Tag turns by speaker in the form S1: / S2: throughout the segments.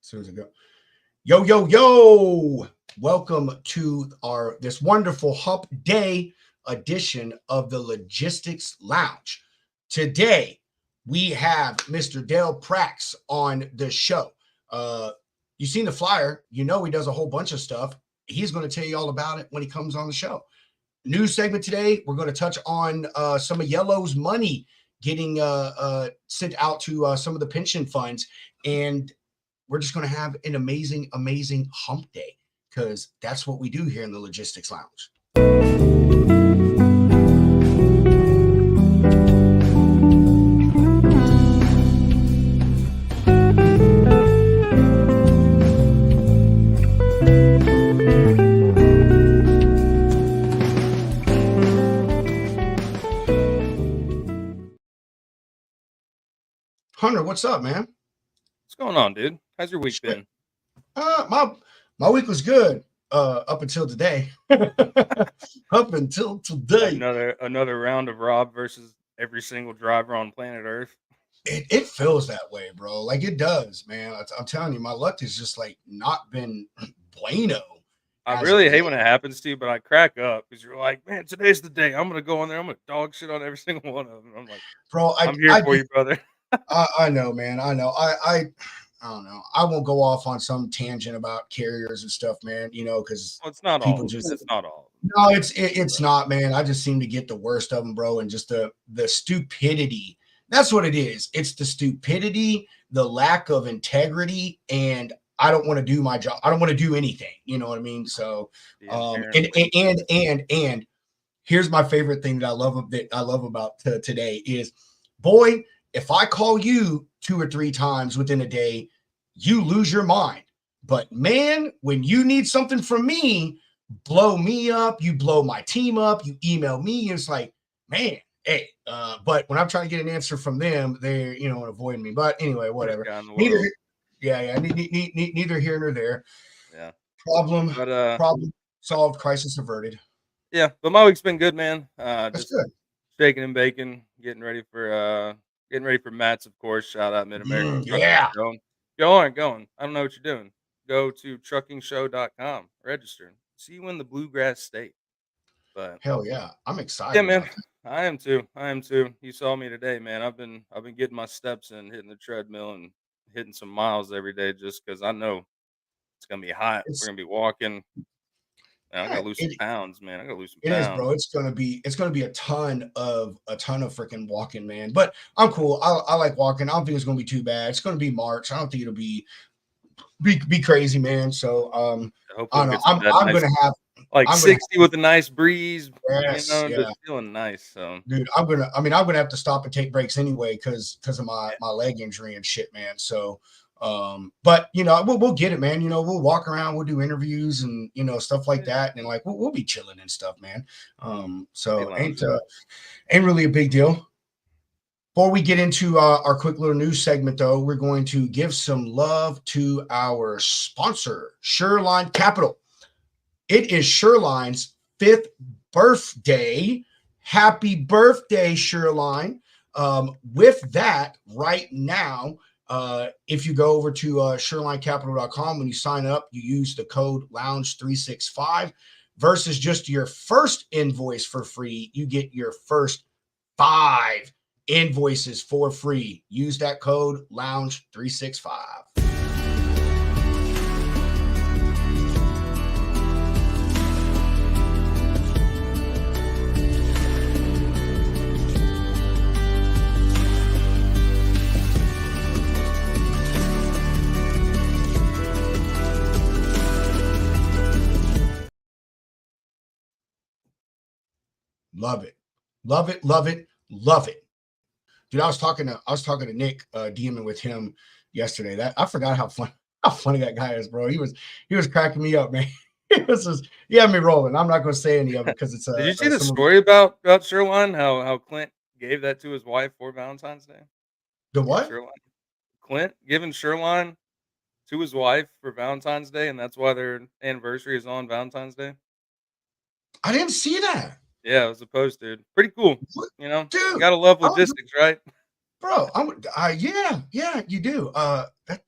S1: As soon as I go, yo, yo, yo! Welcome to our this wonderful Hump Day edition of the Logistics Lounge. Today we have Mr. Dale Prax on the show. You've seen the flyer. You know he does a whole bunch of stuff. He's going to tell you all about it when he comes on the show. News segment today. We're going to touch on some of Yellow's money getting sent out to some of the pension funds, and we're just going to have an amazing, amazing hump day because that's what we do here in the Logistics Lounge. Hunter, what's up, man?
S2: What's going on, dude? How's your week been?
S1: My week was good up until today. Up until today.
S2: Another round of Rob versus every single driver on planet Earth.
S1: It feels that way, bro. Like it does, man. I'm telling you, my luck has just like not been bueno.
S2: I really hate when it happens to you, but I crack up because you're like, man, today's the day. I'm gonna go in there. I'm gonna dog shit on every single one of them. I'm like,
S1: bro,
S2: I'm here for you, brother.
S1: I know, man. I know. I don't know. I won't go off on some tangent about carriers and stuff, man. You know, because
S2: it's not all. It's not all.
S1: No, it's not, man. I just seem to get the worst of them, bro, and just the stupidity. That's what it is. It's the stupidity, the lack of integrity, and I don't want to do my job. I don't want to do anything. You know what I mean? So, and here's my favorite thing that I love about today is, boy, if I call you 2 or 3 times within a day, you lose your mind. But man, when you need something from me, blow me up, you blow my team up, you email me, it's like, man, hey. But when I'm trying to get an answer from them, they're avoiding me. But anyway, whatever. Neither here nor there.
S2: Yeah.
S1: Problem solved, crisis averted.
S2: Yeah, but my week's been good, man.
S1: That's
S2: just
S1: good.
S2: Shaking and baking, getting ready for Matt's, of course. Shout out Mid American.
S1: Yeah.
S2: Going. I don't know what you're doing. Go to truckingshow.com, register. See you in the Bluegrass State. But
S1: hell yeah, I'm excited.
S2: Yeah, man. I am too. You saw me today, man. I've been getting my steps in, hitting the treadmill and hitting some miles every day just because I know it's gonna be hot. We're gonna be walking. Man, I gotta lose some pounds, man. I gotta lose some pounds.
S1: It is, bro. It's gonna be a ton of freaking walking, man. But I'm cool. I like walking. I don't think it's gonna be too bad. It's gonna be March. I don't think it'll be crazy, man. So I don't know. I'm gonna have
S2: like 60 with a nice breeze.
S1: Yes,
S2: just feeling nice. So
S1: dude, I'm gonna have to stop and take breaks anyway because of my leg injury and shit, man. So but we'll get it, man. We'll walk around, we'll do interviews and stuff like that, and like we'll be chilling and stuff, man. So ain't really a big deal. Before we get into our quick little news segment, though, we're going to give some love to our sponsor, Shoreline Capital. It is Shoreline's 5th birthday. Happy birthday, Shoreline. With that, right now, if you go over to ShorelineCapital.com, when you sign up, you use the code Lounge365 versus just your first invoice for free. You get your first 5 invoices for free. Use that code Lounge365. Love it. Love it. Love it. Love it. Dude, I was talking to Nick, DMing with him yesterday. That I forgot how funny that guy is, bro. He was cracking me up, man. He had me rolling. I'm not going to say any of it because it's.
S2: Did you see the story about Shoreline? How Clint gave that to his wife for Valentine's Day?
S1: The what?
S2: Shoreline. Clint giving Shoreline to his wife for Valentine's Day, and that's why their anniversary is on Valentine's Day.
S1: I didn't see that.
S2: Yeah, it was a post, dude. Pretty cool.
S1: What?
S2: Dude,
S1: you
S2: gotta love logistics, right?
S1: bro. Yeah, you do.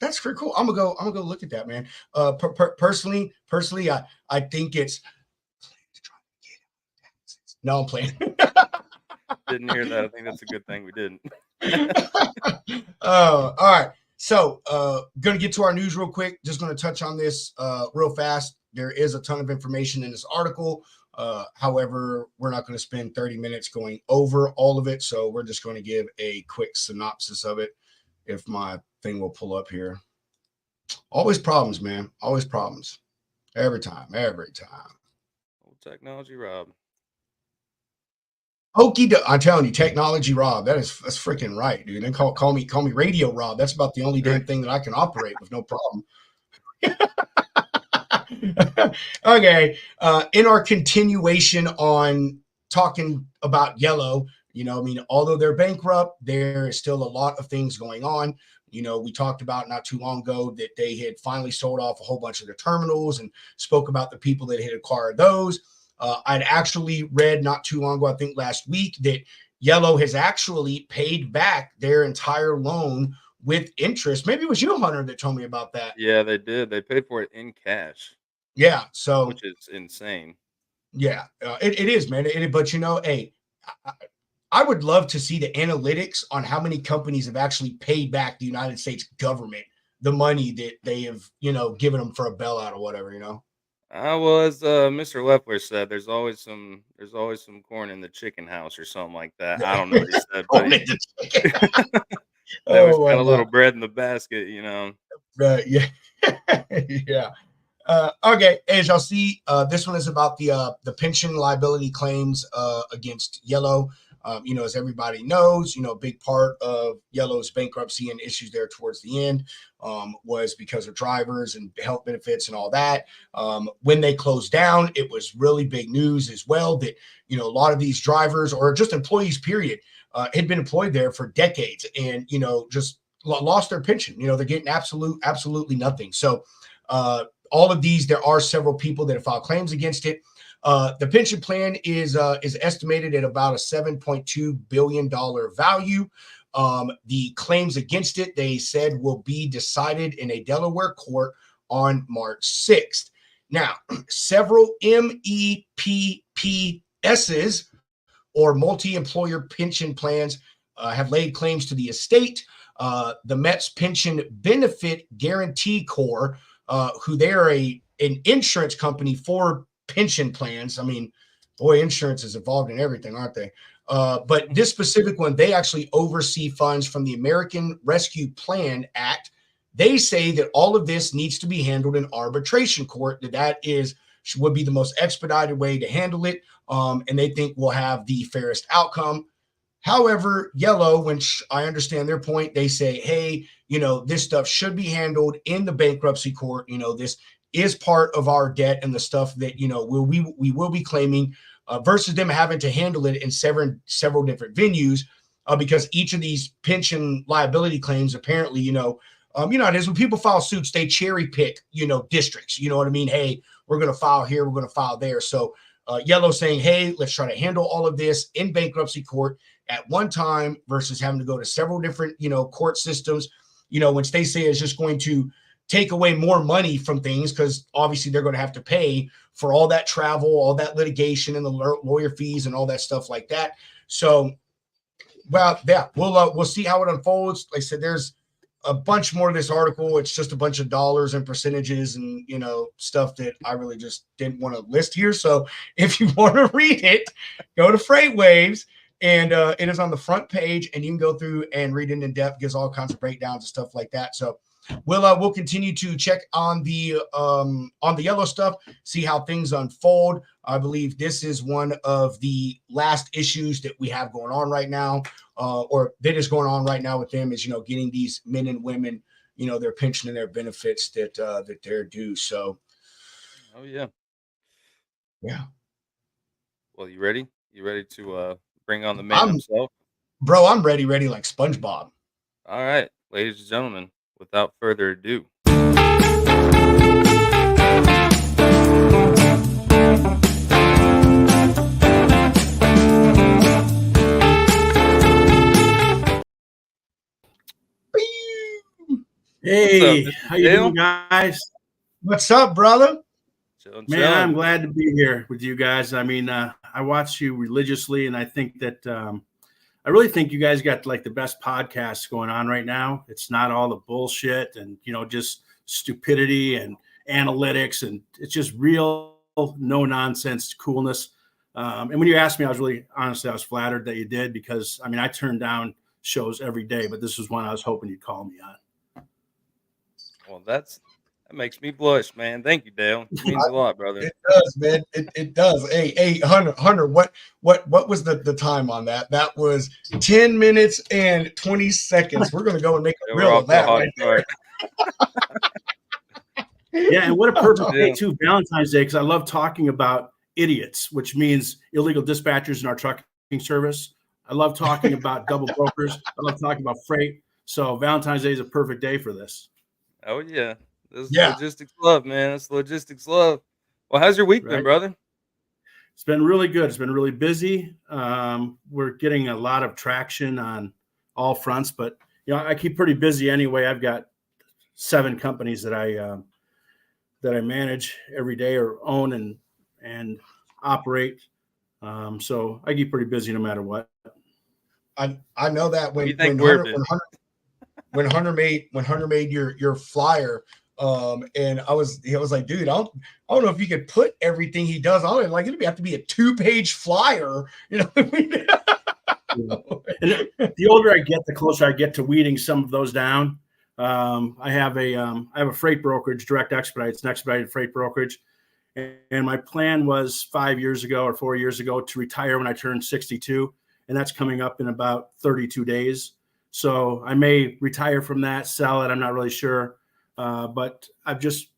S1: That's pretty cool. I'm gonna go look at that, man. Personally, I think it's. No, I'm playing.
S2: Didn't hear that. I think that's a good thing we didn't.
S1: All right. So, going to get to our news real quick. Just going to touch on this real fast. There is a ton of information in this article. However, we're not going to spend 30 minutes going over all of it. So, we're just going to give a quick synopsis of it. If my thing will pull up here. Always problems, man. Always problems. Every time.
S2: Old technology, Rob.
S1: I'm telling you, technology Rob. That's freaking right, dude. And call me Radio Rob. That's about the only damn thing that I can operate with no problem. Okay. In our continuation on talking about Yellow, although they're bankrupt, there is still a lot of things going on. We talked about not too long ago that they had finally sold off a whole bunch of their terminals and spoke about the people that had acquired those. I'd actually read not too long ago, I think last week, that Yellow has actually paid back their entire loan with interest. Maybe it was you, Hunter, that told me about that.
S2: Yeah, they did. They paid for it in cash.
S1: Yeah. So,
S2: which is insane.
S1: Yeah, it is, man. But hey, I would love to see the analytics on how many companies have actually paid back the United States government the money that they have, given them for a bailout or whatever,
S2: Well, as Mr. Leffler said, there's always some corn in the chicken house or something like that. I don't know what he said, but they always got a little bread in the basket,
S1: Yeah, yeah. Okay, as y'all see, this one is about the pension liability claims against Yellow. As everybody knows, a big part of Yellow's bankruptcy and issues there towards the end was because of drivers and health benefits and all that. When they closed down, it was really big news as well that, a lot of these drivers or just employees, period, had been employed there for decades and, just lost their pension. They're getting absolutely nothing. So all of these, there are several people that have filed claims against it. The pension plan is estimated at about a $7.2 billion value. The claims against it, they said, will be decided in a Delaware court on March 6th. Now, several MEPPSs or multi-employer pension plans have laid claims to the estate. The Mets Pension Benefit Guarantee Corps, who they're an insurance company for pension plans. I mean, boy, insurance is involved in everything, aren't they? But this specific one, they actually oversee funds from the American Rescue Plan Act. They say that all of this needs to be handled in arbitration court. That would be the most expedited way to handle it. And they think we'll have the fairest outcome. However, Yellow, which I understand their point, they say, hey, this stuff should be handled in the bankruptcy court. This is part of our debt and the stuff that, we will be claiming versus them having to handle it in several different venues because each of these pension liability claims, apparently, it is when people file suits, they cherry pick, districts, you know what I mean? Hey, we're going to file here. We're going to file there. So Yellow saying, hey, let's try to handle all of this in bankruptcy court at one time versus having to go to several different, court systems, which they say is just going to take away more money from things because obviously they're going to have to pay for all that travel, all that litigation and the lawyer fees and all that stuff like that. So, well, yeah, we'll see how it unfolds. Like I said, there's a bunch more of this article. It's just a bunch of dollars and percentages and, stuff that I really just didn't want to list here. So if you want to read it, go to FreightWaves. And it is on the front page, and you can go through and read it in depth. Gives all kinds of breakdowns and stuff like that. So we'll continue to check on the Yellow stuff, see how things unfold. I believe this is one of the last issues that we have going on right now, or that is going on right now with them is getting these men and women their pension and their benefits that they're due. So,
S2: oh yeah. Well, you ready? You ready to bring on the man himself?
S1: Bro, I'm ready like SpongeBob.
S2: All right, ladies and gentlemen, without further ado. What's up,
S3: Hey,
S2: Mr.
S3: how you
S2: Dale?
S3: doing, guys?
S1: What's up, brother?
S2: Chilling,
S3: Man, I'm
S2: chilling.
S3: glad to be here with you guys. I mean, I watch you religiously, and I think that I really think you guys got like the best podcasts going on right now. It's not all the bullshit and just stupidity and analytics, and it's just real, no nonsense coolness. And when you asked me, I was flattered that you did, because I mean, I turn down shows every day, but this was one I was hoping you'd call me on.
S2: Well, that makes me blush, man. Thank you, Dale. It means a lot, brother.
S1: It does, man. It does. Hey, Hunter, what was the time on that? That was 10 minutes and 20 seconds. We're gonna go and make a
S2: Yeah, we're
S1: reel
S2: off
S1: of
S2: to a
S1: that
S2: hot
S1: right
S2: start.
S3: Yeah, and what a perfect day
S2: Yeah.
S3: too, Valentine's Day, because I love talking about idiots, which means illegal dispatchers in our trucking service. I love talking about double brokers. I love talking about freight. So Valentine's Day is a perfect day for this.
S2: Oh yeah, this is
S1: Yeah.
S2: logistics love, man. That's logistics love. Well, how's your week been,
S3: Right?
S2: brother?
S3: It's been really good. It's been really busy. We're getting a lot of traction on all fronts, but I keep pretty busy anyway. I've got 7 companies that I manage every day, or own and operate. So I keep pretty busy no matter what.
S1: I know that
S2: What do
S1: when
S2: you think
S1: when
S2: we're
S1: Hunter
S2: busy?
S1: when Hunter made your flyer, and I was like, dude, I don't know if you could put everything he does on it. Like, it'd have to be a 2-page flyer,
S3: And the older I get, the closer I get to weeding some of those down. I have a freight brokerage, Direct Expedite. It's an expedited freight brokerage. And my plan was 5 years ago or 4 years ago to retire when I turned 62. And that's coming up in about 32 days. So I may retire from that, sell it. I'm not really sure. But I've just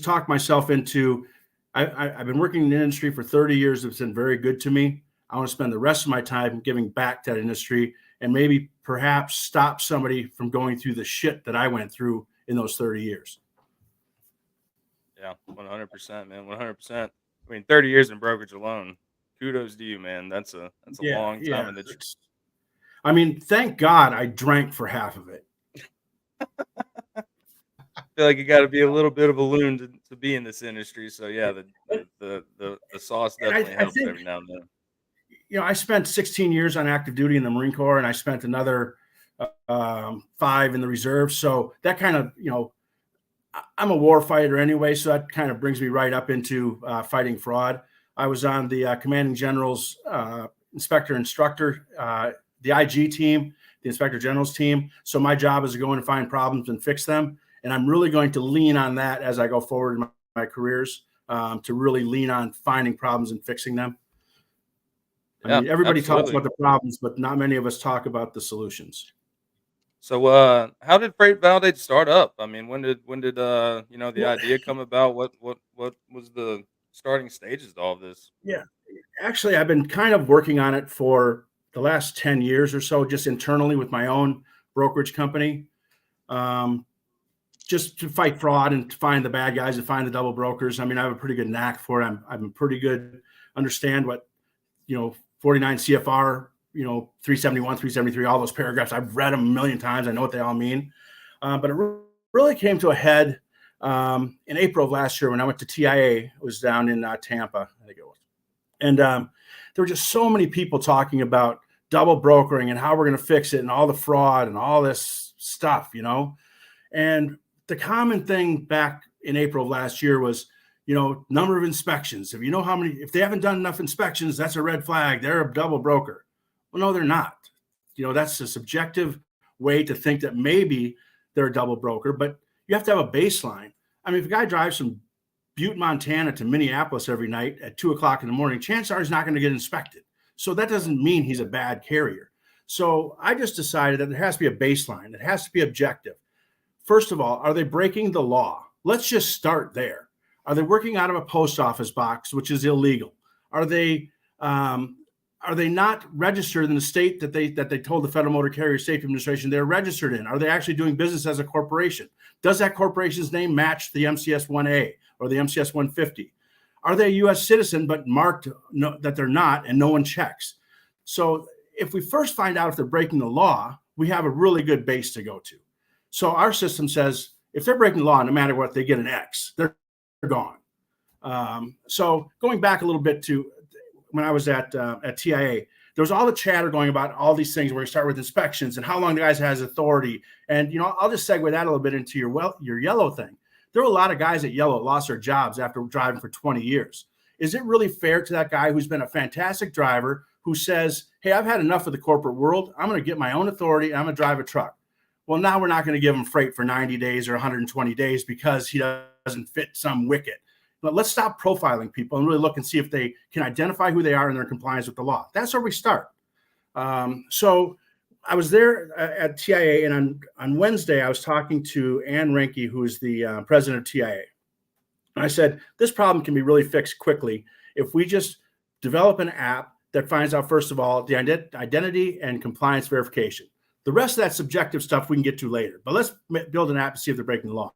S3: talked myself into, I've been working in the industry for 30 years. It's been very good to me. I want to spend the rest of my time giving back to that industry, and maybe perhaps stop somebody from going through the shit that I went through in those 30 years.
S2: Yeah, 100%, man. 100%. I mean, 30 years in brokerage alone. Kudos to you, man. That's a long time in the.
S3: I mean, thank God I drank for half of it.
S2: I feel like you got to be a little bit of a loon to be in this industry. So yeah, the sauce definitely
S3: I
S2: helps
S3: think,
S2: every now and then.
S3: I spent 16 years on active duty in the Marine Corps, and I spent another 5 in the reserve. So that kind of, I'm a war fighter anyway, so that kind of brings me right up into fighting fraud. I was on the commanding general's instructor, the IG team, the inspector general's team. So my job is to go in and find problems and fix them. And I'm really going to lean on that as I go forward in my careers, to really lean on finding problems and fixing them.
S2: Yeah,
S3: I mean, everybody
S2: absolutely.
S3: talks about the problems, but not many of us talk about the solutions.
S2: So, how did Freight Validate start up? I mean, when did the idea come about? What was the starting stages to all of this?
S3: Yeah, actually, I've been kind of working on it for the last 10 years or so, just internally with my own brokerage company, just to fight fraud and to find the bad guys and find the double brokers. I mean, I have a pretty good knack for it. I'm pretty good, understand what, 49 CFR, 371, 373, all those paragraphs. I've read them a million times. I know what they all mean. But it really came to a head in April of last year when I went to TIA. It was down in Tampa, I think it was. And there were just so many people talking about double brokering and how we're going to fix it and all the fraud and all this stuff, And the common thing back in April of last year was, number of inspections. If they haven't done enough inspections, that's a red flag. They're a double broker. Well, no, they're not. That's a subjective way to think that maybe they're a double broker, but you have to have a baseline. I mean, if a guy drives from Butte, Montana to Minneapolis every night at 2:00 in the morning, chances are he's not going to get inspected. So that doesn't mean he's a bad carrier. So I just decided that there has to be a baseline. It has to be objective. First of all, are they breaking the law? Let's just start there. Are they working out of a post office box, which is illegal? Are they not registered in the state that they told the Federal Motor Carrier Safety Administration they're registered in? Are they actually doing business as a corporation? Does that corporation's name match the MCS 1A or the MCS 150? Are they a U.S. citizen but marked that they're not, and no one checks? So if we first find out if they're breaking the law, we have a really good base to go to. So our system says if they're breaking the law, no matter what, they get an X. They're gone. So going back a little bit to when I was at TIA, there was all the chatter going about all these things where you start with inspections and how long the guy has authority. And, I'll just segue that a little bit into your yellow thing. There were a lot of guys at Yellow lost their jobs after driving for 20 years. Is it really fair to that guy who's been a fantastic driver who says, hey, I've had enough of the corporate world. I'm going to get my own authority. And I'm going to drive a truck. Well, now we're not going to give him freight for 90 days or 120 days because he doesn't fit some wicket. But let's stop profiling people and really look and see if they can identify who they are and their compliance with the law. That's where we start. So I was there at TIA, and on Wednesday, I was talking to Ann Renke, who is the president of TIA. And I said, this problem can be really fixed quickly if we just develop an app that finds out, first of all, the identity and compliance verification. The rest of that subjective stuff we can get to later. But let's build an app to see if they're breaking the law.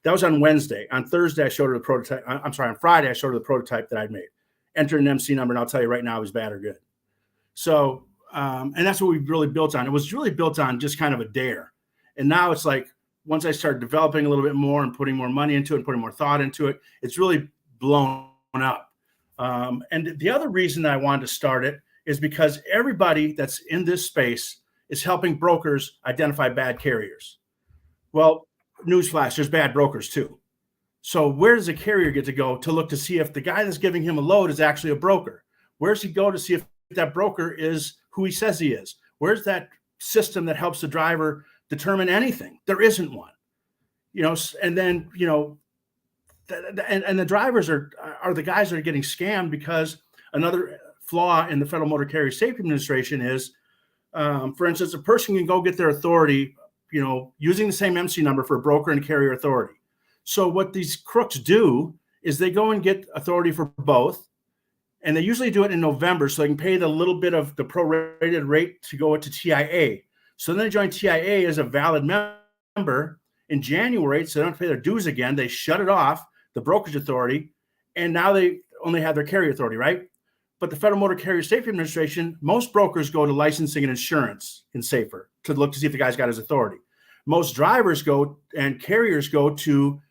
S3: That was on Wednesday. On Thursday, I showed her the prototype. On Friday, I showed her the prototype that I'd made. Enter an MC number, and I'll tell you right now if it's bad or good. So, and that's what we really built on. It was really built on just kind of a dare. And now it's like, once I started developing a little bit more and putting more money into it and putting more thought into it, it's really blown up. And the other reason that I wanted to start it is because everybody that's in this space is helping brokers identify bad carriers. Well, newsflash, there's bad brokers too. So where does a carrier get to go to look to see if the guy that's giving him a load is actually a broker? Where's he go to see if that broker is who he says he is? Where's that system that helps the driver determine anything? There isn't one. And then, and the drivers are the guys that are getting scammed, because another flaw in the Federal Motor Carrier Safety Administration is, for instance, a person can go get their authority using the same MC number for a broker and carrier authority. So what these crooks do is they go and get authority for both, and they usually do it in November so they can pay the little bit of the prorated rate to go to TIA. So then they join TIA as a valid member in January, so they don't have to pay their dues again. They shut it off, the brokerage authority, and now they only have their carrier authority, right? But the Federal Motor Carrier Safety Administration, most brokers go to licensing and insurance in SAFER to look to see if the guy's got his authority. Most drivers go and carriers go to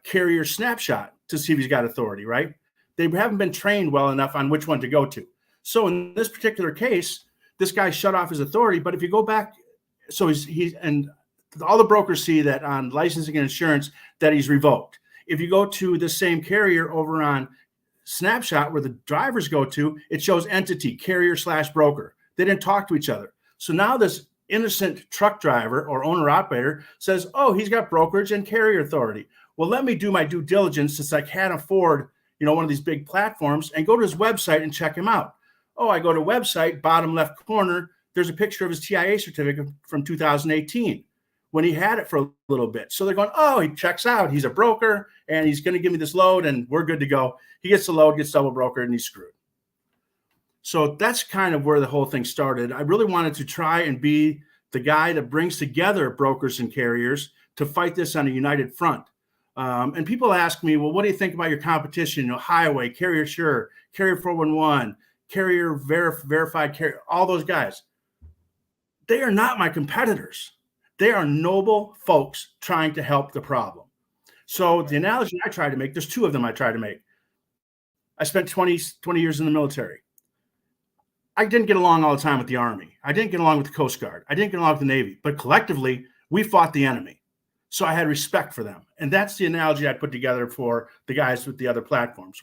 S3: carrier snapshot to see if he's got authority, right? They haven't been trained well enough on which one to go to. So in this particular case, this guy shut off his authority. But if you go back, so he's and all the brokers see that on licensing and insurance that he's revoked. If you go to the same carrier over on snapshot where the drivers go to, it shows entity, carrier/broker. They didn't talk to each other. So now this innocent truck driver or owner operator says, oh, he's got brokerage and carrier authority. Well, let me do my due diligence, since I can't afford, one of these big platforms, and go to his website and check him out. Oh, I go to website, bottom left corner, there's a picture of his TIA certificate from 2018 when he had it for a little bit. So they're going, oh, he checks out. He's a broker and he's going to give me this load and we're good to go. He gets the load, gets double brokered, and he's screwed. So that's kind of where the whole thing started. I really wanted to try and be the guy that brings together brokers and carriers to fight this on a united front. And people ask me, well, what do you think about your competition? Highway, Carrier Sure, Carrier 411, Carrier Verified Carrier, all those guys. They are not my competitors. They are noble folks trying to help the problem. So the analogy I try to make, there's two of them I try to make. I spent 20 years in the military. I didn't get along all the time with the Army. I didn't get along with the Coast Guard. I didn't get along with the Navy. But collectively, we fought the enemy. So I had respect for them. And that's the analogy I put together for the guys with the other platforms.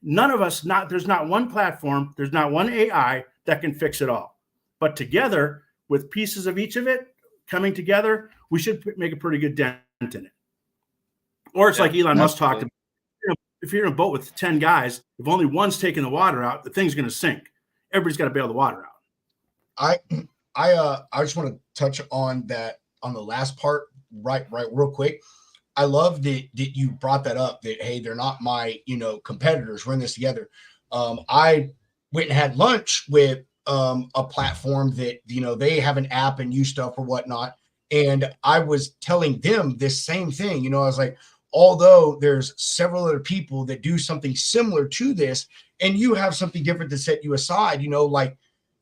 S3: None of us, there's not one platform, there's not one AI that can fix it all. But together, with pieces of each of it coming together, we should make a pretty good dent in it. Or it's like Elon Musk talked about. If you're in a boat with 10 guys, if only one's taking the water out, the thing's going to sink. Everybody's got to bail the water out.
S1: I just want to touch on that, on the last part, right, real quick. I love that you brought that up, that, hey, they're not my, competitors. We're in this together. I went and had lunch with a platform that, they have an app and use stuff or whatnot. And I was telling them this same thing. I was like, although there's several other people that do something similar to this, and you have something different to set you aside, like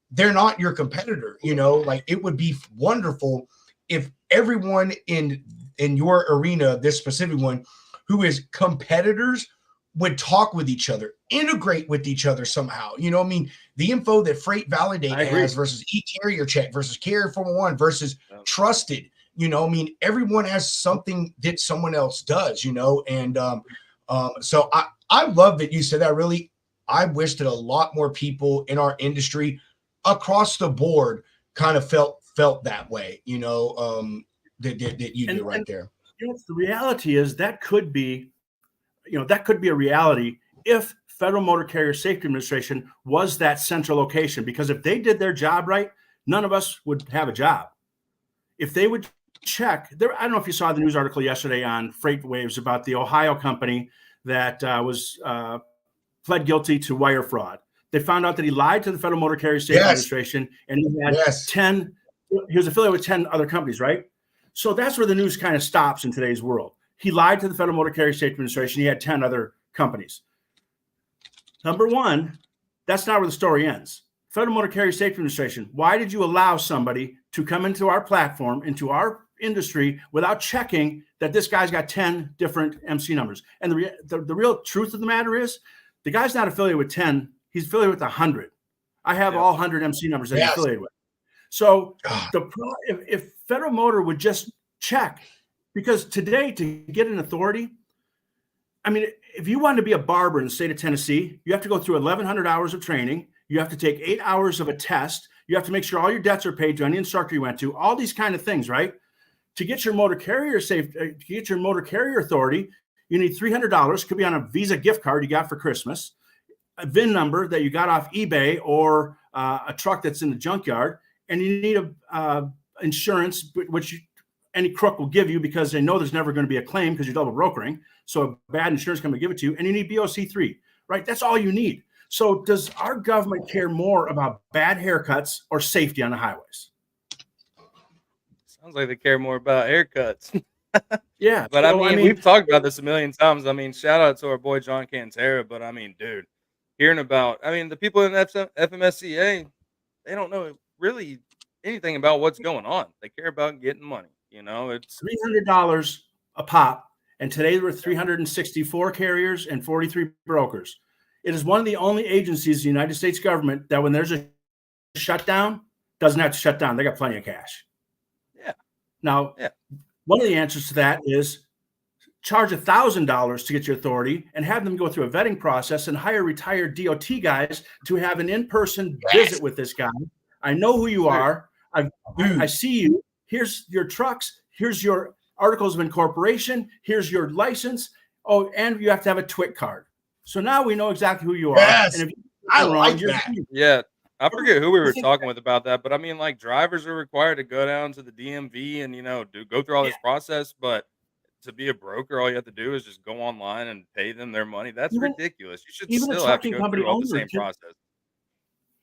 S1: they're not your competitor, like it would be wonderful if everyone in your arena, this specific one, who is competitors, would talk with each other, integrate with each other somehow. You know, I mean, the info that Freight Validate has versus e-carrier check versus Carrier 411 versus Trusted. You know, I mean, everyone has something that someone else does, you know, and so I love that you said that. Really, I wish that a lot more people in our industry across the board kind of felt that way, you know, that you do right there.
S3: You know, the reality is that could be, you know, that could be a reality if Federal Motor Carrier Safety Administration was that central location, because if they did their job right, none of us would have a job. If they would check there, I don't know if you saw the news article yesterday on Freight Waves about the Ohio company that was pled guilty to wire fraud. They found out that he lied to the Federal Motor Carrier Safety Administration, and he had 10. He was affiliated with 10 other companies, right? So that's where the news kind of stops in today's world. He lied to the Federal Motor Carrier Safety Administration. He had 10 other companies. Number one, that's not where the story ends. Federal Motor Carrier Safety Administration, why did you allow somebody to come into our platform, into our industry, without checking that this guy's got 10 different MC numbers? And the real truth of the matter is, the guy's not affiliated with 10. He's affiliated with 100. I have all 100 MC numbers that he's affiliated with. So if Federal Motor would just check, because today to get an authority, I mean, if you want to be a barber in the state of Tennessee, you have to go through 1,100 hours of training. You have to take 8 hours of a test. You have to make sure all your debts are paid to any instructor you went to, all these kind of things, right? To get your motor carrier to get your motor carrier authority, you need $300. Could be on a Visa gift card you got for Christmas, a VIN number that you got off eBay, or a truck that's in the junkyard, and you need a insurance, which any crook will give you because they know there's never going to be a claim because you're double brokering. So a bad insurance company will give it to you, and you need BOC3, right? That's all you need. So does our government care more about bad haircuts or safety on the highways?
S2: Sounds like they care more about haircuts.
S3: Yeah.
S2: But so, I mean, we've talked about this a million times. I mean, shout out to our boy John Cantera. But I mean, dude, hearing about, I mean, the people in FMSCA, they don't know really anything about what's going on. They care about getting money. You know, it's
S3: $300 a pop. And today there were 364 carriers and 43 brokers. It is one of the only agencies in the United States government that when there's a shutdown, doesn't have to shut down. They got plenty of cash.
S2: Yeah.
S3: Now, one of the answers to that is charge $1,000 to get your authority and have them go through a vetting process and hire retired DOT guys to have an in-person visit with this guy. I know who you are. I see you. Here's your trucks. Here's your articles of incorporation. Here's your license. Oh, and you have to have a TWIC card. So now we know exactly who you are.
S1: Yes,
S3: and if
S1: I like that.
S2: Yeah. I forget who we were talking with about that, but I mean, like, drivers are required to go down to the DMV and, you know, go through all this process. But to be a broker, all you have to do is just go online and pay them their money. That's ridiculous. You should still have to go through all the same process.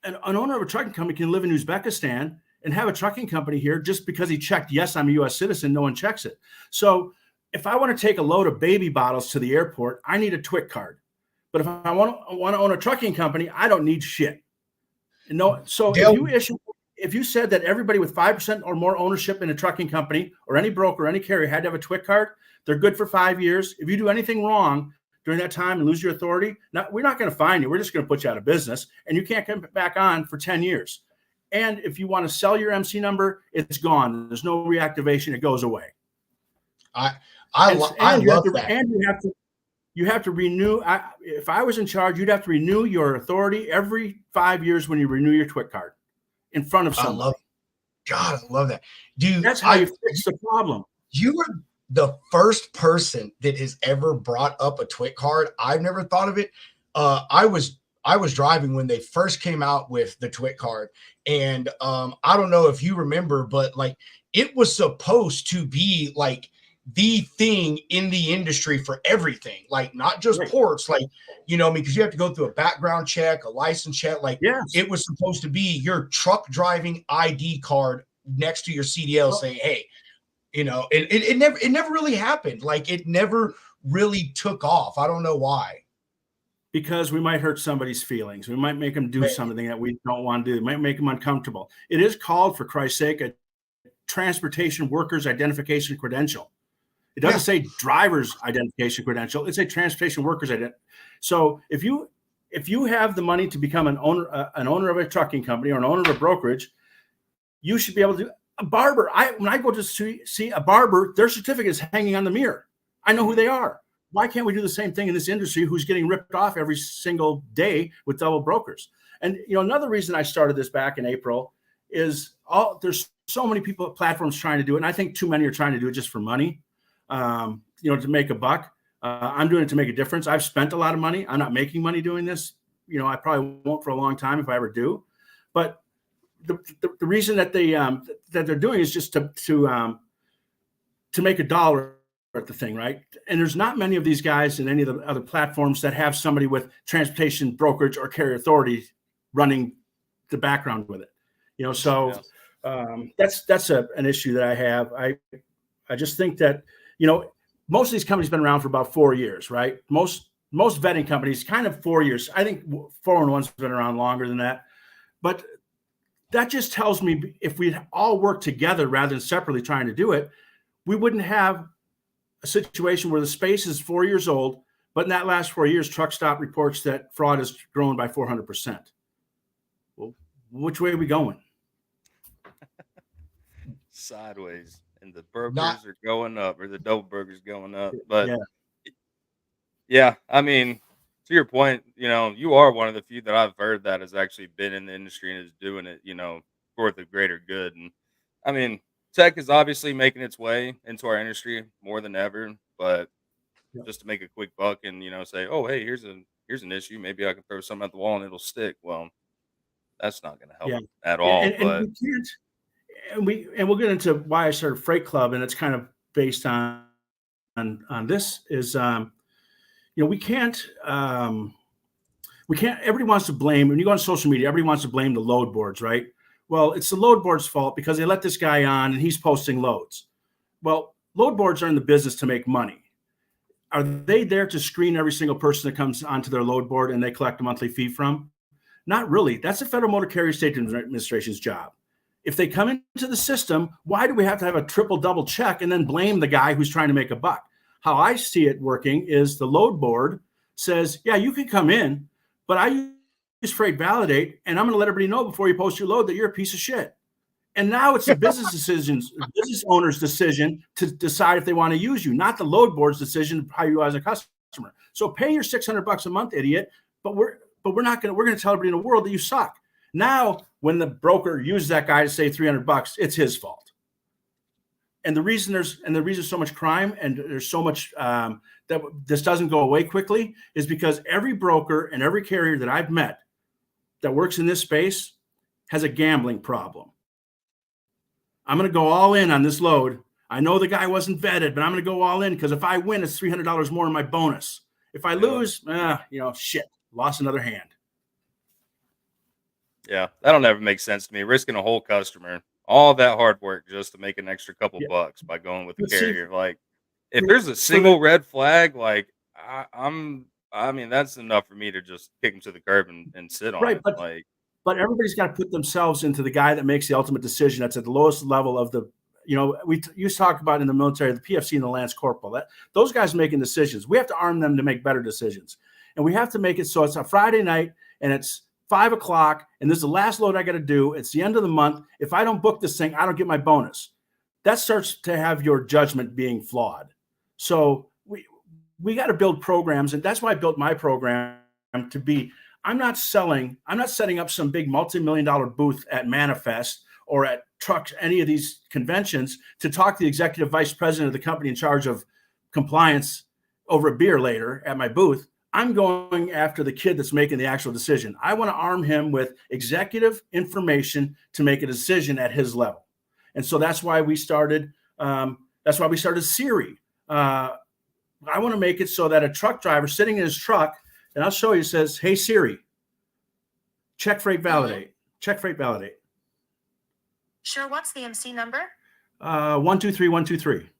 S3: An owner of a trucking company can live in Uzbekistan and have a trucking company here just because he checked, yes, I'm a U.S. citizen. No one checks it. So if I want to take a load of baby bottles to the airport, I need a TWIC card. But if I want to own a trucking company, I don't need shit. No. So if you said that everybody with 5% or more ownership in a trucking company or any broker or any carrier had to have a TWIC card, they're good for 5 years. If you do anything wrong during that time and lose your authority, we're not going to fine you. We're just going to put you out of business, and you can't come back on for 10 years. And if you want to sell your MC number, it's gone. There's no reactivation. It goes away.
S1: I love that.
S3: And you have to renew. If I was in charge, you'd have to renew your authority every 5 years when you renew your TWIC card in front of someone.
S1: I love that. Dude,
S3: that's how you fix the problem.
S1: You were the first person that has ever brought up a TWIC card. I've never thought of it. I was driving when they first came out with the TWIC card. And I don't know if you remember, but like it was supposed to be like the thing in the industry for everything, like not just ports, like, you know, because you have to go through a background check, a license check. Like it was supposed to be your truck driving ID card next to your CDL saying, hey, you know, it never really happened. Like it never really took off. I don't know why.
S3: Because we might hurt somebody's feelings. We might make them do something that we don't want to do. It might make them uncomfortable. It is called, for Christ's sake, a transportation workers identification credential. It doesn't say driver's identification credential. It's a transportation workers identity. So if you have the money to become an owner of a trucking company or an owner of a brokerage, you should be able to do a barber. When I go to see a barber, their certificate is hanging on the mirror. I know who they are. Why can't we do the same thing in this industry who's getting ripped off every single day with double brokers? And another reason I started this back in April is there's so many people at platforms trying to do it. And I think too many are trying to do it just for money, to make a buck. I'm doing it to make a difference. I've spent a lot of money. I'm not making money doing this. I probably won't for a long time if I ever do. But the reason that they're doing is just to make a dollar at the thing, right? And there's not many of these guys in any of the other platforms that have somebody with transportation brokerage or carrier authority running the background with it. That's an issue that I have. I just think that most of these companies have been around for about 4 years, right? Most vetting companies, kind of 4 years. I think 411's been around longer than that. But that just tells me if we all work together rather than separately trying to do it, we wouldn't have a situation where the space is 4 years old, but in that last 4 years, TruckStop reports that fraud has grown by 400%. Well, which way are we going?
S2: Sideways. And the burgers are going up, or the double burgers going up. But yeah, I mean, to your point, you are one of the few that I've heard that has actually been in the industry and is doing it, for the greater good. And I mean, tech is obviously making its way into our industry more than ever, but just to make a quick buck and, say, oh, hey, here's an issue. Maybe I can throw something at the wall and it'll stick. Well, that's not going to help at all.
S3: And we can't. And we'll get into why I started FreightClub, and it's kind of based on this is we can't everybody wants to blame. When you go on social media, everybody wants to blame the load boards, right? Well, it's the load board's fault because they let this guy on and he's posting loads. Well, load boards are in the business to make money. Are they there to screen every single person that comes onto their load board and they collect a monthly fee from? Not really. That's the Federal Motor Carrier Safety Administration's job. If they come into the system, why do we have to have a triple double check and then blame the guy who's trying to make a buck? How I see it working is the load board says, yeah, you can come in, but I use Freight Validate, and I'm going to let everybody know before you post your load that you're a piece of shit. And now it's the business owner's decision to decide if they want to use you, not the load board's decision how you as a customer. So pay your $600 a month, idiot. But we're going to tell everybody in the world that you suck. Now, when the broker uses that guy to save $300, it's his fault. And the reason there's so much crime and there's so much that this doesn't go away quickly is because every broker and every carrier that I've met that works in this space has a gambling problem. I'm going to go all in on this load. I know the guy wasn't vetted, but I'm going to go all in because if I win, it's $300 more in my bonus. If I lose, shit, lost another hand.
S2: Yeah, that'll never make sense to me. Risking a whole customer, all that hard work just to make an extra couple bucks by going with the carrier. Like, if there's a single red flag, like I mean, that's enough for me to just kick him to the curb and sit on it.
S3: But everybody's got to put themselves into the guy that makes the ultimate decision. That's at the lowest level of the. We used to talk about in the military, the PFC and the Lance Corporal. Those guys making decisions. We have to arm them to make better decisions, and we have to make it so it's a Friday night and it's 5 o'clock, and this is the last load I got to do. It's the end of the month. If I don't book this thing, I don't get my bonus. That starts to have your judgment being flawed. So we got to build programs, and that's why I built my program to be. I'm not setting up some big multi-million-dollar booth at Manifest or at Trucks, any of these conventions, to talk to the executive vice president of the company in charge of compliance over a beer later at my booth. I'm going after the kid that's making the actual decision. I want to arm him with executive information to make a decision at his level. And so that's why we started. Siri. I want to make it so that a truck driver sitting in his truck, and I'll show you, says, "Hey Siri, check Freight Validate. Check Freight Validate."
S4: Sure. What's the MC number?
S3: 123123.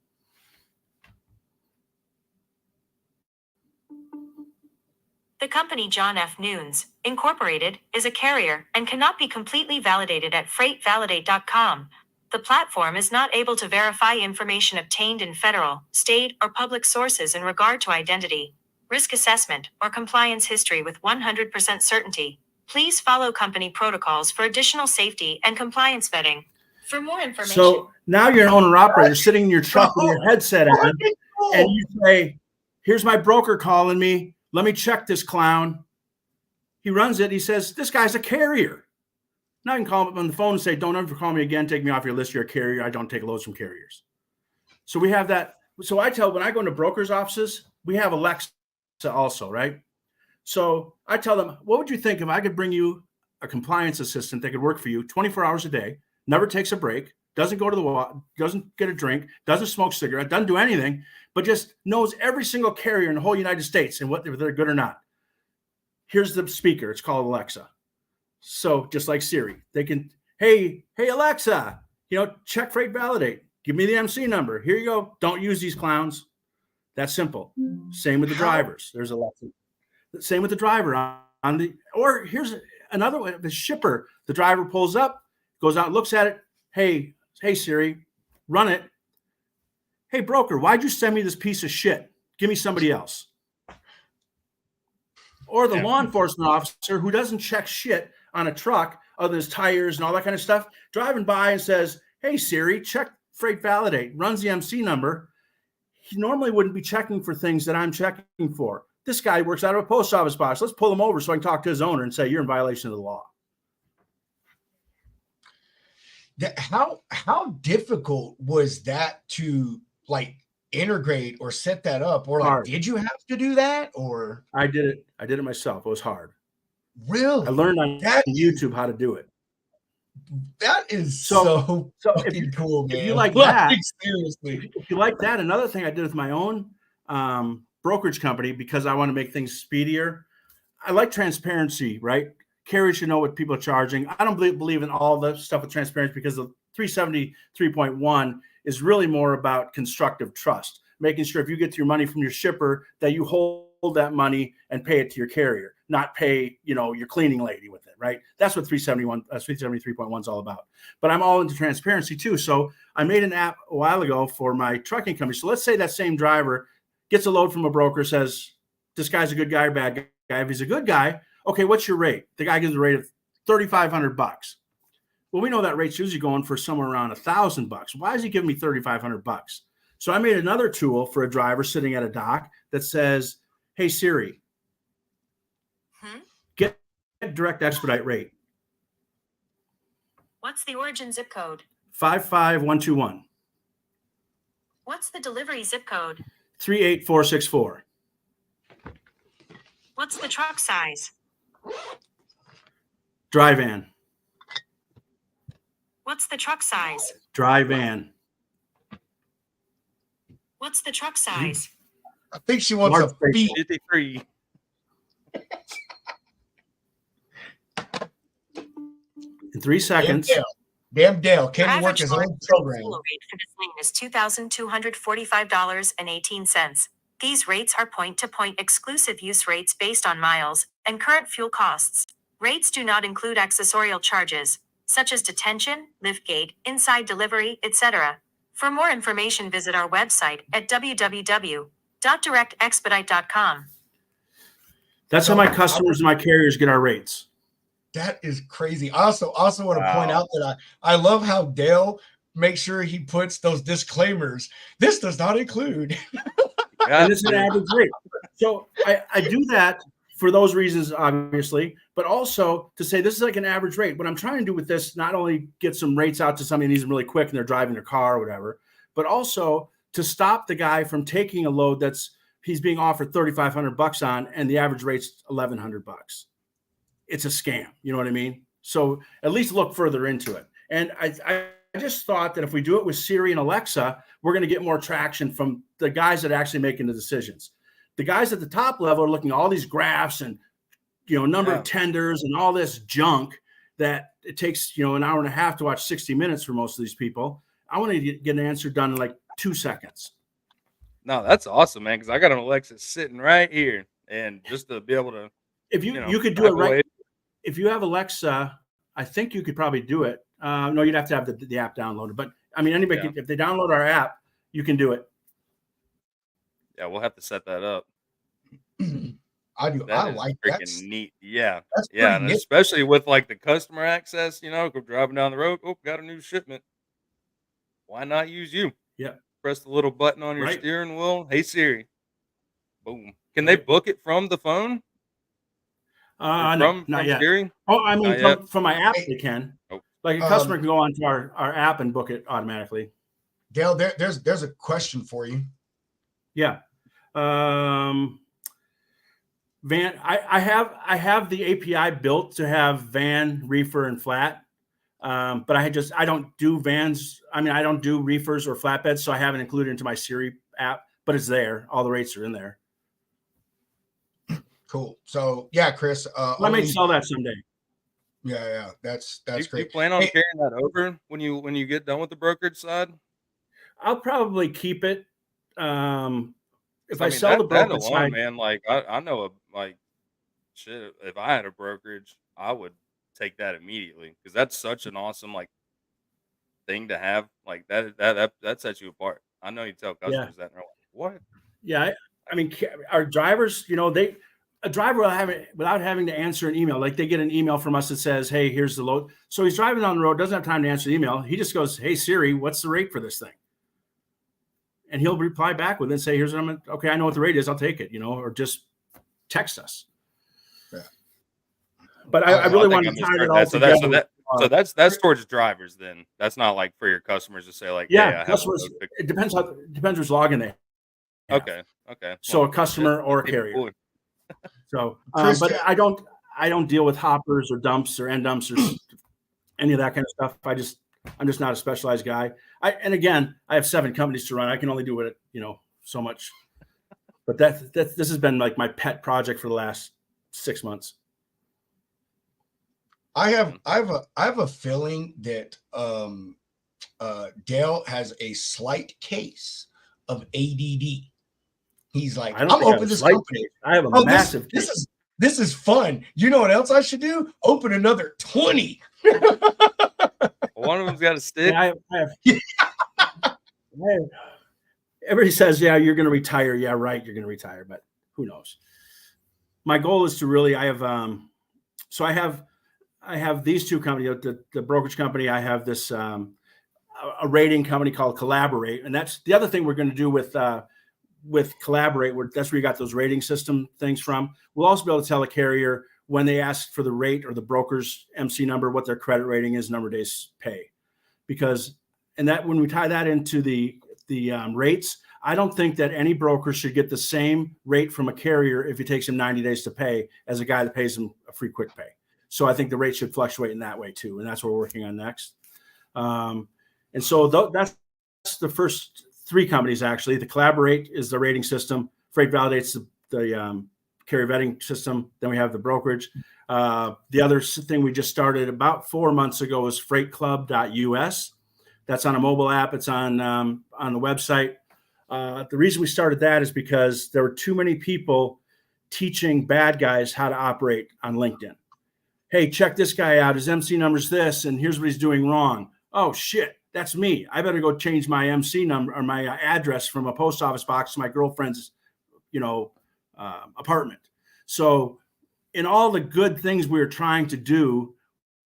S4: The company John F. Nunes, Incorporated, is a carrier and cannot be completely validated at freightvalidate.com. The platform is not able to verify information obtained in federal, state, or public sources in regard to identity, risk assessment, or compliance history with 100% certainty. Please follow company protocols for additional safety and compliance vetting. For more information.
S3: So now you're an owner operator sitting in your truck with your headset on, and you say, here's my broker calling me. Let me check this clown. He runs it. He says, this guy's a carrier. Now I can call him on the phone and say, don't ever call me again. Take me off your list. You're a carrier. I don't take loads from carriers. So we have that. So when I go into brokers' offices, we have Alexa also, right? So I tell them, what would you think if I could bring you a compliance assistant that could work for you 24 hours a day, never takes a break, doesn't go to the water, doesn't get a drink, doesn't smoke a cigarette, doesn't do anything, but just knows every single carrier in the whole United States and whether they're good or not. Here's the speaker. It's called Alexa. So just like Siri, they can, hey Alexa, check freight validate. Give me the MC number. Here you go. Don't use these clowns. That's simple. Same with the drivers. There's Alexa. Same with the driver or here's another one. The shipper, the driver pulls up, goes out, looks at it. Hey Siri, run it. Hey broker, why'd you send me this piece of shit? Give me somebody else. Or the law enforcement officer who doesn't check shit on a truck other than his tires and all that kind of stuff, driving by and says, hey Siri, check freight validate, runs the MC number. He normally wouldn't be checking for things that I'm checking for. This guy works out of a post office box. Let's pull him over so I can talk to his owner and say, you're in violation of the law.
S1: How difficult was that to integrate or set that up, or did you have to do that? Or
S3: I did it myself. It was hard.
S1: Really?
S3: I learned on YouTube how to do it.
S1: That is so fucking cool, man.
S3: If you like that,
S1: seriously.
S3: If you like that, another thing I did with my own brokerage company, because I want to make things speedier. I like transparency, right? Carriers should know what people are charging. I don't believe in all the stuff with transparency because the 373.1 is really more about constructive trust, making sure if you get your money from your shipper that you hold that money and pay it to your carrier, not pay, your cleaning lady with it, right? That's what 373.1 is all about. But I'm all into transparency too. So I made an app a while ago for my trucking company. So let's say that same driver gets a load from a broker, says, this guy's a good guy or bad guy. If he's a good guy, okay, what's your rate? The guy gives a rate of $3,500. Well, we know that rate's usually going for somewhere around $1,000. Why is he giving me $3,500? So I made another tool for a driver sitting at a dock that says, hey, Siri, get direct expedite rate.
S4: What's the origin zip code?
S3: 55121.
S4: What's the delivery zip code?
S3: 38464.
S4: What's the truck size?
S3: Dry van.
S4: What's the truck size?
S3: Dry van.
S4: What's the truck size?
S1: I think she wants a feet.
S2: 53.
S3: In 3 seconds.
S1: Damn Dale can't work his own program.
S4: The rate for this lane is $2,245.18. These rates are point-to-point exclusive use rates based on miles and current fuel costs. Rates do not include accessorial charges, such as detention, liftgate, inside delivery, etc. For more information, visit our website at www.directexpedite.com.
S3: That's how my customers and my carriers get our rates.
S1: That is crazy. I also want to point out that I love how Dale makes sure he puts those disclaimers. This does not include.
S3: And it's an average rate. So I do that for those reasons, obviously, but also to say this is like an average rate. What I'm trying to do with this, not only get some rates out to somebody who needs them really quick and they're driving their car or whatever, but also to stop the guy from taking a load he's being offered $3,500 on, and the average rate's $1,100. It's a scam. You know what I mean? So at least look further into it. And I just thought that if we do it with Siri and Alexa, we're going to get more traction from the guys that are actually making the decisions. The guys at the top level are looking at all these graphs and, number of tenders and all this junk that it takes, an hour and a half to watch 60 minutes for most of these people. I want to get an answer done in like 2 seconds.
S2: No, that's awesome, man, because I got an Alexa sitting right here. And just to be able to,
S3: if you could do it right. If you have Alexa, I think you could probably do it. No, you'd have to have the app downloaded. But I mean, anybody can, if they download our app, you can do it.
S2: Yeah, we'll have to set that up.
S1: I do.
S2: That
S1: I
S2: is
S1: like
S2: freaking
S1: that.
S2: neat. Yeah.
S1: That's
S2: Yeah.
S1: pretty
S2: And
S1: nifty.
S2: especially with like the customer access, go driving down the road. Oh, got a new shipment. Why not use you?
S3: Yeah.
S2: Press the little button on your
S3: Right.
S2: steering wheel. Hey Siri. Boom. Can they
S3: Right.
S2: book it from the phone?
S3: No, not yet.
S2: Siri?
S3: Oh, I mean,
S2: Not yet.
S3: from my app, they can.
S2: Oh.
S3: Like a customer can go onto our app and book it automatically.
S1: Dale, there's a question for you.
S3: Yeah. Van, I have the API built to have van, reefer, and flat. But I don't do vans. I mean, I don't do reefers or flatbeds, so I haven't included it into my Siri app, but it's there. All the rates are in there.
S1: Cool. So yeah, Chris.
S3: I may sell that someday.
S1: Yeah, that's
S2: You
S1: great.
S2: plan on carrying that over when you get done with the brokerage side?
S3: I'll probably keep it. If I
S2: mean,
S3: sell the brokerage
S2: alone,
S3: side,
S2: man, like I know shit. If I had a brokerage, I would take that immediately because that's such an awesome thing to have. Like that sets you apart. I know you tell customers that, and they're like, "What?"
S3: Yeah, I mean, our drivers, a driver without having to answer an email, like they get an email from us that says, "Hey, here's the load." So he's driving on the road, doesn't have time to answer the email. He just goes, "Hey Siri, what's the rate for this thing?" And he'll reply back with it and say, "Here's what okay, I know what the rate is. I'll take it," or just text us. Yeah. But I really want to tie it all together.
S2: So that's towards drivers. Then that's not like for your customers to say like,
S3: yeah,
S2: hey,
S3: customers. It depends which login they have.
S2: Okay.
S3: So a customer or a carrier. Cool. So, but I don't deal with hoppers or dumps or end dumps or any of that kind of stuff. I'm just not a specialized guy. And again, I have 7 companies to run. I can only do it, so much. But this has been like my pet project for the last 6 months.
S1: I have a feeling that Dale has a slight case of ADD. He's like, I'm opening this company.
S3: I have a massive case.
S1: This is fun. You know what else I should do? Open another 20.
S2: One of them's got a stick.
S3: Yeah, everybody says, yeah, you're going to retire. Yeah, right. You're going to retire, but who knows? My goal is to really, I have these 2 companies, the brokerage company. I have this, a rating company called Collaborate. And that's the other thing we're going to do with Collaborate, that's where you got those rating system things from. We'll also be able to tell a carrier when they ask for the rate or the broker's MC number, what their credit rating is, number of days pay. And that when we tie that into the rates, I don't think that any broker should get the same rate from a carrier if it takes him 90 days to pay as a guy that pays him a free quick pay. So I think the rate should fluctuate in that way too. And that's what we're working on next. And so that's the first 3 companies, actually. The Collaborate is the rating system. Freight Validate's the carrier vetting system. Then we have the brokerage. The other thing we just started about 4 months ago is FreightClub.us. That's on a mobile app. It's on the website. The reason we started that is because there were too many people teaching bad guys how to operate on LinkedIn. Hey, check this guy out. His MC number's this, and here's what he's doing wrong. Oh, shit. That's me. I better go change my MC number or my address from a post office box to my girlfriend's, apartment. So in all the good things we were trying to do,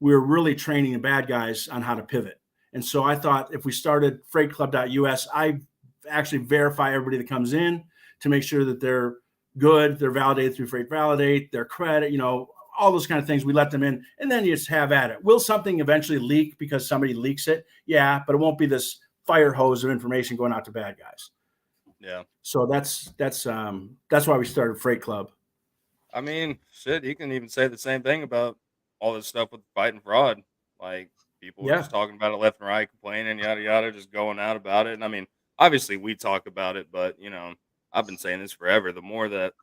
S3: we were really training the bad guys on how to pivot. And so I thought if we started FreightClub.us, I actually verify everybody that comes in to make sure that they're good, they're validated through Freight Validate, their credit, all those kind of things. We let them in, and then you just have at it. Will something eventually leak because somebody leaks it? Yeah, but it won't be this fire hose of information going out to bad guys.
S2: Yeah.
S3: So that's why we started Freight Club.
S2: I mean, shit, you can even say the same thing about all this stuff with fighting fraud. Like people were just talking about it left and right, complaining, yada yada, just going out about it. And I mean, obviously we talk about it, but I've been saying this forever. The more that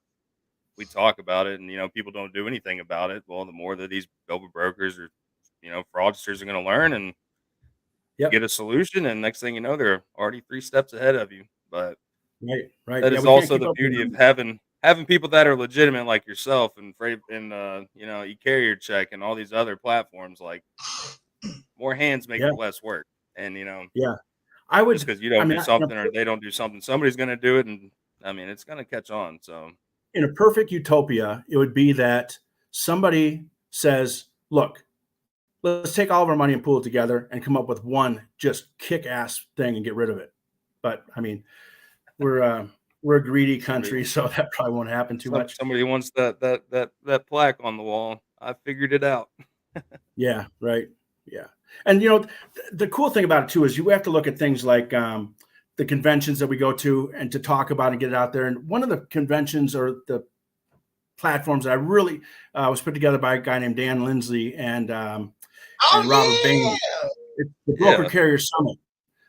S2: we talk about it and, people don't do anything about it, well, the more that these billboard brokers or, fraudsters are going to learn and get a solution. And next thing you know, they're already 3 steps ahead of you. But
S3: right.
S2: That is also the beauty of having people that are legitimate like yourself and eCarrier Check and all these other platforms. Like more hands make
S3: Yeah.
S2: for less work. And,
S3: Yeah. I would,
S2: just because you don't
S3: I mean,
S2: do something or they don't do something, somebody's going to do it. And I mean, it's going to catch on. So
S3: in a perfect utopia, it would be that somebody says, look, let's take all of our money and pool it together and come up with one just kick-ass thing and get rid of it. But I mean, we're a greedy country, so that probably won't happen too much.
S2: Somebody wants that plaque on the wall. I figured it out.
S3: Yeah, right. Yeah. And the cool thing about it too is you have to look at things like the conventions that we go to and to talk about and get it out there. And one of the conventions or the platforms that I really was put together by a guy named Dan Lindsley and Robert Bain. It's the Broker Carrier Summit.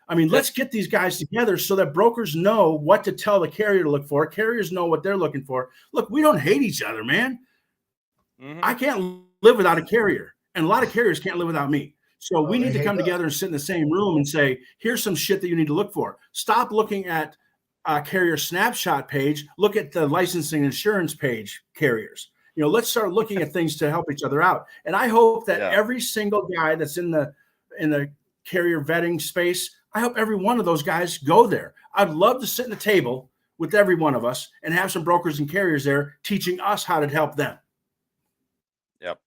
S3: I mean, let's get these guys together so that brokers know what to tell the carrier to look for. Carriers know what they're looking for. Look, we don't hate each other, man.
S2: Mm-hmm.
S3: I can't live without a carrier, and a lot of carriers can't live without me. So we need to come together and sit in the same room and say, here's some shit that you need to look for. Stop looking at a carrier snapshot page. Look at the licensing insurance page carriers. Let's start looking at things to help each other out. And I hope that every single guy that's in the carrier vetting space, I hope every one of those guys go there. I'd love to sit at the table with every one of us and have some brokers and carriers there teaching us how to help them.
S2: Yep.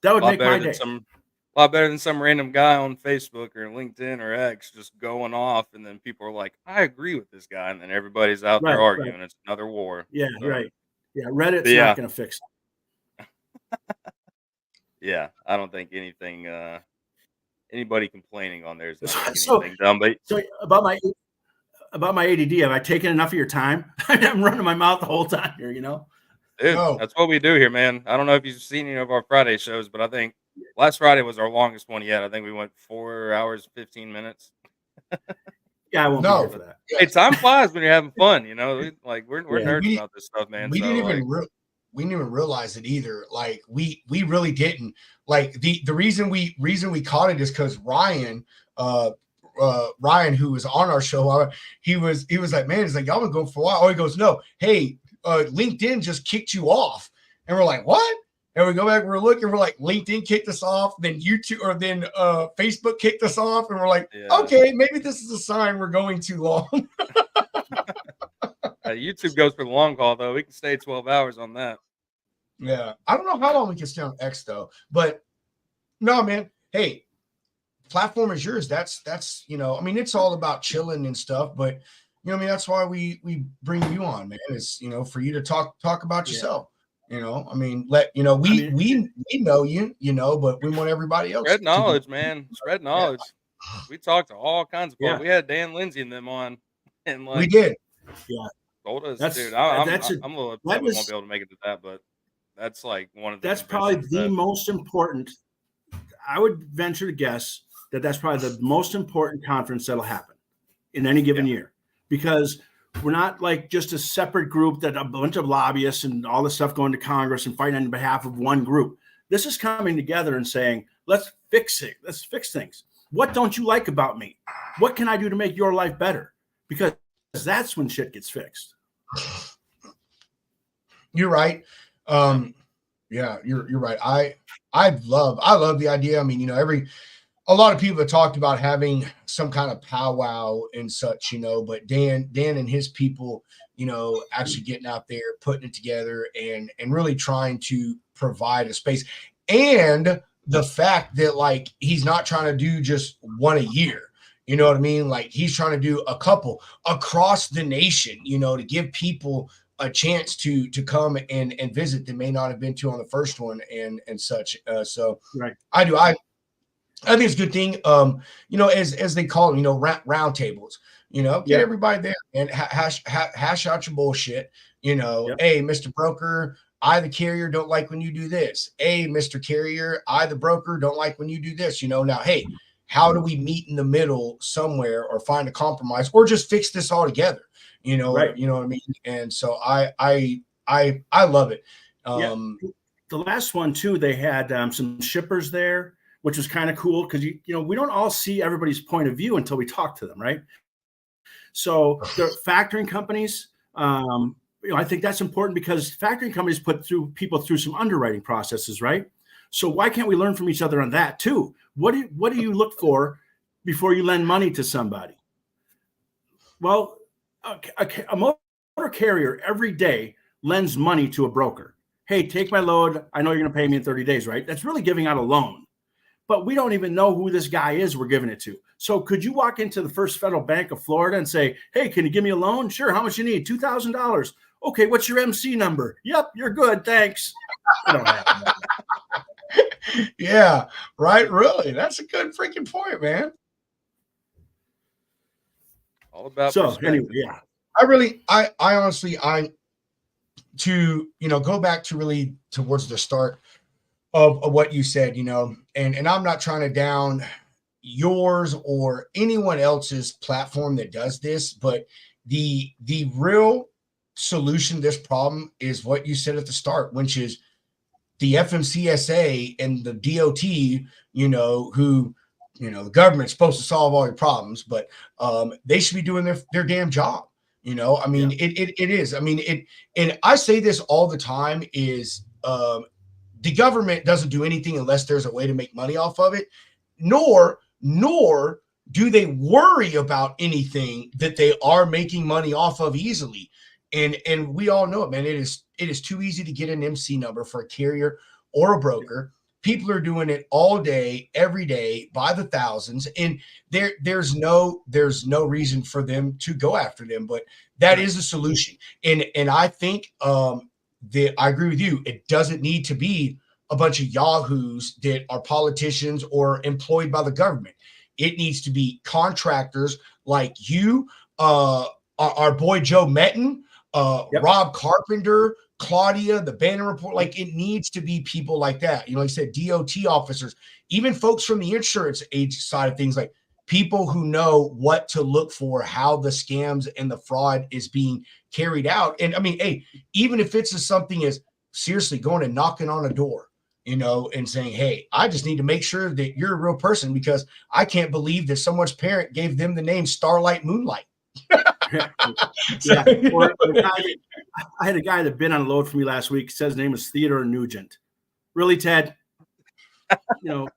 S3: That would make my day.
S2: A lot better than some random guy on Facebook or LinkedIn or X just going off, and then people are like, I agree with this guy, and then everybody's out there arguing. Right. It's another war.
S3: Yeah, so, right. Yeah, Reddit's not going to fix it.
S2: Yeah, I don't think anything anybody complaining on there is not making anything done. But
S3: so about my ADD, have I taken enough of your time? I'm running my mouth the whole time here,
S2: Dude, that's what we do here, man. I don't know if you've seen any of our Friday shows, but I think last Friday was our longest one yet. I think we went 4 hours, 15 minutes.
S3: Yeah, I won't be here for that.
S2: Hey, time flies when you're having fun, we're nerds about this stuff, man.
S1: We didn't even realize it either. Like we really didn't. Like the reason we caught it is because Ryan, who was on our show, he was like, man, he's like, y'all been going for a while. Oh, he goes, no, hey, LinkedIn just kicked you off. And we're like, what? And we go back, we're looking, we're like, LinkedIn kicked us off, then YouTube, or then Facebook kicked us off, and we're like, okay, maybe this is a sign we're going too long.
S2: YouTube goes for the long haul, though. We can stay 12 hours on that.
S1: Yeah, I don't know how long we can stay on X though, but no, man. Hey, platform is yours. That's I mean, it's all about chilling and stuff, but I mean, that's why we bring you on, man. Is for you to talk about yourself. I mean, we know you, but we want everybody else.
S2: Spread knowledge, man. Spread knowledge. Yeah. We talked to all kinds of people. We had Dan Lindsay and them on, and
S1: we did.
S3: Yeah,
S2: told us, dude. I'm a little upset we won't be able to make it to that, but that's like one of the.
S3: That's probably the most important. I would venture to guess that that's probably the most important conference that'll happen in any given year, because we're not like just a separate group that a bunch of lobbyists and all this stuff going to Congress and fighting on behalf of one group. This is coming together and saying, let's fix it. Let's fix things. What don't you like about me? What can I do to make your life better? Because that's when shit gets fixed.
S1: You're right. Yeah, you're right. I love the idea. I mean, a lot of people have talked about having some kind of powwow and such, but Dan and his people, actually getting out there, putting it together and really trying to provide a space. And the fact that like, he's not trying to do just one a year, you know what I mean? Like he's trying to do a couple across the nation, to give people a chance to come and visit that may not have been to on the first one and such. So
S3: right.
S1: I think it's a good thing, as they call it, round tables, get everybody there and hash out your bullshit, Hey, Mr. Broker, I, the carrier, don't like when you do this. Hey, Mr. Carrier, I, the broker, don't like when you do this, now, hey, how do we meet in the middle somewhere or find a compromise or just fix this all together?
S3: Right.
S1: You know what I mean? And so I love it.
S3: The last one too, they had some shippers there, which was kind of cool because we don't all see everybody's point of view until we talk to them, right? So the factoring companies, I think that's important because factoring companies put people through some underwriting processes, right? So why can't we learn from each other on that too? What do you look for before you lend money to somebody? Well, a motor carrier every day lends money to a broker. Hey, take my load. I know you're going to pay me in 30 days, right? That's really giving out a loan. But we don't even know who this guy is we're giving it to. So could you walk into the First Federal Bank of Florida and say, hey, can you give me a loan? Sure. How much you need? $2,000. Okay, what's your MC number? Yep, you're good. Thanks. You don't have that.
S1: Yeah, right. Really. That's a good freaking point, man.
S2: All about
S3: So
S2: perspective.
S3: anyway, yeah.
S1: I honestly, to, go back to really towards the start of what you said, and I'm not trying to down yours or anyone else's platform that does this, but the real solution to this problem is what you said at the start, which is the FMCSA and the DOT, who, the government's supposed to solve all your problems, but they should be doing their damn job. I mean, it is. I mean, and I say this all the time is the government doesn't do anything unless there's a way to make money off of it, nor do they worry about anything that they are making money off of easily. And we all know it, man. It is too easy to get an MC number for a carrier or a broker. People are doing it all day, every day, by the thousands, and there's no reason for them to go after them. But that is a solution, and I think I agree with you. It doesn't need to be a bunch of yahoos that are politicians or employed by the government. It needs to be contractors like you, our boy Joe Metton, Rob Carpenter, Claudia, the Banner Report. Like, it needs to be people like that. Like I said, DOT officers, even folks from the insurance age side of things, like people who know what to look for, how the scams and the fraud is being carried out. And I mean, hey, even if it's something as seriously going and knocking on a door, and saying, hey, I just need to make sure that you're a real person because I can't believe that someone's parent gave them the name Starlight Moonlight.
S3: Yeah. Or I had a guy that bid on a load for me last week. Says his name was Theodore Nugent. Really, Ted?
S2: Right.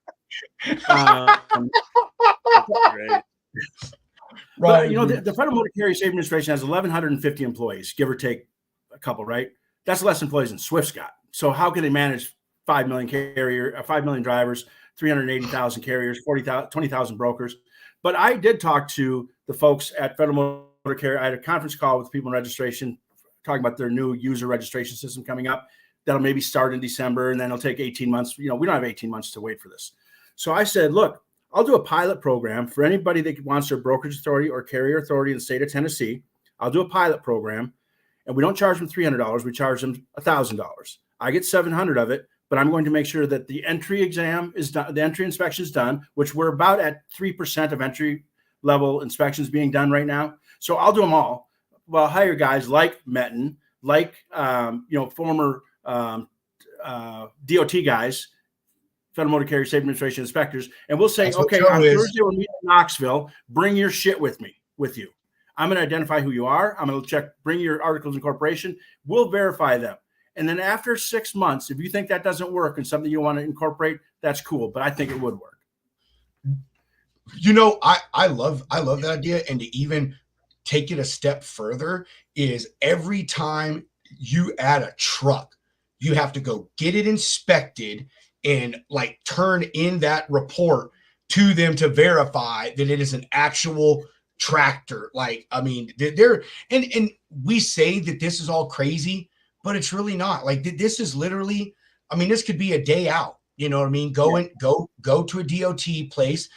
S3: But, the Federal Motor Carrier Safety Administration has 1,150 employees, give or take a couple, right? That's less employees than Swift's got. So how can they manage 5 million drivers, 380,000 carriers, 20,000 brokers? But I did talk to the folks at Federal Motor Carrier. I had a conference call with people in registration talking about their new user registration system coming up. That'll maybe start in December, and then it'll take 18 months. We don't have 18 months to wait for this. So I said, look, I'll do a pilot program for anybody that wants their brokerage authority or carrier authority in the state of Tennessee. I'll do a pilot program, and we don't charge them $300. We charge them $1,000. I get $700 of it, but I'm going to make sure that the entry exam is done, the entry inspection is done, which we're about at 3% of entry level inspections being done right now. So I'll do them all. Well, I'll hire guys like Metton, like former DOT guys, Federal Motor Carrier Safety Administration inspectors, and we'll say, okay, on Thursday we'll meet in Knoxville. Bring your shit with you. I'm going to identify who you are. I'm going to check. Bring your articles of incorporation. We'll verify them. And then after 6 months, if you think that doesn't work and something you want to incorporate, that's cool. But I think it would work.
S1: I love that idea. And to even take it a step further is every time you add a truck, you have to go get it inspected and like turn in that report to them to verify that it is an actual tractor. Like, I mean, and we say that this is all crazy, but it's really not. Like, this is literally, I mean, this could be a day out. You know what I mean? Go to a DOT place,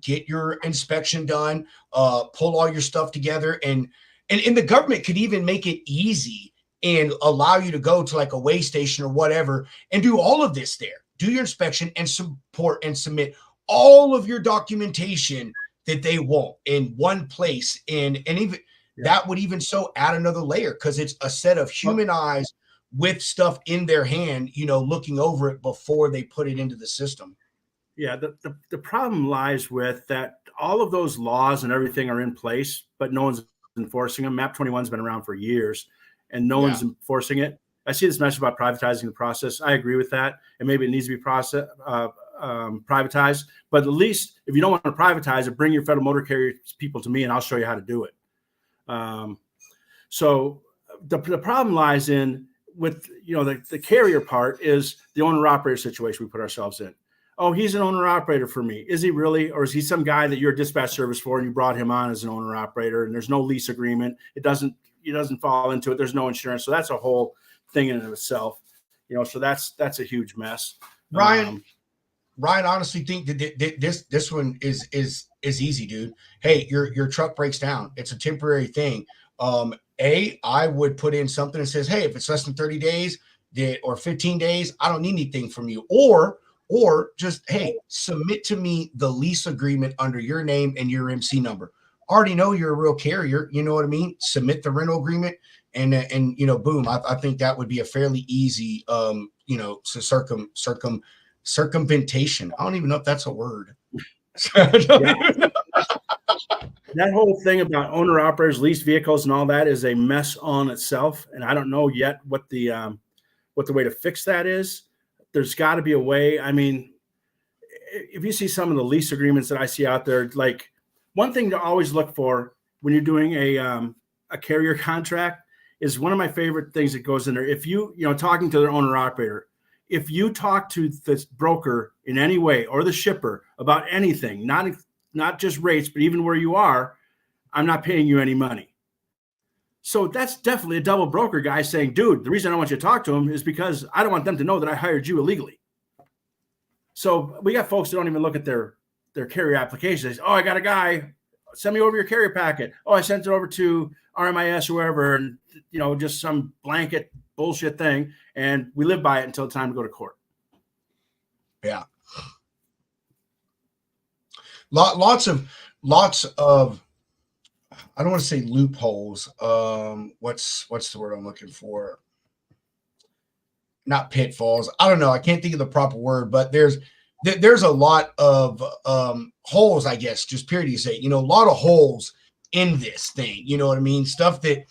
S1: get your inspection done, pull all your stuff together, and the government could even make it easy and allow you to go to like a weigh station or whatever and do all of this there. Do your inspection and support and submit all of your documentation that they want in one place. And even that would even so add another layer because it's a set of human eyes with stuff in their hand, looking over it before they put it into the system.
S3: Yeah, the problem lies with that all of those laws and everything are in place, but no one's enforcing them. MAP 21's been around for years, and no one's enforcing it. I see this message about privatizing the process. I agree with that, and maybe it needs to be privatize. But at least if you don't want to privatize it, bring your federal motor carrier people to me, and I'll show you how to do it. So the problem lies in with, you know, the carrier part is the owner operator situation we put ourselves in. Oh, he's an owner operator for me. Is he really? Or is he some guy that you're a dispatch service for and you brought him on as an owner operator and there's no lease agreement? He doesn't fall into it. There's no insurance. So that's a whole thing in and of itself, you know, so that's a huge mess.
S1: Ryan, honestly think that this one is easy, dude. Hey, your truck breaks down. It's a temporary thing. I would put in something that says, hey, if it's less than 30 days or 15 days, I don't need anything from you. Or just, hey, submit to me the lease agreement under your name and your MC number. Already know you're a real carrier. You know what I mean? Submit the rental agreement and you know, boom. I think that would be a fairly easy, you know, circumvention. I don't even know if that's a word.
S3: That whole thing about owner operators, leased vehicles and all that is a mess on itself. And I don't know yet what the way to fix that is. There's got to be a way. I mean, if you see some of the lease agreements that I see out there, like one thing to always look for when you're doing a carrier contract is one of my favorite things that goes in there. If you know, talking to their owner operator, if you talk to the broker in any way or the shipper about anything, not just rates, but even where you are, I'm not paying you any money. So that's definitely a double broker guy saying, dude, the reason I want you to talk to him is because I don't want them to know that I hired you illegally. So we got folks that don't even look at their carrier application. They say, oh, I got a guy, send me over your carrier packet. Oh, I sent it over to RMIS or wherever, and you know, just some blanket bullshit thing. And we live by it until it's time to go to court.
S1: Yeah. Lots of I don't want to say loopholes. What's the word I'm looking for? Not pitfalls. I don't know. I can't think of the proper word, but there's a lot of holes, I guess, just period to say, you know, a lot of holes in this thing. You know what I mean? Stuff that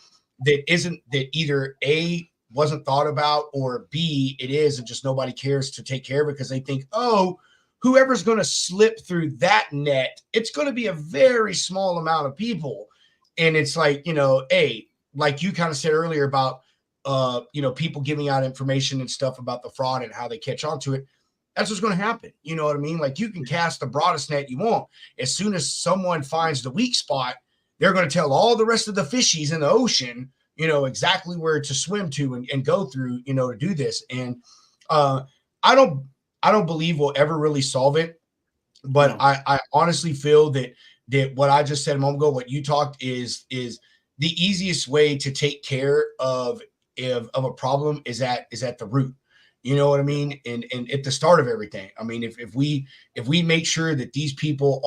S1: either A, wasn't thought about, or B, it is, and just nobody cares to take care of it because they think, oh, whoever's going to slip through that net, it's going to be a very small amount of people. And it's like, you know, like you kind of said earlier about, you know, people giving out information and stuff about the fraud and how they catch on to it. That's what's going to happen. You know what I mean? Like you can cast the broadest net you want. As soon as someone finds the weak spot, they're going to tell all the rest of the fishies in the ocean, you know, exactly where to swim to and go through, you know, to do this. And I don't believe we'll ever really solve it. But no. I honestly feel that what I just said a moment ago, what you talked is the easiest way to take care of a problem is at the root. You know what I mean? And at the start of everything. I mean, if we make sure that these people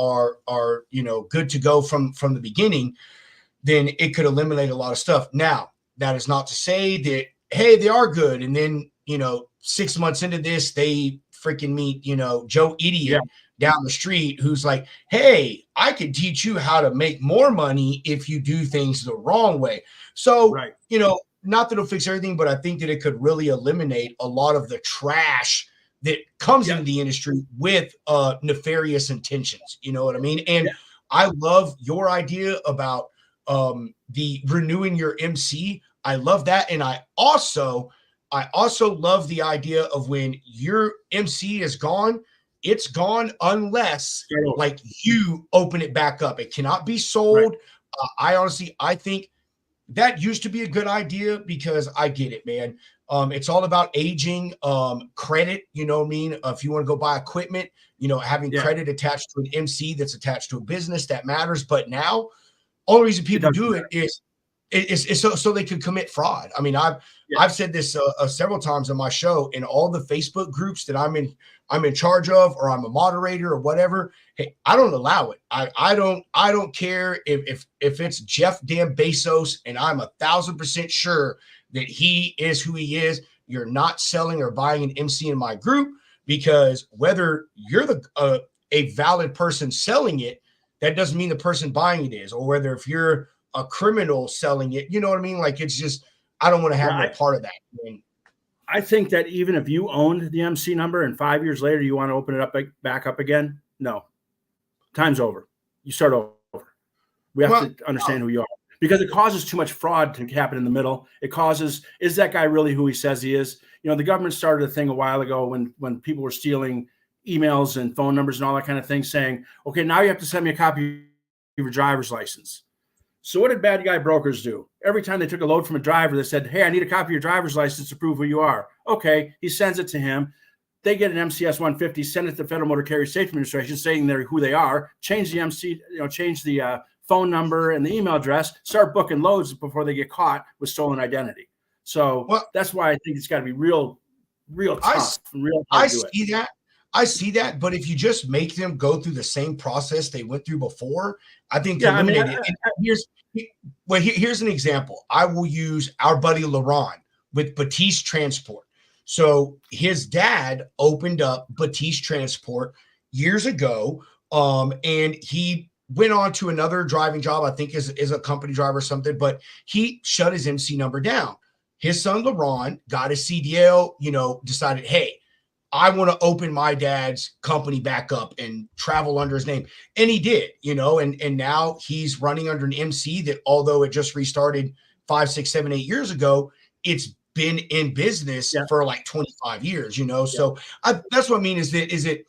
S1: are, you know, good to go from the beginning, then it could eliminate a lot of stuff. Now, that is not to say that, hey, they are good. And then, you know, 6 months into this, they freaking meet, you know, Joe Idiot down the street who's like, hey, I can teach you how to make more money if you do things the wrong way. So, you know, not that it'll fix everything, but I think that it could really eliminate a lot of the trash that comes into the industry with nefarious intentions. You know what I mean? And I love your idea about the renewing your MC. I love that. And I also love the idea of when your MC is gone, it's gone unless like you open it back up. It cannot be sold. I think that used to be a good idea because I get it, man. It's all about aging, credit, you know what I mean? If you want to go buy equipment, you know, having credit attached to an MC that's attached to a business that matters. But now, only reason people do it is so they can commit fraud. I mean, I've said this several times on my show in all the Facebook groups that I'm in charge of, or I'm a moderator or whatever. Hey, I don't allow it. I don't care if it's Jeff damn Bezos and I'm 1,000% sure that he is who he is. You're not selling or buying an MC in my group, because whether you're a valid person selling it, that doesn't mean the person buying it is, or whether if you're a criminal selling it, you know what I mean? Like, it's just, I don't want to have no part of that.
S3: I think that even if you owned the MC number and 5 years later you want to open it up back up again, no, time's over. You start over. We have to understand who you are, because it causes too much fraud to happen in the middle. It causes, is that guy really who he says he is? You know, the government started a thing a while ago when people were stealing emails and phone numbers and all that kind of thing, saying, okay, now you have to send me a copy of your driver's license. So what did bad guy brokers do? Every time they took a load from a driver, they said, hey, I need a copy of your driver's license to prove who you are. Okay, he sends it to him. They get an MCS 150, send it to the Federal Motor Carrier Safety Administration saying they're who they are, change the change the phone number and the email address, start booking loads before they get caught with stolen identity. So that's why I think it's got to be real tough.
S1: I see that, but if you just make them go through the same process they went through before, I think to eliminate it. Here's an example. I will use our buddy LaRon with Batiste Transport. So his dad opened up Batiste Transport years ago, and he went on to another driving job, I think is a company driver or something, but he shut his MC number down. His son LaRon got his CDL, decided, hey, I want to open my dad's company back up and travel under his name. And he did, and now he's running under an MC that, although it just restarted 5, 6, 7, 8 years ago, it's been in business for like 25 years, So that's what I mean is that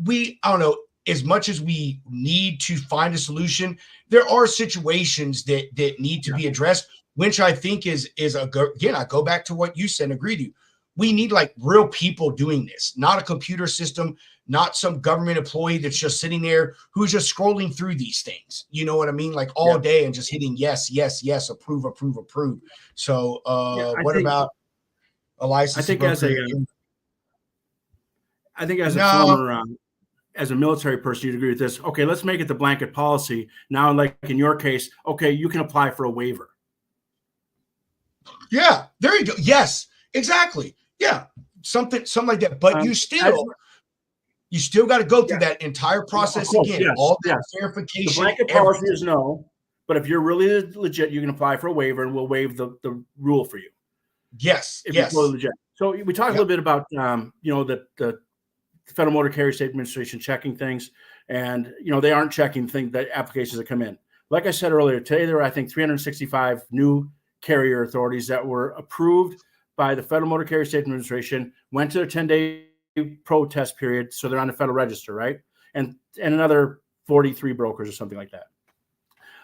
S1: I don't know, as much as we need to find a solution, there are situations that need to be addressed, which I think again, I go back to what you said and agree to you. We need like real people doing this, not a computer system, not some government employee that's just sitting there who's just scrolling through these things. You know what I mean? Like all day and just hitting yes, yes, yes, approve, approve, approve. So what about a license?
S3: I think as a former as a military person, you'd agree with this. Okay, let's make it the blanket policy. Now, like in your case, okay, you can apply for a waiver.
S1: Yeah, there you go. Yes, exactly. Yeah, something like that. But you still got to go through that entire process again.
S3: Yes,
S1: all that verification.
S3: The blanket policy is no, but if you're really legit, you can apply for a waiver, and we'll waive the rule for you.
S1: Yes,
S3: if you're really legit. So we talked a little bit about the Federal Motor Carrier Safety Administration checking things, and they aren't checking the applications that come in. Like I said earlier, today there were, I think, 365 new carrier authorities that were approved by the Federal Motor Carrier Safety Administration, went to their 10-day protest period, so they're on the Federal Register, right? And another 43 brokers or something like that.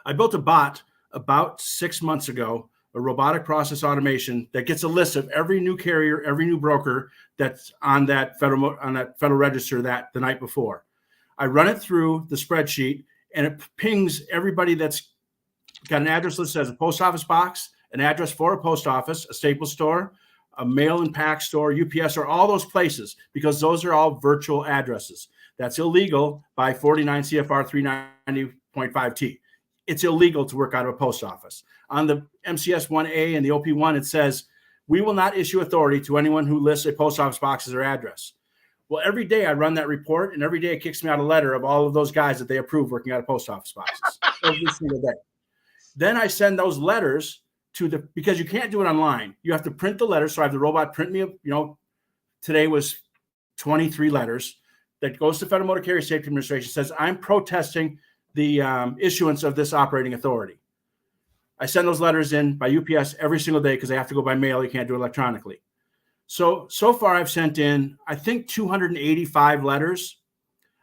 S3: I built a bot about 6 months ago, a robotic process automation that gets a list of every new carrier, every new broker that's on that Federal Register the night before. I run it through the spreadsheet, and it pings everybody that's got an address list that has a post office box, an address for a post office, a Staples store, a mail and pack store, UPS, or all those places, because those are all virtual addresses. That's illegal by 49 CFR 390.5T. It's illegal to work out of a post office. On the MCS 1A and the OP1, it says, we will not issue authority to anyone who lists a post office box as their address. Well, every day I run that report, and every day it kicks me out a letter of all of those guys that they approve working out of post office boxes every single day. Then I send those letters because you can't do it online. You have to print the letters. So I have the robot print me, today was 23 letters that goes to Federal Motor Carrier Safety Administration, says, I'm protesting the issuance of this operating authority. I send those letters in by UPS every single day because they have to go by mail. You can't do it electronically. So far I've sent in, I think, 285 letters.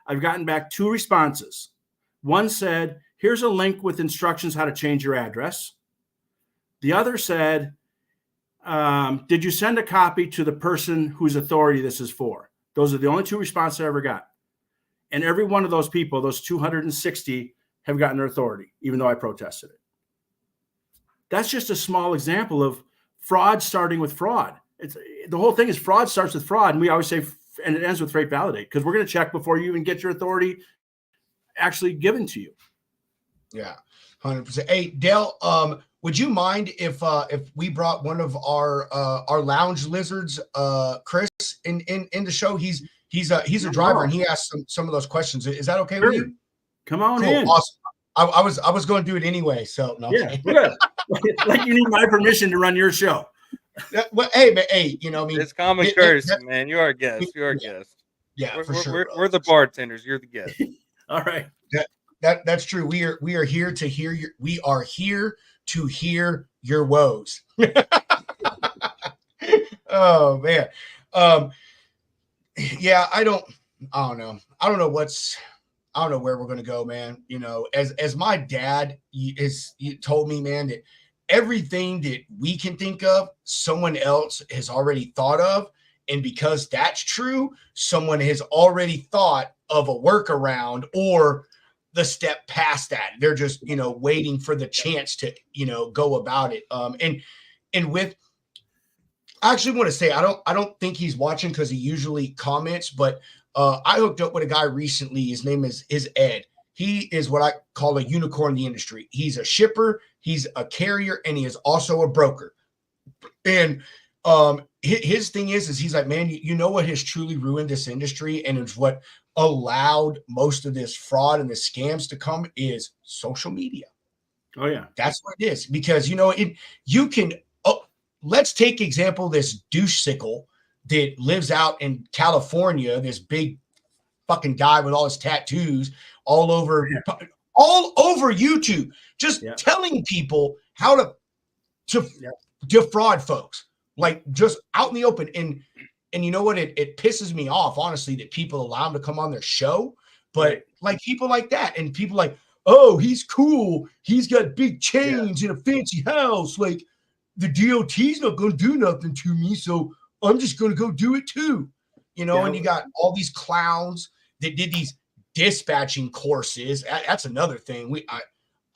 S3: I've gotten back 2 responses. One said, here's a link with instructions how to change your address. The other said, did you send a copy to the person whose authority this is for? Those are the only 2 responses I ever got. And every one of those people, those 260, have gotten their authority, even though I protested it. That's just a small example of fraud starting with fraud. The whole thing is fraud starts with fraud. And we always say, and it ends with freight validate, because we're going to check before you even get your authority actually given to you.
S1: Yeah, 100%. Hey, Dale, would you mind if we brought one of our lounge lizards, Chris, in the show? He's a driver, and he asked some of those questions. Is that okay with you?
S3: Come on in.
S1: Awesome. I was going to do it anyway. So no.
S3: Yeah, good. Like you need my permission to run your show.
S1: Well, hey, man, hey, you know, I mean,
S2: It's common courtesy, man. You are a guest. You are a guest.
S1: Yeah,
S2: We're,
S1: for
S2: we're,
S1: sure.
S2: we're,
S1: Bro.
S2: we're the bartenders. You're the guest.
S3: All right.
S1: That's true. We are here to hear your. We are here to hear your woes. Oh man. Yeah, I don't know. I don't know where we're gonna go, man. You know, as my dad he told me, man, that everything that we can think of, someone else has already thought of. And because that's true, someone has already thought of a workaround or the step past that. They're just, waiting for the chance to, go about it. And with, I actually want to say, I don't think he's watching because he usually comments, but I hooked up with a guy recently. His name is Ed. He is what I call a unicorn in the industry. He's a shipper, he's a carrier, and he is also a broker. And his thing is he's like, man, you know what has truly ruined this industry and it's what allowed most of this fraud and the scams to come is social media.
S3: Oh yeah,
S1: that's what it is. Because you can. Let's take example this douche-sickle that lives out in California. This big fucking guy with all his tattoos all over YouTube, just telling people how to defraud folks. Like just out in the open. And you know what? It pisses me off, honestly, that people allow him to come on their show. But like people like that and people like, oh, he's cool. He's got big chains in a fancy house. Like the DOT's not going to do nothing to me. So I'm just going to go do it too. And you got all these clowns that did these dispatching courses. That's another thing.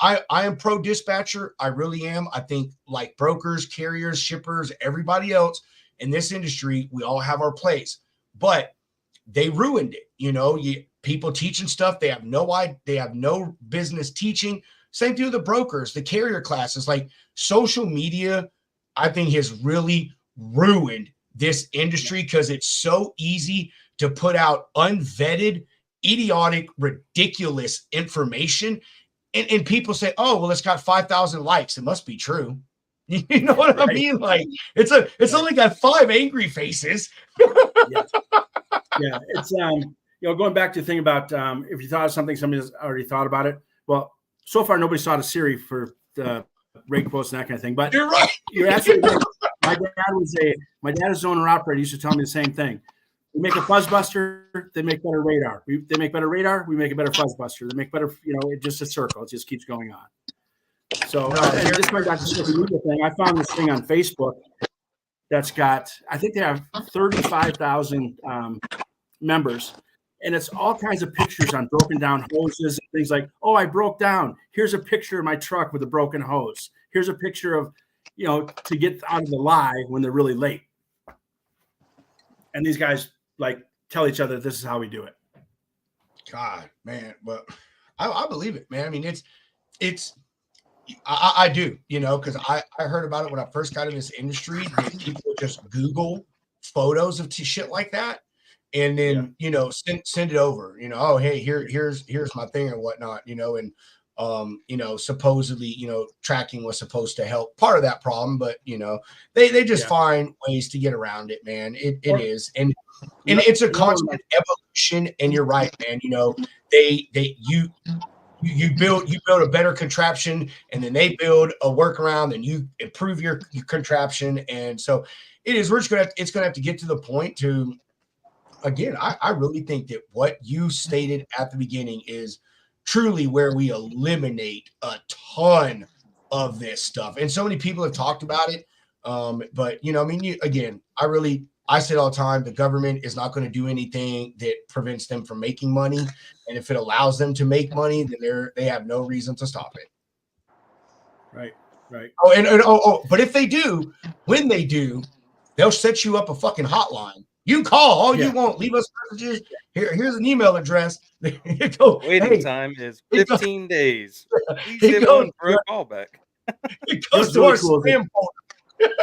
S1: I am pro dispatcher. I really am. I think like brokers, carriers, shippers, everybody else in this industry, we all have our place, but they ruined it. People teaching stuff they have no business teaching. Same thing with the brokers, the carrier classes. Like social media, I think has really ruined this industry because it's so easy to put out unvetted, idiotic, ridiculous information. And people say, oh, well, it's got 5,000 likes. It must be true. You know what I mean? Like it's only got 5 angry faces.
S3: Yeah. It's, going back to the thing about if you thought of something, somebody's already thought about it. Well, so far, nobody saw the Siri for the rate quotes and that kind of thing. But
S1: you're right.
S3: You're absolutely right. My dad is an owner operator. He used to tell me the same thing. We make a fuzzbuster, they make better radar. They make better radar, we make a better fuzzbuster. They make better, it's just a circle. It just keeps going on. So and just going back to the social media thing, I found this thing on Facebook that's got, I think they have 35,000 members. And it's all kinds of pictures on broken down hoses and things like, oh, I broke down. Here's a picture of my truck with a broken hose. Here's a picture of, to get out of the lie when they're really late. And these guys like tell each other this is how we do it.
S1: God, man, but I believe it, man. I mean, I do, because I heard about it when I first got in this industry. People would just Google photos of shit like that, and then send it over. Oh, hey, here's my thing or whatnot. And supposedly, tracking was supposed to help part of that problem, but they just find ways to get around it, man. It is, and it's a constant evolution. And you're right, man. You build a better contraption, and then they build a workaround, and you improve your contraption, and so it is. It's gonna have to get to the point to, again, I really think that what you stated at the beginning is truly where we eliminate a ton of this stuff. And so many people have talked about it. But I say all the time, the government is not going to do anything that prevents them from making money. And if it allows them to make money, then they have no reason to stop it.
S3: Right.
S1: But if they do, when they do, they'll set you up a fucking hotline. You call all you want. Leave us messages. Here's an email address.
S2: Waiting time is 15 days. Please give one for a callback.
S1: It goes to our spam folder.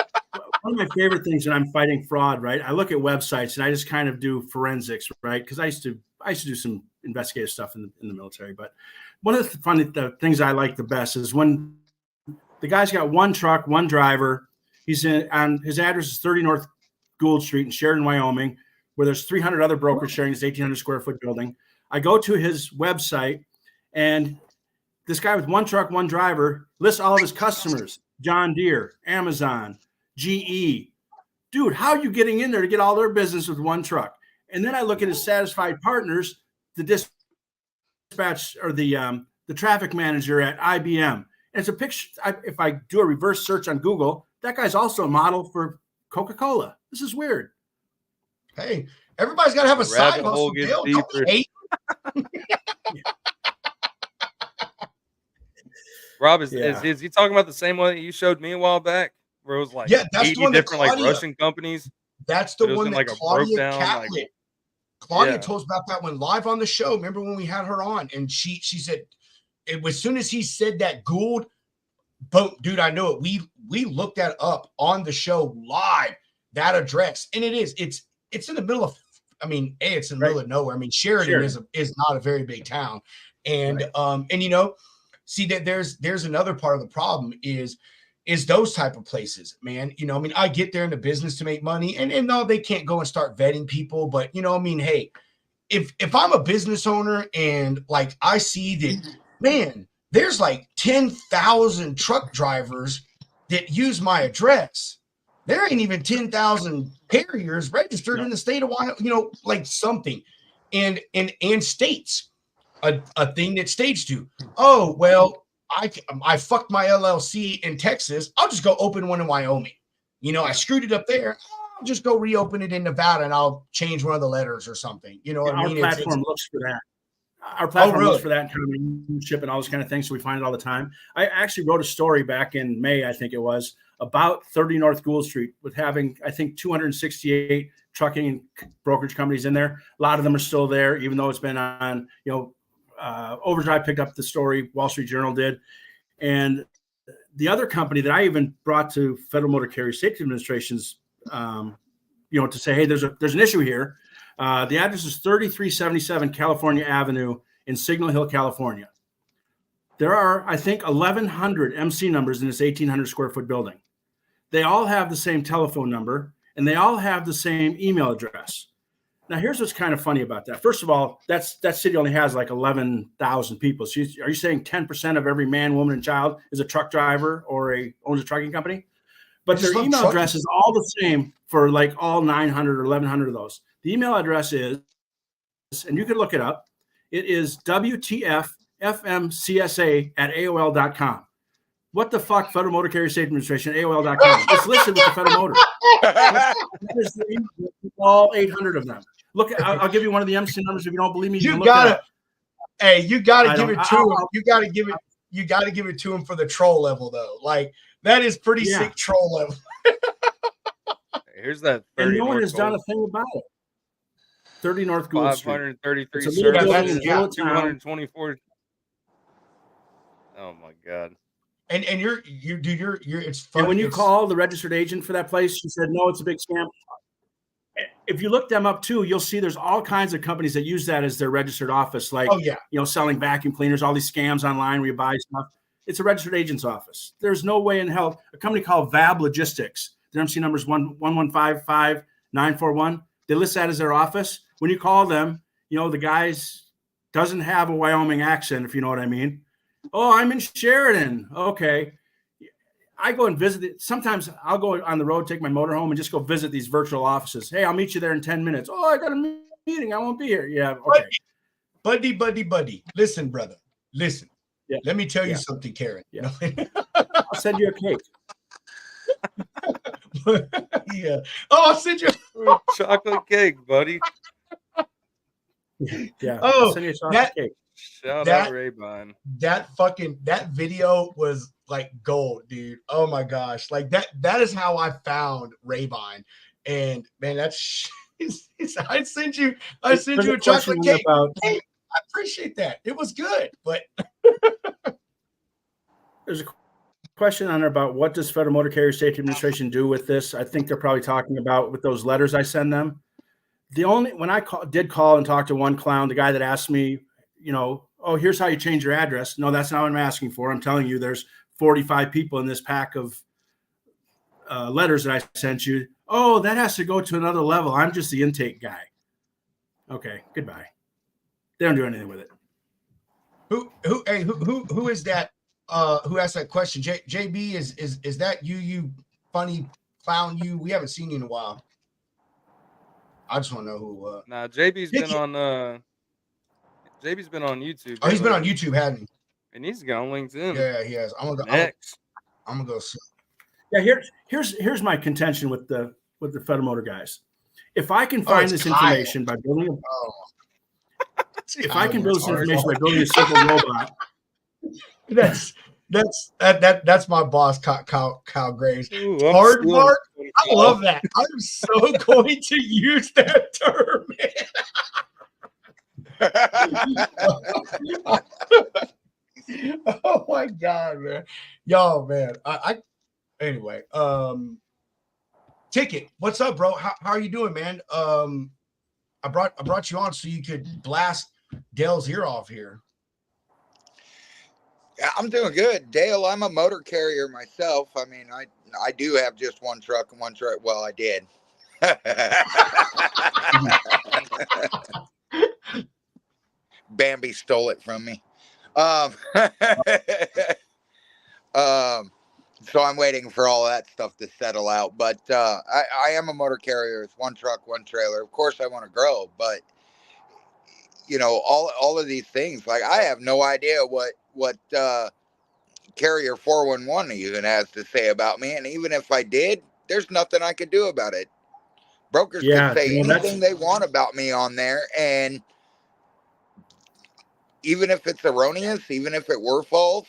S3: One of my favorite things when I'm fighting fraud, right? I look at websites and I just kind of do forensics, right? Because I used to do some investigative stuff in the military. But one of the things I like the best is when the guy's got one truck, one driver, He's on his address is 30 North Gould Street in Sheridan, Wyoming, where there's 300 other brokers sharing this 1,800 square foot building. I go to his website, and this guy with one truck, one driver lists all of his customers: John Deere, Amazon, GE. Dude, how are you getting in there to get all their business with one truck? And then I look at his satisfied partners, the dispatch or the traffic manager at IBM. And it's a picture. If I do a reverse search on Google, that guy's also a model for Coca-Cola. This is weird.
S1: Hey, everybody's got to have a side hustle.
S2: Rob, is he talking about the same one that you showed me a while back? Where it was like 80 different like Russian companies.
S1: That's the one that like Claudia Catlett. Claudia told us about that one live on the show. Remember when we had her on, and she said it was as soon as he said that Gould, boom, dude, I know it. We looked that up on the show live, that address, and it's in the middle of, I mean, it's in the middle of nowhere. I mean, Sheridan is not a very big town, and and you know, see that there's another part of the problem is those type of places, man. You know, I mean, I get there in the business to make money, and no, they can't go and start vetting people, but you know, I mean, hey, if I'm a business owner and like I see that, man, there's like 10,000 truck drivers that use my address. There ain't even 10,000 carriers registered in the state of Wyoming, you know, like something, and states, a thing that states do. Oh, well, I fucked my LLC in Texas. I'll just go open one in Wyoming. You know, I screwed it up there. I'll just go reopen it in Nevada, and I'll change one of the letters or something. You know what I mean?
S3: Our platform looks for that. Our platform looks for that kind of relationship and all this kind of things. So we find it all the time. I actually wrote a story back in May, I think it was, about 30 North Gould Street with having, I think, 268 trucking and brokerage companies in there. A lot of them are still there, even though it's been on, you know, Overdrive picked up the story, Wall Street Journal did. And the other company that I even brought to Federal Motor Carrier Safety Administration's, you know, to say, hey, there's an issue here. The address is 3377 California Avenue in Signal Hill, California. There are, I think, 1,100 MC numbers in this 1,800 square foot building. They all have the same telephone number, and they all have the same email address. Now, here's what's kind of funny about that. First of all, that city only has like 11,000 people. So are you saying 10% of every man, woman, and child is a truck driver or owns a trucking company? But their email address is all the same for like all 900 or 1,100 of those. The email address is, and you can look it up, it is WTFFMCSA@AOL.com. What the fuck, Federal Motor Carrier Safety Administration, AOL.com. It's listed with the Federal Motor. All 800 of them. Look, I'll give you one of the MC numbers if you don't believe me.
S1: You gotta give it to him. You gotta give it to him for the troll level though. Like that is pretty sick troll level.
S2: Here's that.
S3: And no one has done a thing about it. 30 North Gould Street.
S2: 533 services, 224. Oh my God.
S1: And you're it's fun.
S3: And when you call the registered agent for that place, she said, no, it's a big scam. If you look them up too, you'll see there's all kinds of companies that use that as their registered office, like you know, selling vacuum cleaners, all these scams online where you buy stuff. It's a registered agent's office. There's no way in hell. A company called VAB Logistics, their MC number is 1155941. They list that as their office. When you call them, you know, the guys doesn't have a Wyoming accent, if you know what I mean. Oh, I'm in Sheridan. Okay. I go and visit it. Sometimes I'll go on the road, take my motorhome, and just go visit these virtual offices. Hey, I'll meet you there in 10 minutes. Oh, I got a meeting. I won't be here. Yeah. Okay.
S1: Buddy. Listen, brother. Listen. Yeah. Let me tell you something, Karen.
S3: Yeah. I'll send you a cake.
S1: Yeah. Oh, I'll send you
S2: a chocolate cake, buddy.
S3: Yeah.
S1: Oh,
S3: I'll send you a chocolate cake.
S2: Shout out Raybon.
S1: That video was like gold, dude. Oh my gosh. Like that is how I found Raybon. And man, that's I sent you a chocolate cake. Hey, I appreciate that. It was good, but
S3: there's a question on there about what does Federal Motor Carrier Safety Administration do with this? I think they're probably talking about with those letters I send them. When I did call and talk to one clown, the guy that asked me, you know, oh, here's how you change your address. No, that's not what I'm asking for. I'm telling you, there's 45 people in this pack of letters that I sent you. Oh, that has to go to another level. I'm just the intake guy. Okay, goodbye. They don't do anything with it.
S1: Who is that? Who asked that question? JB, is that you? You funny clown? You? We haven't seen you in a while. I just want to know who it was.
S2: Nah, JB's been on YouTube.
S1: Oh, he's been on YouTube, hadn't he?
S2: And he's got on LinkedIn.
S1: Yeah, he has. I'm gonna go see.
S3: Yeah, here's my contention with the Federal Motor guys. If I can find this information by building if I can build this information by building a simple robot,
S1: that's my boss, Kyle Graves.
S2: Ooh,
S1: Hard mark. I love that. I'm so going to use that term, man. Oh my God, man. Yo, man. Anyway, Ticket, what's up, bro? How are you doing, man? I brought you on so you could blast Dale's ear off here.
S5: Yeah, I'm doing good, Dale. I'm a motor carrier myself. I mean, I do have just one truck and one truck. Well, I did. Bambi stole it from me. So I'm waiting for all that stuff to settle out. But I am a motor carrier. It's one truck, one trailer. Of course, I want to grow, but you know, all of these things. Like, I have no idea what Carrier 411 even has to say about me, and even if I did, there's nothing I could do about it. Brokers can say anything they want about me on there, and even if it's erroneous, even if it were false,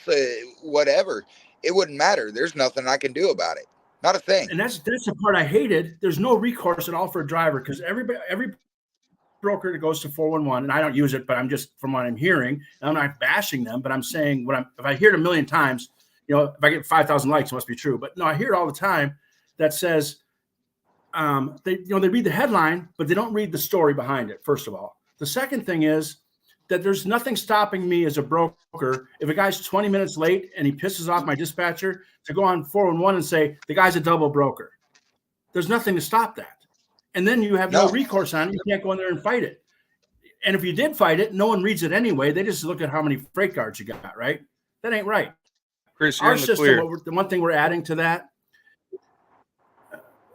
S5: whatever, it wouldn't matter. There's nothing I can do about it. Not a thing.
S3: And that's the part I hated. There's no recourse at all for a driver, because every broker that goes to 411, and I don't use it, but I'm just, from what I'm hearing, I'm not bashing them, but I'm saying if I hear it a million times, you know, if I get 5,000 likes, it must be true. But no, I hear it all the time that says they read the headline, but they don't read the story behind it. First of all, the second thing is that there's nothing stopping me as a broker if a guy's 20 minutes late and he pisses off my dispatcher to go on 411 and say the guy's a double broker. There's nothing to stop that. And then you have no recourse on it. You can't go in there and fight it. And if you did fight it, no one reads it anyway. They just look at how many freight guards you got, right? That ain't right.
S2: Chris,
S3: our system, the one thing we're adding to that,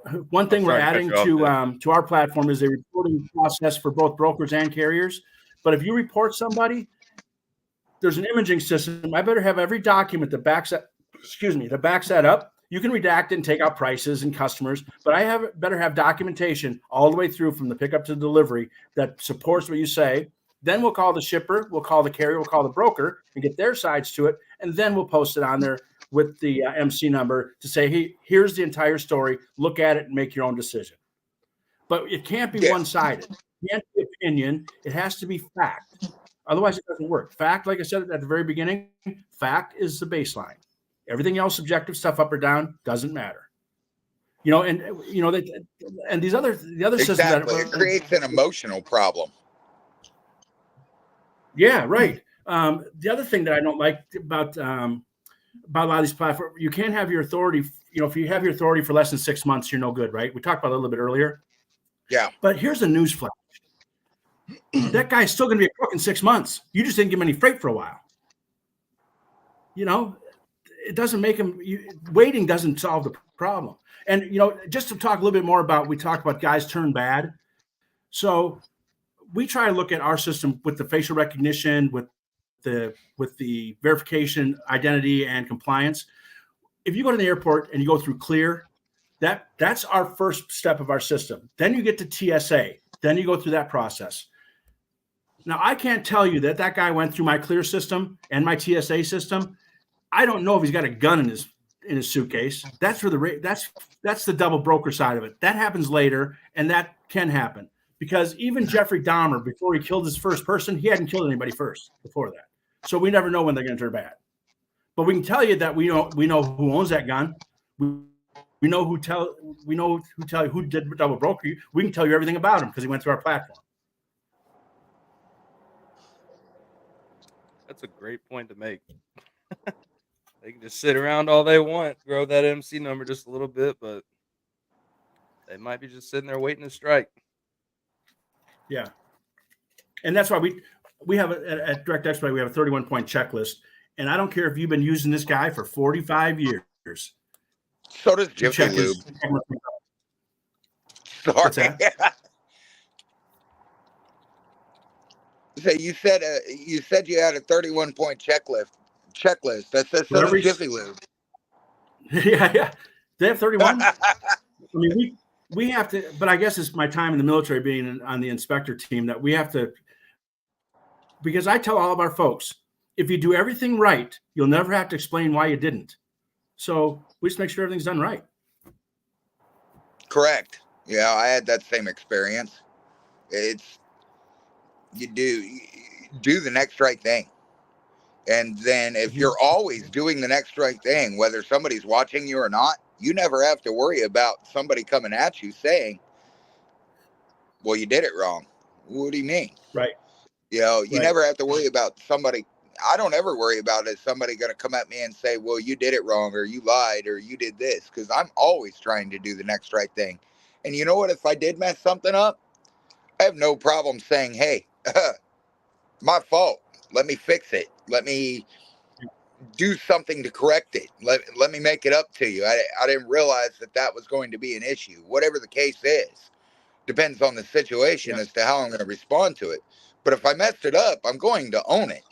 S3: to our platform is a reporting process for both brokers and carriers. But if you report somebody, there's an imaging system. I better have every document that backs that up. You can redact it and take out prices and customers, but better have documentation all the way through from the pickup to the delivery that supports what you say. Then we'll call the shipper, we'll call the carrier, we'll call the broker and get their sides to it. And then we'll post it on there with the MC number to say, hey, here's the entire story. Look at it and make your own decision. But it can't be one-sided. It can't be opinion. It has to be fact. Otherwise, it doesn't work. Fact, like I said at the very beginning, fact is the baseline. Everything else, subjective stuff up or down, doesn't matter. You know, and you know and the other systems that
S5: it creates an emotional problem.
S3: Yeah, right. The other thing that I don't like about a lot of these platforms, you can't have your authority. You know, if you have your authority for less than 6 months, you're no good, right? We talked about it a little bit earlier.
S5: Yeah.
S3: But here's a news flash. That guy's still going to be a crook in 6 months. You just didn't give him any freight for a while. You know. It doesn't make him waiting doesn't solve the problem. And, you know, just to talk a little bit more about, we talked about guys turn bad. So we try to look at our system with the facial recognition, with the verification, identity, and compliance. If you go to the airport and you go through Clear, that's our first step of our system. Then you get to TSA. Then you go through that process. Now, I can't tell you that guy went through my Clear system and my TSA system. I don't know if he's got a gun in his suitcase. That's for that's the double broker side of it. That happens later, and that can happen because even Jeffrey Dahmer, before he killed his first person, he hadn't killed anybody first before that. So we never know when they're going to turn bad. But we can tell you that we know who owns that gun. We know who did double broker you. We can tell you everything about him because he went through our platform.
S2: That's a great point to make. They can just sit around all they want, grow that MC number just a little bit, but they might be just sitting there waiting to strike.
S3: Yeah. And that's why we have at Direct Expedite, we have a 31-point checklist. And I don't care if you've been using this guy for 45 years.
S5: So does Jiffy Lube. Sorry. So you said you had a 31-point checklist. That says so does Jiffy Lube.
S3: Yeah. They have 31. I mean, we have to, but I guess it's my time in the military being on the inspector team that we have to, because I tell all of our folks, if you do everything right, you'll never have to explain why you didn't. So we just make sure everything's done right.
S5: Correct. Yeah, I had that same experience. It's you do the next right thing. And then if you're always doing the next right thing, whether somebody's watching you or not, you never have to worry about somebody coming at you saying, well, you did it wrong. What do you mean?
S3: Right.
S5: You know, you never have to worry about somebody. I don't ever worry about is somebody going to come at me and say, well, you did it wrong, or you lied, or you did this, because I'm always trying to do the next right thing. And you know what? If I did mess something up, I have no problem saying, hey, my fault. Let me fix it. Let me do something to correct it. Let me make it up to you. I didn't realize that was going to be an issue. Whatever the case is, depends on the situation as to how I'm going to respond to it. But if I messed it up, I'm going to own it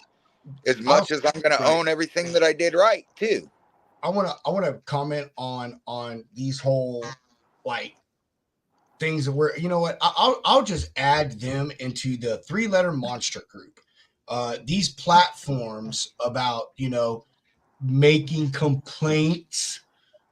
S5: as much as I'm going to own everything that I did right too.
S1: I want to comment on these whole like things that we're, you know what, I'll just add them into the 3-letter monster group. These platforms about, you know, making complaints.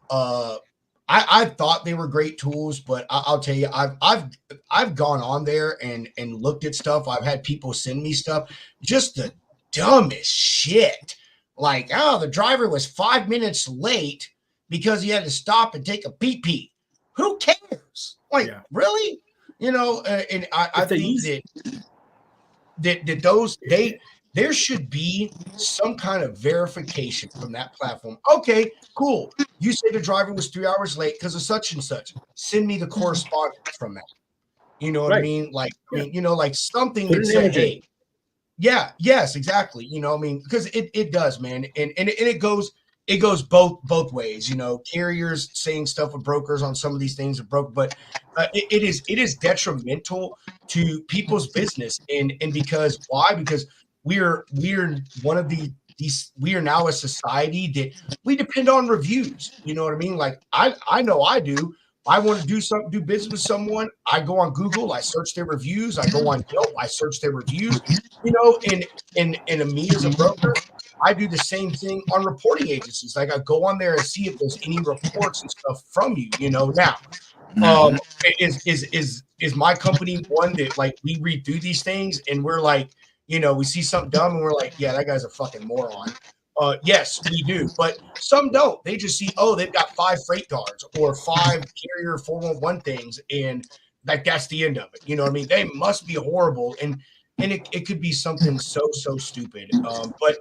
S1: I thought they were great tools, but I'll tell you, I've gone on there and looked at stuff. I've had people send me stuff, just the dumbest shit. Like, oh, the driver was 5 minutes late because he had to stop and take a pee-pee. Who cares? Like, really? You know, and I think that those there should be some kind of verification from that platform. Okay, cool. You say the driver was 3 hours late because of such and such. Send me the correspondence from that. You know what I mean? Like, I mean, you know, like something that said, hey, yes, exactly. You know, I mean, because it does, man, and it goes both ways. You know, carriers saying stuff with brokers on some of these things are broke, but it is detrimental to people's business, and because why? Because we're one of these we are now a society that we depend on reviews. You know what I mean? Like I know I do. I want to do business with someone. I go on Google, I search their reviews. I go on Yelp, I search their reviews. You know, and me as a broker, I do the same thing on reporting agencies. Like I go on there and see if there's any reports and stuff from you. You know, now is my company one that like we read through these things and we're like, you know, we see something dumb and we're like, yeah, that guy's a fucking moron. Yes, we do, but some don't. They just see, oh, they've got 5 freight guards or 5 carrier 411 things, and like that's the end of it. You know what I mean? They must be horrible, and it could be something so stupid. But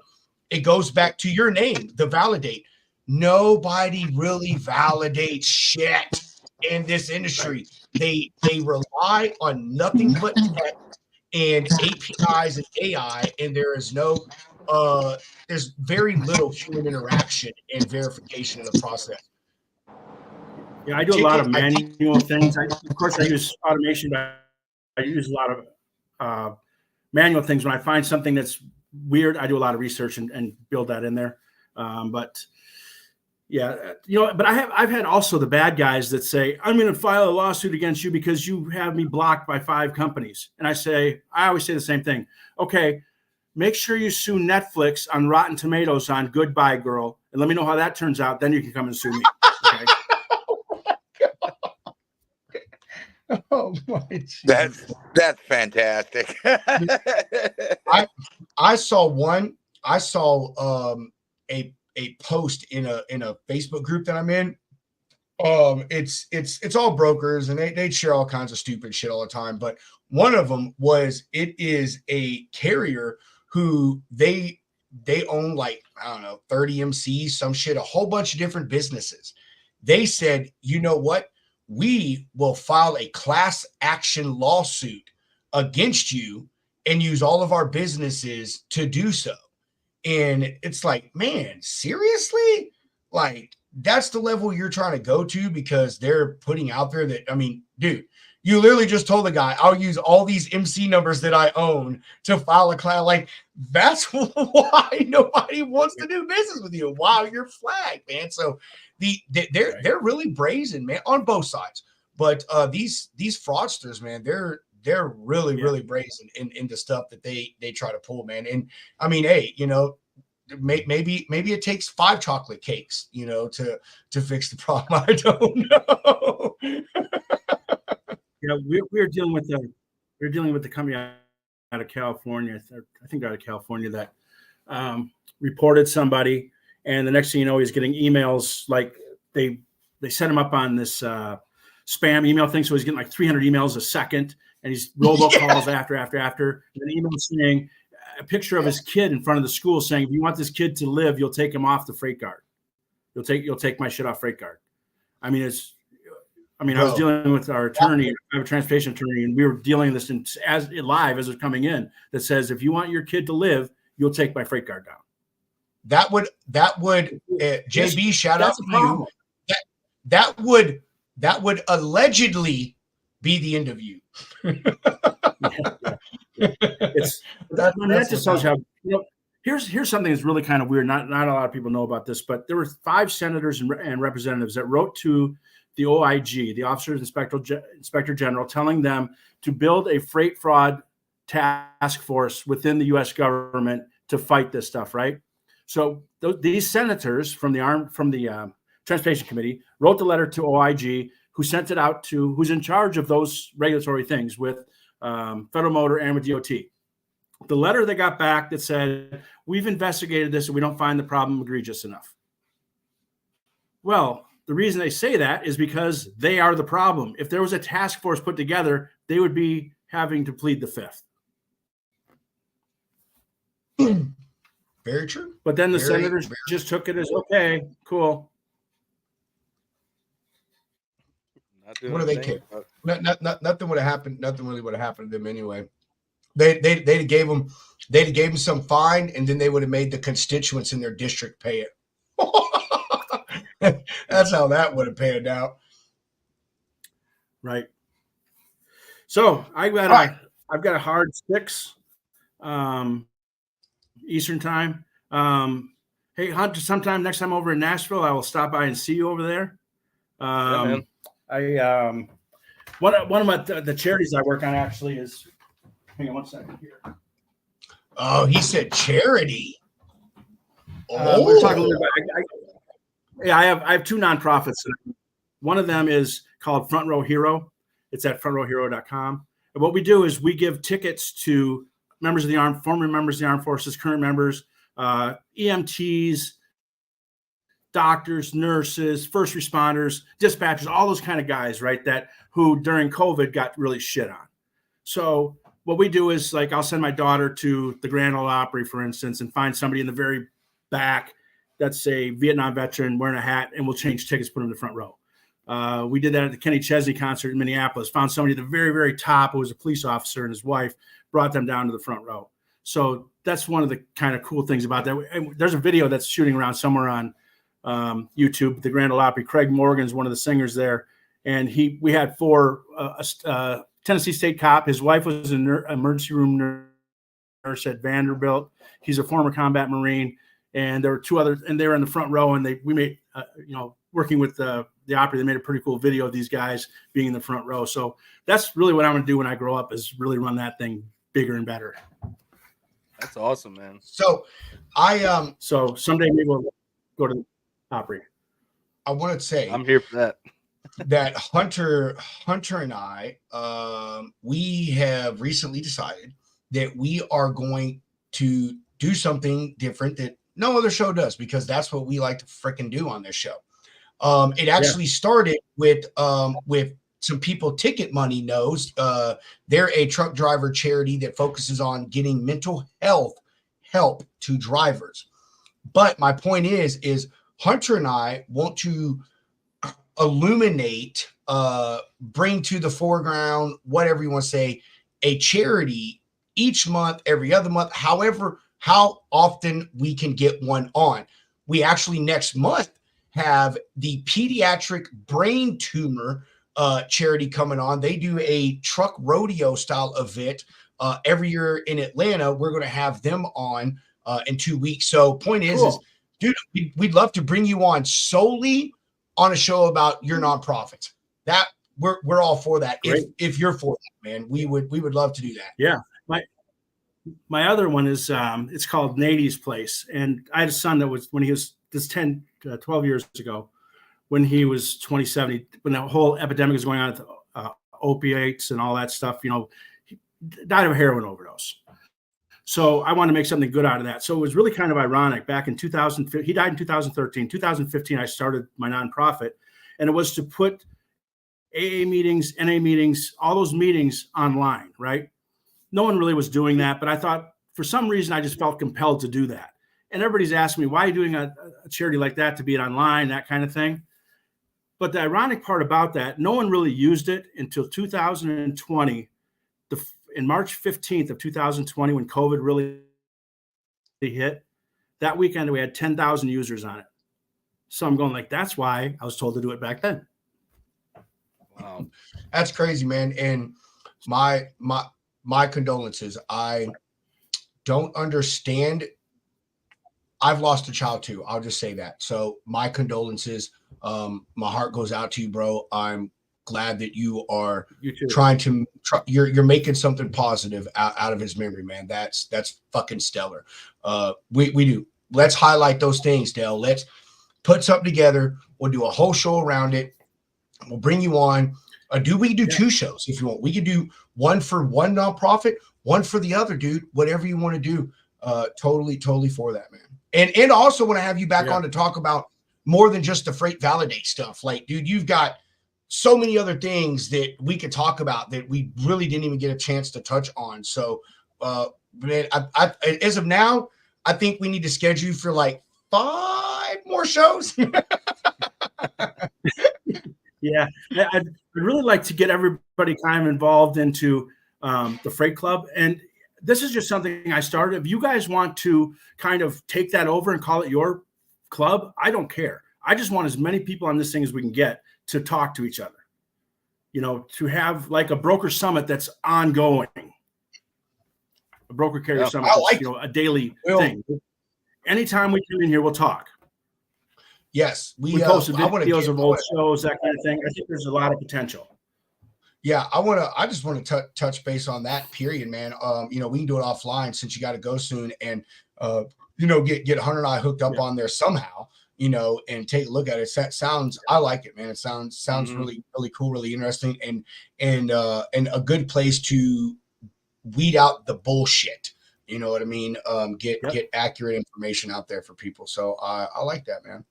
S1: it goes back to your name, the validate. Nobody really validates shit in this industry. They rely on nothing but tech and APIs and AI, and there is no there's very little human interaction and verification in the process.
S3: Yeah, I do a lot of manual things. Of course, I use automation, but I use a lot of manual things. When I find something that's weird, I do a lot of research and build that in there. But yeah, you know, but I've had also the bad guys that say, I'm going to file a lawsuit against you because you have me blocked by 5 companies. And I always say the same thing. Okay, make sure you sue Netflix on Rotten Tomatoes on Goodbye Girl, and let me know how that turns out. Then you can come and sue me. Okay?
S1: Oh my
S5: Jesus. That's fantastic.
S1: I saw a post in a Facebook group that I'm in. It's all brokers and they share all kinds of stupid shit all the time. But one of them was, it is a carrier who they they own like, I don't know, 30 MCs, some shit, a whole bunch of different businesses. They said, you know what? We will file a class action lawsuit against you and use all of our businesses to do so. And it's like, man, seriously? Like, that's the level you're trying to go to because they're putting out there that, I mean, dude, you literally just told the guy, I'll use all these MC numbers that I own to file a claim. Like, that's why nobody wants to do business with you. Wow, you're flagged, man. So they're really brazen, man, on both sides. But these fraudsters, man, they're really brazen in the stuff that they try to pull, man. And I mean, hey, you know, maybe it takes 5 chocolate cakes, you know, to fix the problem. I don't know.
S3: You know, we're dealing with the company out of California. I think out of California that reported somebody, and the next thing you know, he's getting emails like they set him up on this spam email thing. So he's getting like 300 emails a second, and he's robocalls after, and an email saying a picture of his kid in front of the school saying, if you want this kid to live, you'll take him off the freight guard. You'll take my shit off freight guard. I mean, I was dealing with our attorney, I have a transportation attorney, and we were dealing with this as live as it's coming in that says, if you want your kid to live, you'll take my freight guard down. That would
S1: JB, shout out to you. That would allegedly be the end of you.
S3: That just tells you how, you know, here's something that's really kind of weird. Not a lot of people know about this, but there were 5 senators and representatives that wrote to the OIG, the Officers Inspector General, telling them to build a freight fraud task force within the U.S. government to fight this stuff, right? So these senators from the Transportation Committee wrote the letter to OIG, who sent it out to who's in charge of those regulatory things with Federal Motor and with DOT. The letter they got back that said, we've investigated this and we don't find the problem egregious enough. Well, the reason they say that is because they are the problem. If there was a task force put together, they would be having to plead the fifth.
S1: Very true.
S3: But then the senators just took it as, okay, cool.
S1: What do they care? Nothing would have happened. Nothing really would have happened to them anyway. They'd gave them some fine, and then they would have made the constituents in their district pay it. That's how that would have panned out.
S3: Right. So I've got a hard 6 Eastern time. Hey, Hunter, sometime next time over in Nashville, I will stop by and see you over there.
S2: Yeah, man.
S3: One of the charities I work on actually is, hang on one second here.
S1: Oh, he said charity.
S3: We're talking a little bit. I have 2 nonprofits. One of them is called Front Row Hero. It's at frontrowhero.com. And what we do is we give tickets to members of the former members of the armed forces, current members, EMTs, doctors, nurses, first responders, dispatchers, all those kind of guys, right? Who during COVID got really shit on. So what we do is, like, I'll send my daughter to the Grand Ole Opry, for instance, and find somebody in the very back that's a Vietnam veteran wearing a hat, and we'll change tickets, put them in the front row. We did that at the Kenny Chesney concert in Minneapolis, found somebody at the very, very top who was a police officer, and his wife brought them down to the front row. So that's one of the kind of cool things about that. And there's a video that's shooting around somewhere on YouTube, the Grand Ole Opry. Craig Morgan's one of the singers there. And we had 4 Tennessee State cop. His wife was an emergency room nurse at Vanderbilt. He's a former combat Marine. And there were 2 others, and they were in the front row. And we made, working with the Opry, they made a pretty cool video of these guys being in the front row. So that's really what I'm going to do when I grow up, is really run that thing bigger and better.
S2: That's awesome, man.
S1: So
S3: so someday maybe we'll go to the Opry.
S1: I want to say
S2: I'm here for that.
S1: That Hunter and I, we have recently decided that we are going to do something different that no other show does, because that's what we like to freaking do on this show. It actually started with some people Ticket Money knows. They're a truck driver charity that focuses on getting mental health help to drivers. But my point is Hunter and I want to illuminate, bring to the foreground, whatever you want to say, a charity each month, every other month, however, how often we can get one on. We actually next month have the pediatric brain tumor charity coming on. They do a truck rodeo style event every year in Atlanta. We're going to have them on in 2 weeks. So point is dude, we'd love to bring you on solely on a show about your nonprofit. That we're all for that. If you're for that, man, we would love to do that.
S3: Yeah. My other one is it's called Nady's Place. And I had a son that was, when he was this 12 years ago, when he was 27, when the whole epidemic was going on with opiates and all that stuff, you know, he died of a heroin overdose. So I wanted to make something good out of that. So it was really kind of ironic. Back in 2015, he died in 2013. 2015, I started my nonprofit, and it was to put AA meetings, NA meetings, all those meetings online, right? No one really was doing that, but I thought for some reason I just felt compelled to do that. And everybody's asking me, why are you doing a charity like that, to be it online, that kind of thing? But the ironic part about that, no one really used it until 2020, in March 15th of 2020, when COVID really hit. That weekend, we had 10,000 users on it. So I'm going like, that's why I was told to do it back then.
S1: Wow, that's crazy, man. And my condolences. I don't understand. I've lost a child too. I'll just say that. So my condolences. My heart goes out to you, bro. I'm glad that you are trying to you're making something positive out of his memory, man. That's fucking stellar. We do. Let's highlight those things, Dale. Let's put something together. We'll do a whole show around it. We'll bring you on. We can do two shows if you want. We could do one for one nonprofit, one for the other, dude. Whatever you want to do. Totally for that, man. And also want to have you back on to talk about more than just the Freight Validate stuff. Like, dude, you've got so many other things that we could talk about that we really didn't even get a chance to touch on. So, man, I as of now, I think we need to schedule you for like 5 more shows.
S3: Yeah, I'd really like to get everybody kind of involved into the Freight Club. And this is just something I started. If you guys want to kind of take that over and call it your club, I don't care. I just want as many people on this thing as we can get to talk to each other. You know, to have like a broker summit that's ongoing. A broker carrier summit that's, you know, a daily thing. Anytime we come in here, we'll talk.
S1: Yes,
S3: we posted videos of old shows, that kind of thing. I think there's a lot of potential.
S1: Yeah, I just want to touch base on that period, man. You know, we can do it offline since you got to go soon, and you know, get Hunter and I hooked up on there somehow, you know, and take a look at it. I like it, man. It sounds really cool, really interesting, and a good place to weed out the bullshit. You know what I mean? Get accurate information out there for people. So I like that, man.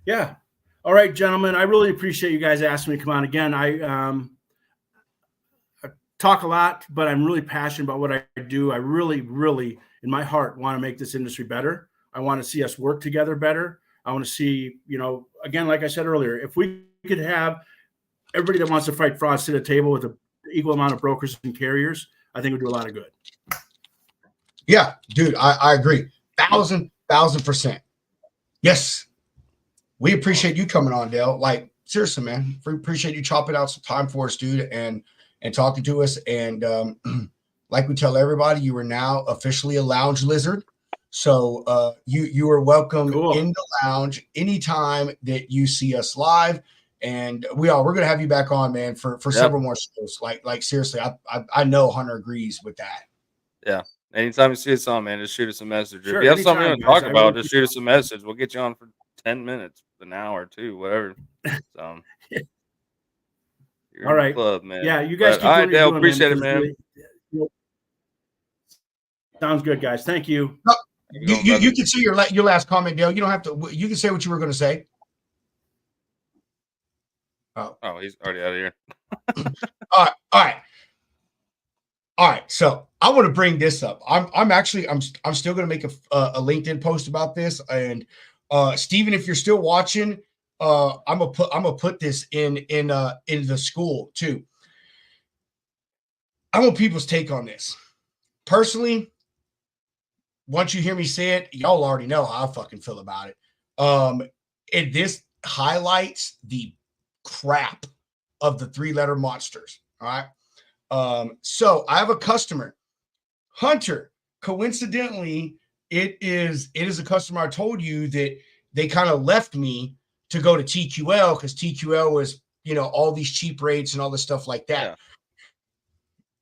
S3: Yeah. All right, gentlemen. I really appreciate you guys asking me to come on again. I talk a lot, but I'm really passionate about what I do. I really, in my heart, want to make this industry better. I want to see us work together better. I want to see, you know, again, like I said earlier, if we could have everybody that wants to fight fraud sit at a table with an equal amount of brokers and carriers, I think it would do a lot of good.
S1: Yeah, dude, I agree. 1,000%. Yes. We appreciate you coming on, Dale. Like, seriously, man, we appreciate you chopping out some time for us, dude, and talking to us. And like we tell everybody, you are now officially a lounge lizard. So you are welcome in the lounge anytime that you see us live. And we're going to have you back on, man, for several more shows. Like seriously, I know Hunter agrees with that.
S2: Yeah. Anytime you see us on, man, just shoot us a message.
S3: Sure,
S2: if you have something you want to talk about,
S3: really
S2: just shoot us a message. We'll get you on for 10 minutes, an hour, 2, whatever. So, you're
S3: all right,
S2: in the club, man.
S3: Yeah, you guys keep
S2: all
S3: doing
S2: right, Dale,
S3: doing,
S2: appreciate it, man.
S3: Really, sounds good, guys. Thank you.
S1: No, you can see your last comment, Dale. You don't have to. You can say what you were going to say.
S2: Oh, he's already out of here.
S1: All right. All right, so I want to bring this up. I'm still going to make a LinkedIn post about this. And Steven, if you're still watching, I'm gonna put this in the school too. I want people's take on this. Personally, once you hear me say it, y'all already know how I fucking feel about it. And this highlights the crap of the 3-letter monsters. All right. So I have a customer, Hunter. Coincidentally, it is a customer I told you that they kind of left me to go to TQL because TQL was, all these cheap rates and all this stuff like that.
S2: Yeah.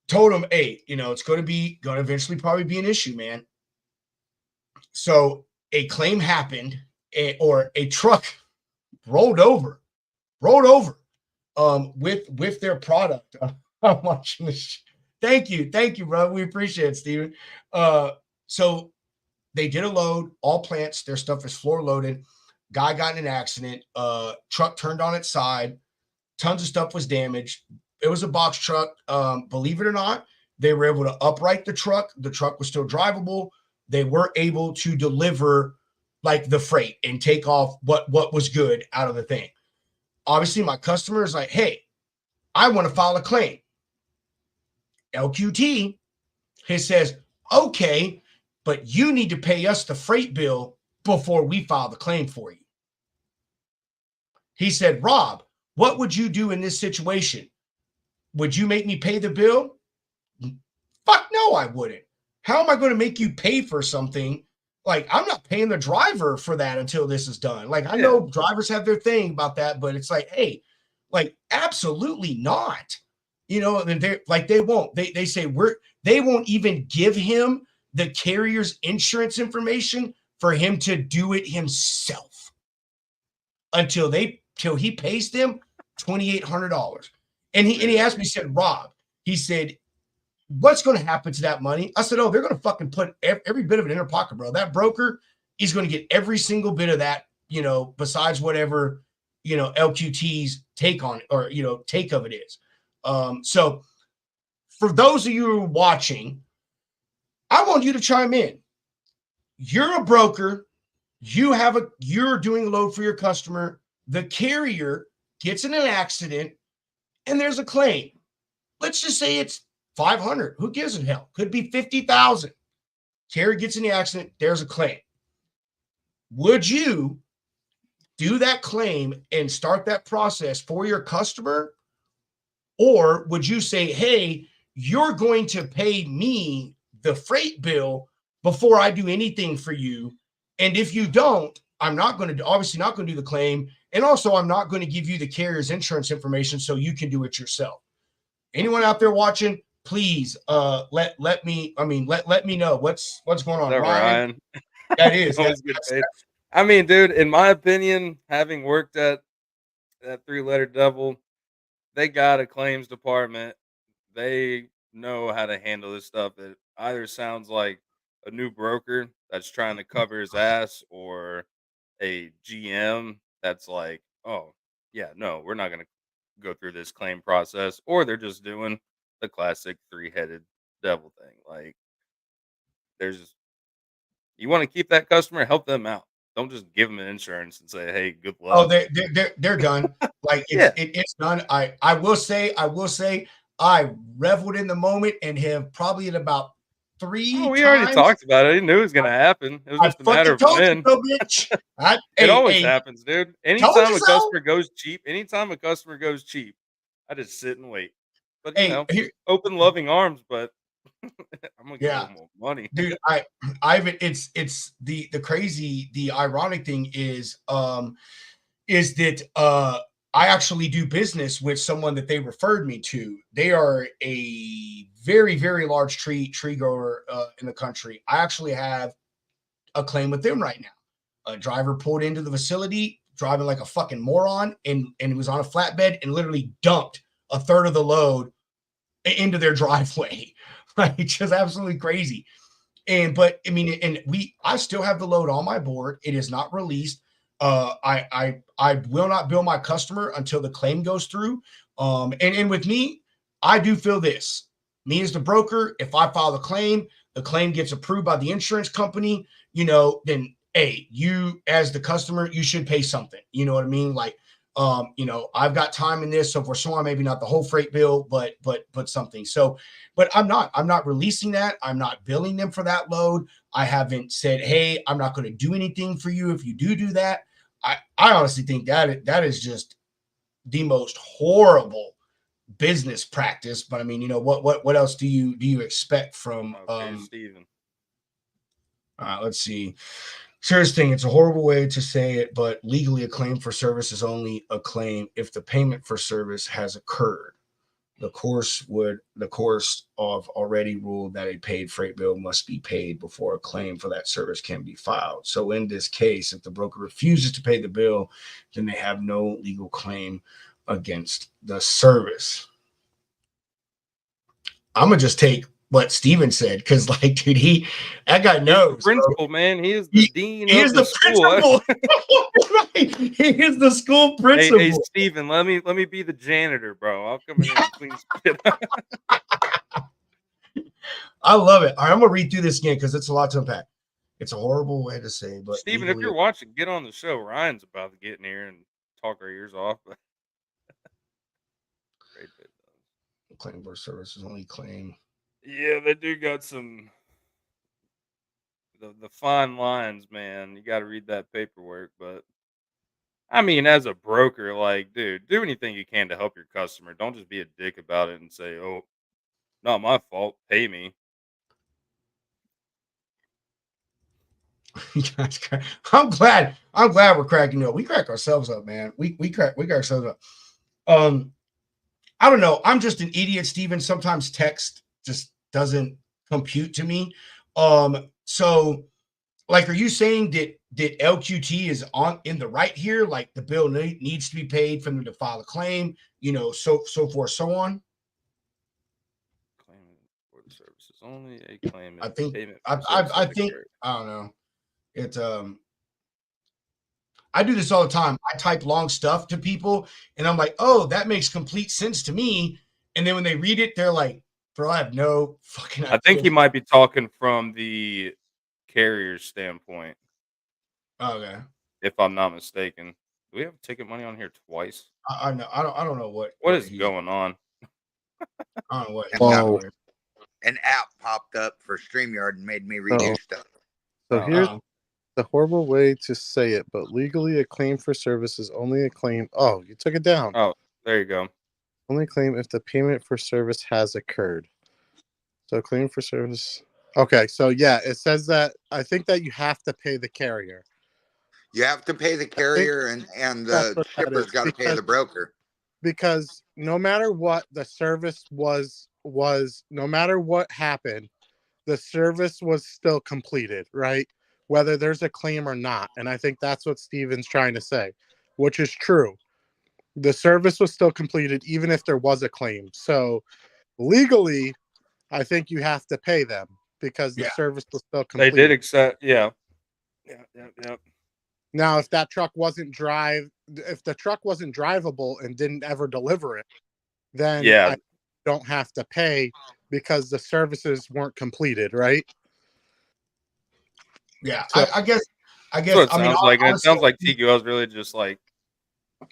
S1: Told him, hey, it's going to eventually probably be an issue, man. So a claim happened, or a truck rolled over with their product. I'm watching this. Thank you, bro. We appreciate it, Steven. So they did a load, all plants, their stuff is floor loaded. Guy got in an accident, truck turned on its side, tons of stuff was damaged. It was a box truck. Believe it or not, they were able to upright the truck. The truck was still drivable. They were able to deliver like the freight and take off what was good out of the thing. Obviously, my customer is like, hey, I want to file a claim. LQT, he says, okay, but you need to pay us the freight bill before we file the claim for you. He said, Rob, what would you do in this situation? Would you make me pay the bill? Fuck no, I wouldn't. How am I going to make you pay for something? Like, I'm not paying the driver for that until this is done. Like, I know drivers have their thing about that, but it's like, hey, like, absolutely not. And they're like, they won't. They say they won't even give him the carrier's insurance information for him to do it himself until he pays them $2,800. And he asked me, he said, Rob, he said, what's going to happen to that money? I said, oh, they're going to fucking put every bit of it in their pocket, bro. That broker is going to get every single bit of that, besides whatever, LQT's take on it or, take of it is. So for those of you who are watching, I want you to chime in. You're a broker. You're doing a load for your customer. The carrier gets in an accident and there's a claim. Let's just say it's 500. Who gives a hell? Could be 50,000. Carrier gets in the accident. There's a claim. Would you do that claim and start that process for your customer? Or would you say, hey, you're going to pay me the freight bill before I do anything for you? And if you don't, I'm not going to do the claim. And also, I'm not going to give you the carrier's insurance information so you can do it yourself. Anyone out there watching, please let me know what's going on. Ryan? That is.
S2: I mean, dude, in my opinion, having worked at that 3-letter devil, they got a claims department. They know how to handle this stuff. It either sounds like a new broker that's trying to cover his ass or a GM that's like, oh, yeah, no, we're not going to go through this claim process. Or they're just doing the classic 3-headed devil thing. Like, you want to keep that customer, help them out. Don't just give them an insurance and say, hey, good luck.
S1: Oh, they're done. Like, it's done. I will say, I reveled in the moment and have probably in about 3 times.
S2: We already talked about it. I knew it was going to happen. It was just a matter of when.
S1: Bitch.
S2: It always happens, dude. Anytime a customer goes cheap, I just sit and wait. But, open loving arms, but I'm going to give them more money.
S1: Dude, it's the crazy, the ironic thing is that I actually do business with someone that they referred me to. They are a very, very large tree grower in the country. I actually have a claim with them right now. A driver pulled into the facility driving like a fucking moron and was on a flatbed and literally dumped a third of the load into their driveway. Like, just absolutely crazy. But I mean, I still have the load on my board. It is not released. I will not bill my customer until the claim goes through. And with me, I do feel this. me as the broker, if I file the claim gets approved by the insurance company, then hey, you as the customer, you should pay something. You know what I mean? Like, I've got time in this, so for sure, maybe not the whole freight bill, but something. So, but I'm not releasing that. I'm not billing them for that load. I haven't said, hey, I'm not going to do anything for you if you do that. I honestly think that is just the most horrible business practice. But I mean, what else do you expect from
S2: Steven?
S1: Let's see. Serious thing, it's a horrible way to say it, but legally a claim for service is only a claim if the payment for service has occurred. The course of already ruled that a paid freight bill must be paid before a claim for that service can be filed. So in this case, if the broker refuses to pay the bill, then they have no legal claim against the service. I'm gonna just take what Steven said, because like, dude, that guy knows.
S2: Principal, bro. Man, he is the dean of the
S1: school. Right. He is the school principal.
S2: Hey, Steven, let me be the janitor, bro. I'll come in and clean shit up.
S1: I love it. All right, I'm gonna read through this again because it's a lot to unpack. It's a horrible way to say, but
S2: Steven, if you're watching, get on the show. Ryan's about to get in here and talk our ears off.
S1: Claim for services only claim.
S2: Yeah, they do got some the fine lines, man. You got to read that paperwork, but I mean, as a broker, like, dude, do anything you can to help your customer. Don't just be a dick about it and say, "Oh, not my fault. Pay me."
S1: I'm glad we're cracking up. We crack ourselves up, man. We crack ourselves up. I don't know. I'm just an idiot, Steven. Sometimes text just doesn't compute to me. So like, are you saying that LQT is in the right here? Like, the bill needs to be paid for them to file a claim, so forth, so on.
S2: Claim for the services only a claim.
S1: I think I don't know. It I do this all the time. I type long stuff to people and I'm like, oh, that makes complete sense to me. And then when they read it, they're like, bro, I have no fucking idea.
S2: I think he might be talking from the carrier's standpoint.
S1: Okay.
S2: If I'm not mistaken. Do we have ticket money on here twice?
S1: I know. I don't know what
S2: is going on.
S1: I don't know what.
S5: Whoa. An app popped up for StreamYard and made me redo stuff.
S6: So here's the horrible way to say it, but legally a claim for service is only a claim. Oh, you took it down.
S2: Oh, there you go.
S6: Only claim if the payment for service has occurred. So claim for service. Okay, so yeah, it says that I think that you have to pay the carrier.
S5: You have to pay the carrier and the shipper's got to pay the broker.
S6: Because no matter what the service was no matter what happened, the service was still completed, right? Whether there's a claim or not. And I think that's what Steven's trying to say, which is true. The service was still completed even if there was a claim. So legally, I think you have to pay them because the service was still completed.
S2: They did accept, yeah.
S6: Now, if that truck wasn't if the truck wasn't drivable and didn't ever deliver it, then I don't have to pay because the services weren't completed, right?
S1: Yeah, so, I guess.
S2: That's what it sounds like. And it sounds like TQL is really just like,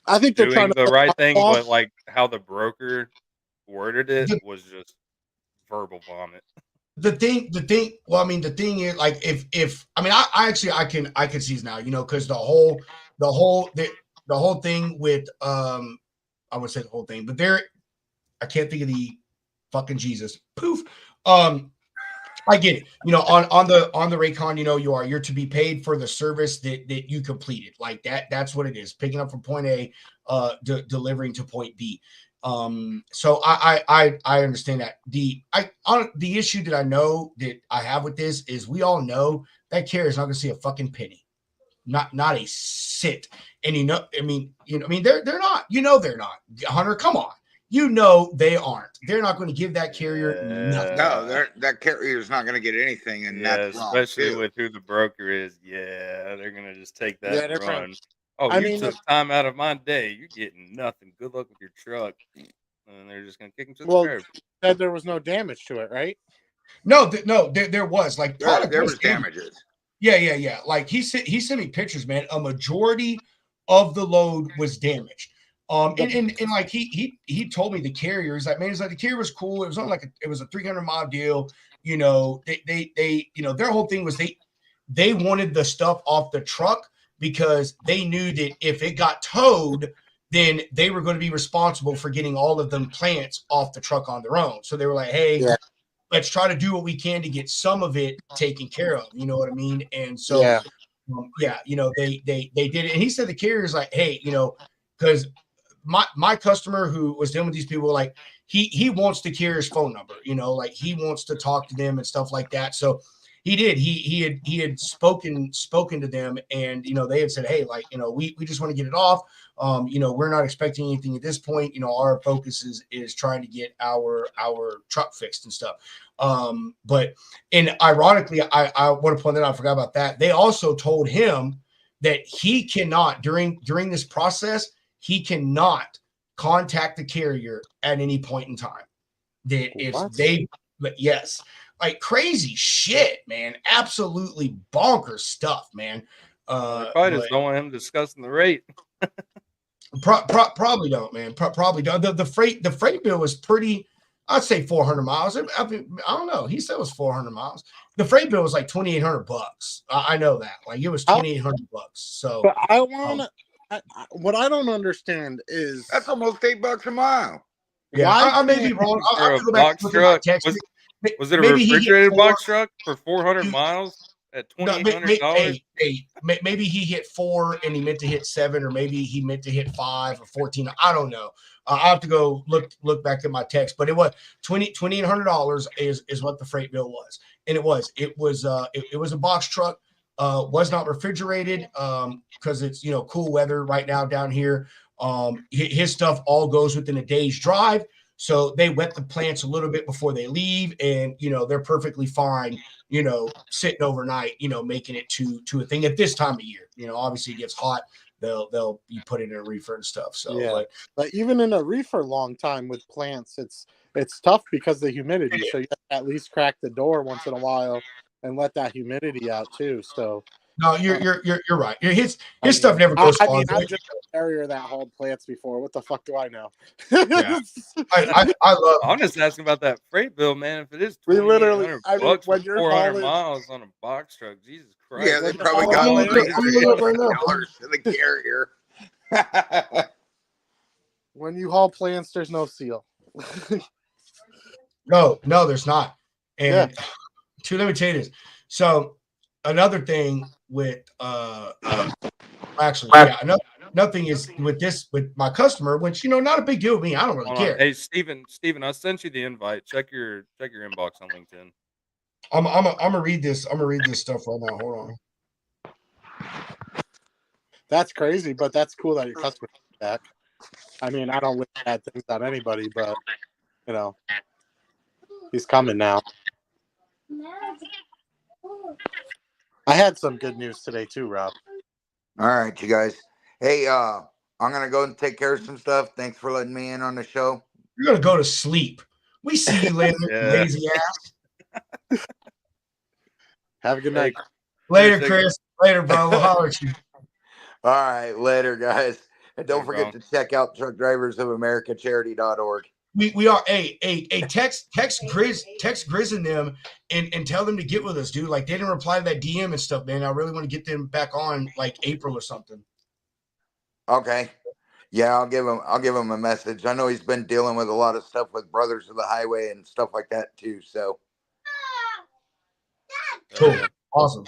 S6: I think they're trying to
S2: the right thing, but like how the broker worded it was just verbal vomit.
S1: The thing is, like, if I can see this now, because the whole thing with I would say the whole thing, but I can't think of the fucking Jesus. Poof. I get it. On the Raycon, you're to be paid for the service that you completed. Like that's what it is. Picking up from point A, delivering to point B. So I understand that. The issue that I know that I have with this is we all know that carrier is not going to see a fucking penny, not a cent. And they're not. They're not. Hunter, come on. They aren't. They're not going to give that carrier nothing.
S5: No, that carrier is not going to get anything, and that's wrong,
S2: especially with who the broker is. Yeah, they're going to just take that and run. Oh, you took time out of my day. You're getting nothing. Good luck with your truck. And they're just gonna kick him to the
S6: Well,
S2: curb.
S6: said there was no damage to it, right?
S1: No, there was like product
S5: There
S1: was
S5: was
S1: damaged.
S5: damages.
S1: Yeah. Like he sent me pictures, man. A majority of the load was damaged. And like he told me the carrier is like, man, he's like the carrier was cool. It was on it was a 300-mile deal. You know, they you know, their whole thing was they wanted the stuff off the truck because they knew that if it got towed, then they were going to be responsible for getting all of them plants off the truck on their own. So they were like, hey, let's try to do what we can to get some of it taken care of. You know what I mean? And so, you know, they did it. And he said the carrier's like, hey, you know, because my customer who was dealing with these people, like he wants the carrier's phone number, you know, like he wants to talk to them and stuff like that. So he did. He had spoken to them, and you know, they had said, hey, like, you know, we just want to get it off. You know, we're not expecting anything at this point. You know, our focus is trying to get our truck fixed and stuff. But ironically, I want to point that out, I forgot about that. They also told him that he cannot during this process, he cannot contact the carrier at any point in time. That yes, like crazy shit, man. Absolutely bonkers stuff, man.
S2: They probably just don't want him discussing the rate.
S1: Probably don't, man. Probably don't. The freight bill was pretty. I'd say 400 miles. I don't know. He said it was 400 miles. The freight bill was like $2,800. I know that. Like it was $2,800. So,
S6: but I want to. What I don't understand is
S5: that's almost $8 a mile.
S1: Yeah, I may be wrong. I'll
S2: For
S1: have to
S2: a
S1: go back
S2: box
S1: and look at my
S2: truck,
S1: text.
S2: was it a
S1: Maybe he hit
S2: refrigerated
S1: four.
S2: box truck for 400 miles at $2,800?
S1: Maybe he hit 4 and he meant to hit 7, or maybe he meant to hit 5 or 14. I don't know. I'll have to go look back at my text, but it was $2,800 is what the freight bill was, and it was a box truck. Was not refrigerated because it's, you know, cool weather right now down here. His stuff all goes within a day's drive. So they wet the plants a little bit before they leave, and you know, they're perfectly fine, you know, sitting overnight, you know, making it to a thing at this time of year. You know, obviously it gets hot, they'll be put in a reefer and stuff. So
S6: yeah, but even in a reefer long time with plants, it's tough because of the humidity. So you have to at least crack the door once in a while and let that humidity out too. So
S1: no, you're right. His stuff never goes far.
S6: I'm just a carrier that hauled plants before. What the fuck do I know?
S1: Yeah. I love.
S2: I'm just asking about that freight bill, man. If it is
S6: We literally,
S2: $2,800 for
S6: when you're
S2: 400
S6: hauling
S2: miles on a box truck, Jesus Christ.
S5: Yeah, they
S6: When
S5: probably
S6: you're
S5: got
S6: hauling
S5: $300 to the carrier.
S6: when you haul plants, there's no seal.
S1: No, there's not. And let me tell you this. So another thing with actually, another thing is with my customer, which, you know, not a big deal with me. I don't really care.
S2: Hey, Steven, I sent you the invite. Check your inbox on LinkedIn.
S1: I'm gonna read this. I'm gonna read this stuff right now. Hold on.
S6: That's crazy, but that's cool that your customer did that. I mean, I don't wish bad things on anybody, but you know, he's coming now. I had some good news today too, Rob.
S5: All right, you guys. Hey, I'm gonna go and take care of some stuff. Thanks for letting me in on the show.
S1: You're gonna go to sleep. We see you later, lazy ass.
S6: Have a good night.
S1: Later, Chris. Later, bro. We'll holler at you.
S5: All right, later, guys. And don't forget to check out truckdriversofamerica.charity.org.
S1: We are text Grizz and them and tell them to get with us, dude. Like, they didn't reply to that DM and stuff, man. I really want to get them back on like April or something.
S5: Okay. Yeah, I'll give him a message. I know he's been dealing with a lot of stuff with Brothers of the Highway and stuff like that too. So
S1: cool. Awesome.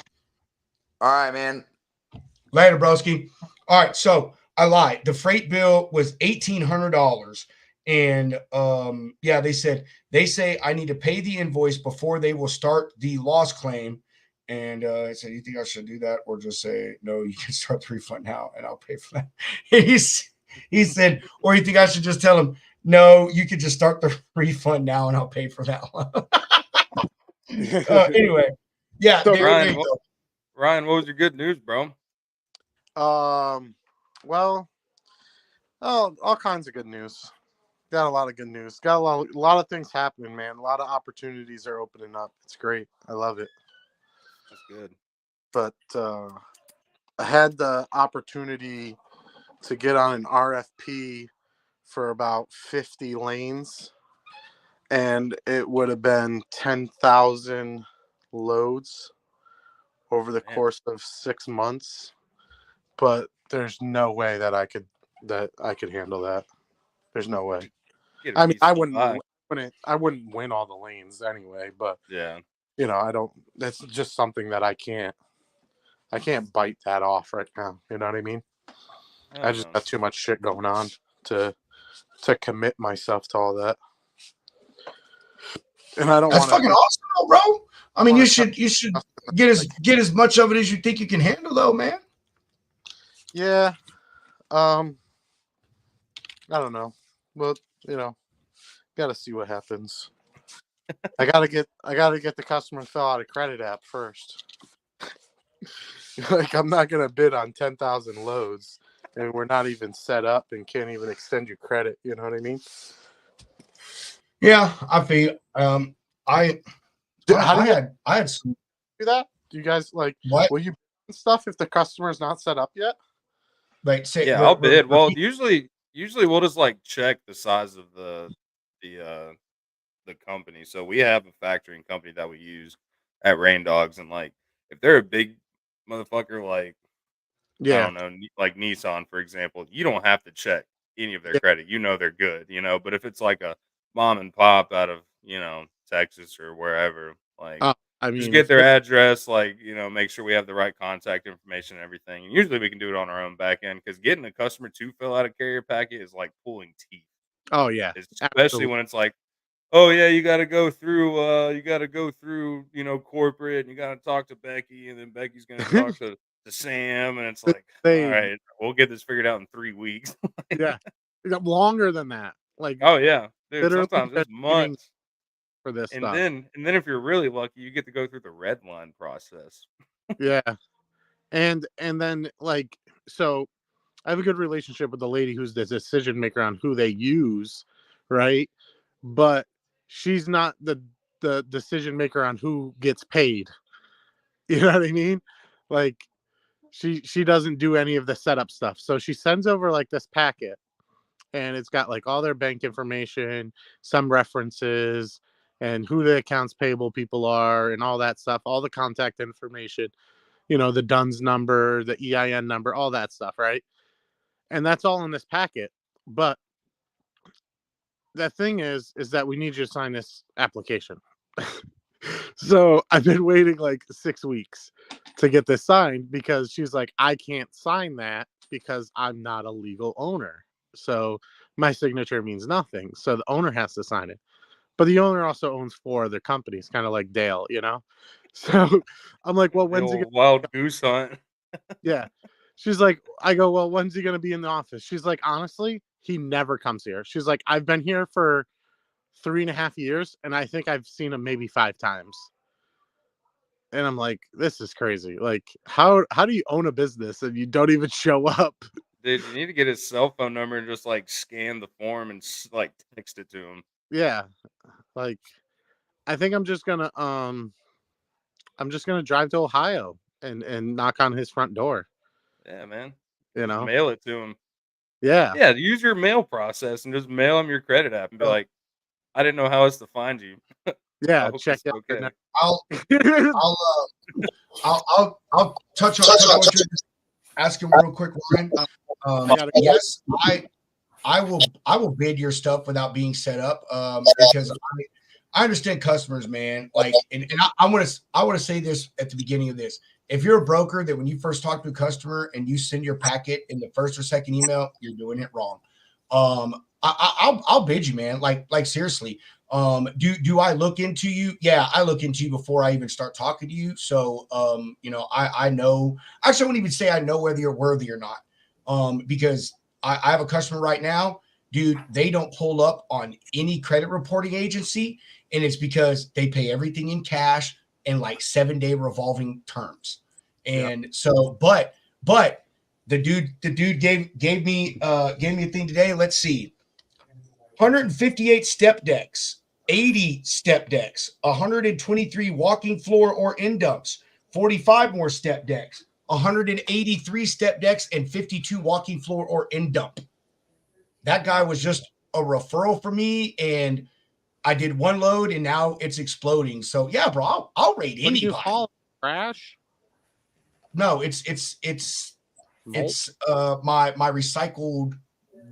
S5: All right, man.
S1: Later, broski. All right, so I lied. The freight bill was $1,800. And they say I need to pay the invoice before they will start the loss claim. And I said, you think I should do that, or just say no? You can start the refund now, and I'll pay for that. He said, or you think I should just tell him no? You could just start the refund now, and I'll pay for that one. Anyway, yeah.
S2: So Ryan, what was your good news, bro?
S6: Well, all kinds of good news. Got a lot of good news. Got a lot of things happening, man. A lot of opportunities are opening up. It's great. I love it.
S2: That's good.
S6: But I had the opportunity to get on an RFP for about 50 lanes, and it would have been 10,000 loads over the course of 6 months. But there's no way that I could handle that. There's no way. I mean, I wouldn't win all the lanes anyway, but
S2: yeah,
S6: I don't. That's just something that I can't bite that off right now. You know what I mean? I just got too much shit going on to commit myself to all that. And I don't want to.
S1: That's fucking awesome, bro. I mean, you should get as much of it as you think you can handle, though, man.
S6: Yeah. I don't know. Well, gotta see what happens. I gotta get the customer to fill out a credit app first. Like, I'm not gonna bid on 10,000 loads, and we're not even set up and can't even extend you credit. You know what I mean?
S1: Yeah, I feel. I had some.
S6: Do that? Do you guys like?
S1: What?
S6: Will you bid stuff if the customer's not set up yet?
S1: Like, say,
S2: yeah, I'll bid. Well, usually we'll just like check the size of the company. So we have a factoring company that we use at Rain Dogs, and like if they're a big motherfucker, like I don't know, like Nissan, for example, you don't have to check any of their credit. They're good, But if it's like a mom and pop out of, Texas or wherever, like just get their address, like, make sure we have the right contact information and everything. And usually we can do it on our own back end, because getting a customer to fill out a carrier packet is like pulling teeth.
S6: Oh yeah.
S2: Especially when it's like, oh yeah, you got to go through, corporate, and you got to talk to Becky, and then Becky's going to talk to Sam, and it's like, all right, we'll get this figured out in 3 weeks.
S6: Yeah, longer than that. Like,
S2: oh yeah, dude, sometimes it's months
S6: for this
S2: and
S6: stuff.
S2: then if you're really lucky, you get to go through the red line process.
S6: Yeah, and then like, so I have a good relationship with the lady who's the decision maker on who they use, right? But she's not the decision maker on who gets paid. You know what I mean? Like, she doesn't do any of the setup stuff. So she sends over like this packet, and it's got like all their bank information, some references, and who the accounts payable people are, and all that stuff, all the contact information, the DUNS number, the EIN number, all that stuff, right? And that's all in this packet. But the thing is that we need you to sign this application. So I've been waiting like 6 weeks to get this signed, because she's like, I can't sign that because I'm not a legal owner. So my signature means nothing. So the owner has to sign it. But the owner also owns 4 other companies, kind of like Dale, So I'm like, well, when's he
S2: wild goose hunt?
S6: Yeah. She's like, I go, well, when's he going to be in the office? She's like, honestly, he never comes here. She's like, I've been here for 3.5 years, and I think I've seen him maybe 5 times. And I'm like, this is crazy. Like, how do you own a business and you don't even show up?
S2: Dude, you need to get his cell phone number and just like scan the form and like text it to him.
S6: Yeah. Like, I think I'm just gonna drive to Ohio and knock on his front door.
S2: Yeah, man.
S6: Just
S2: mail it to him.
S6: Yeah.
S2: Yeah, use your mail process and just mail him your credit app and be like, I didn't know how else to find you.
S6: Yeah, check it.
S2: Okay.
S1: I'll touch on what you're asking real quick, Ryan. Yes, I will bid your stuff without being set up, because I understand customers, man. Like, and I want to say this at the beginning of this. If you're a broker, that when you first talk to a customer and you send your packet in the first or second email, you're doing it wrong. I'll bid you, man. Like seriously. Do I look into you? Yeah, I look into you before I even start talking to you. So I know. Actually, I wouldn't even say I know whether you're worthy or not. Because I have a customer right now, dude. They don't pull up on any credit reporting agency, and it's because they pay everything in cash and like 7-day revolving terms. And so, but the dude gave me a thing today. Let's see. 158 step decks, 80 step decks, 123 walking floor or end dumps, 45 more step decks, 183 step decks, and 52 walking floor or end dump. That guy was just a referral for me, and I did one load, and now it's exploding. So yeah, bro, I'll rate
S6: What do you
S1: anybody.
S6: call it? Crash?
S1: No, it's my recycled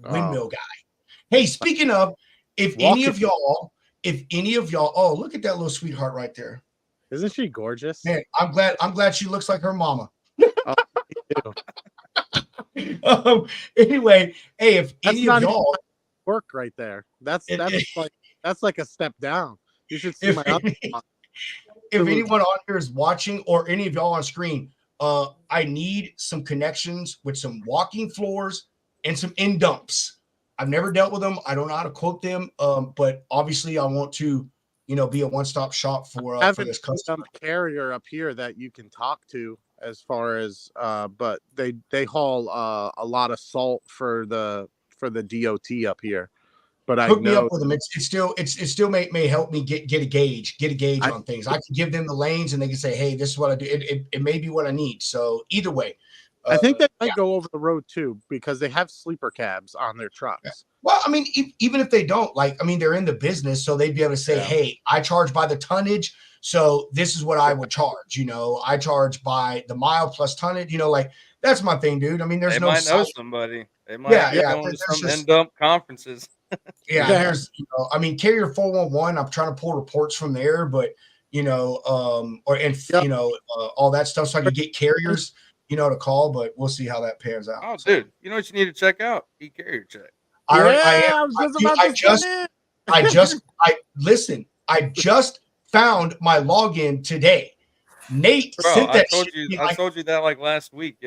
S1: windmill guy. Hey, speaking of, if any of y'all, oh, look at that little sweetheart right there.
S6: Isn't she gorgeous?
S1: Man, I'm glad she looks like her mama. Anyway, hey, if
S6: That's
S1: any of y'all
S6: work right there, that's like a step down. You should see my
S1: if anyone on here is watching, or any of y'all on screen, I need some connections with some walking floors and some end dumps. I've never dealt with them. I don't know how to quote them, but obviously I want to, be a one-stop shop for this customer.
S6: Carrier up here that you can talk to, as far as but they haul a lot of salt for the DOT up here. But
S1: Hook me up with them. It still may help me get a gauge on things. I can give them the lanes, and they can say, hey, this is what I do. It may be what I need. So either way,
S6: I think they might go over the road too, because they have sleeper cabs on their trucks.
S1: Yeah. Well, I mean, even if they don't, they're in the business, so they'd be able to say, hey, I charge by the tonnage, so this is what I would charge. I charge by the mile plus tonnage. That's my thing, dude. I mean, there's
S2: they
S1: no
S2: might know somebody. They might be going to some end dump conferences.
S1: There's, Carrier 411. I'm trying to pull reports from there, but all that stuff, so I can get carriers, to call. But we'll see how that pans out.
S2: Oh, dude, you know what you need to check out? E-Carrier Check.
S1: I just found my login today. Nate sent that.
S2: I told you that last week.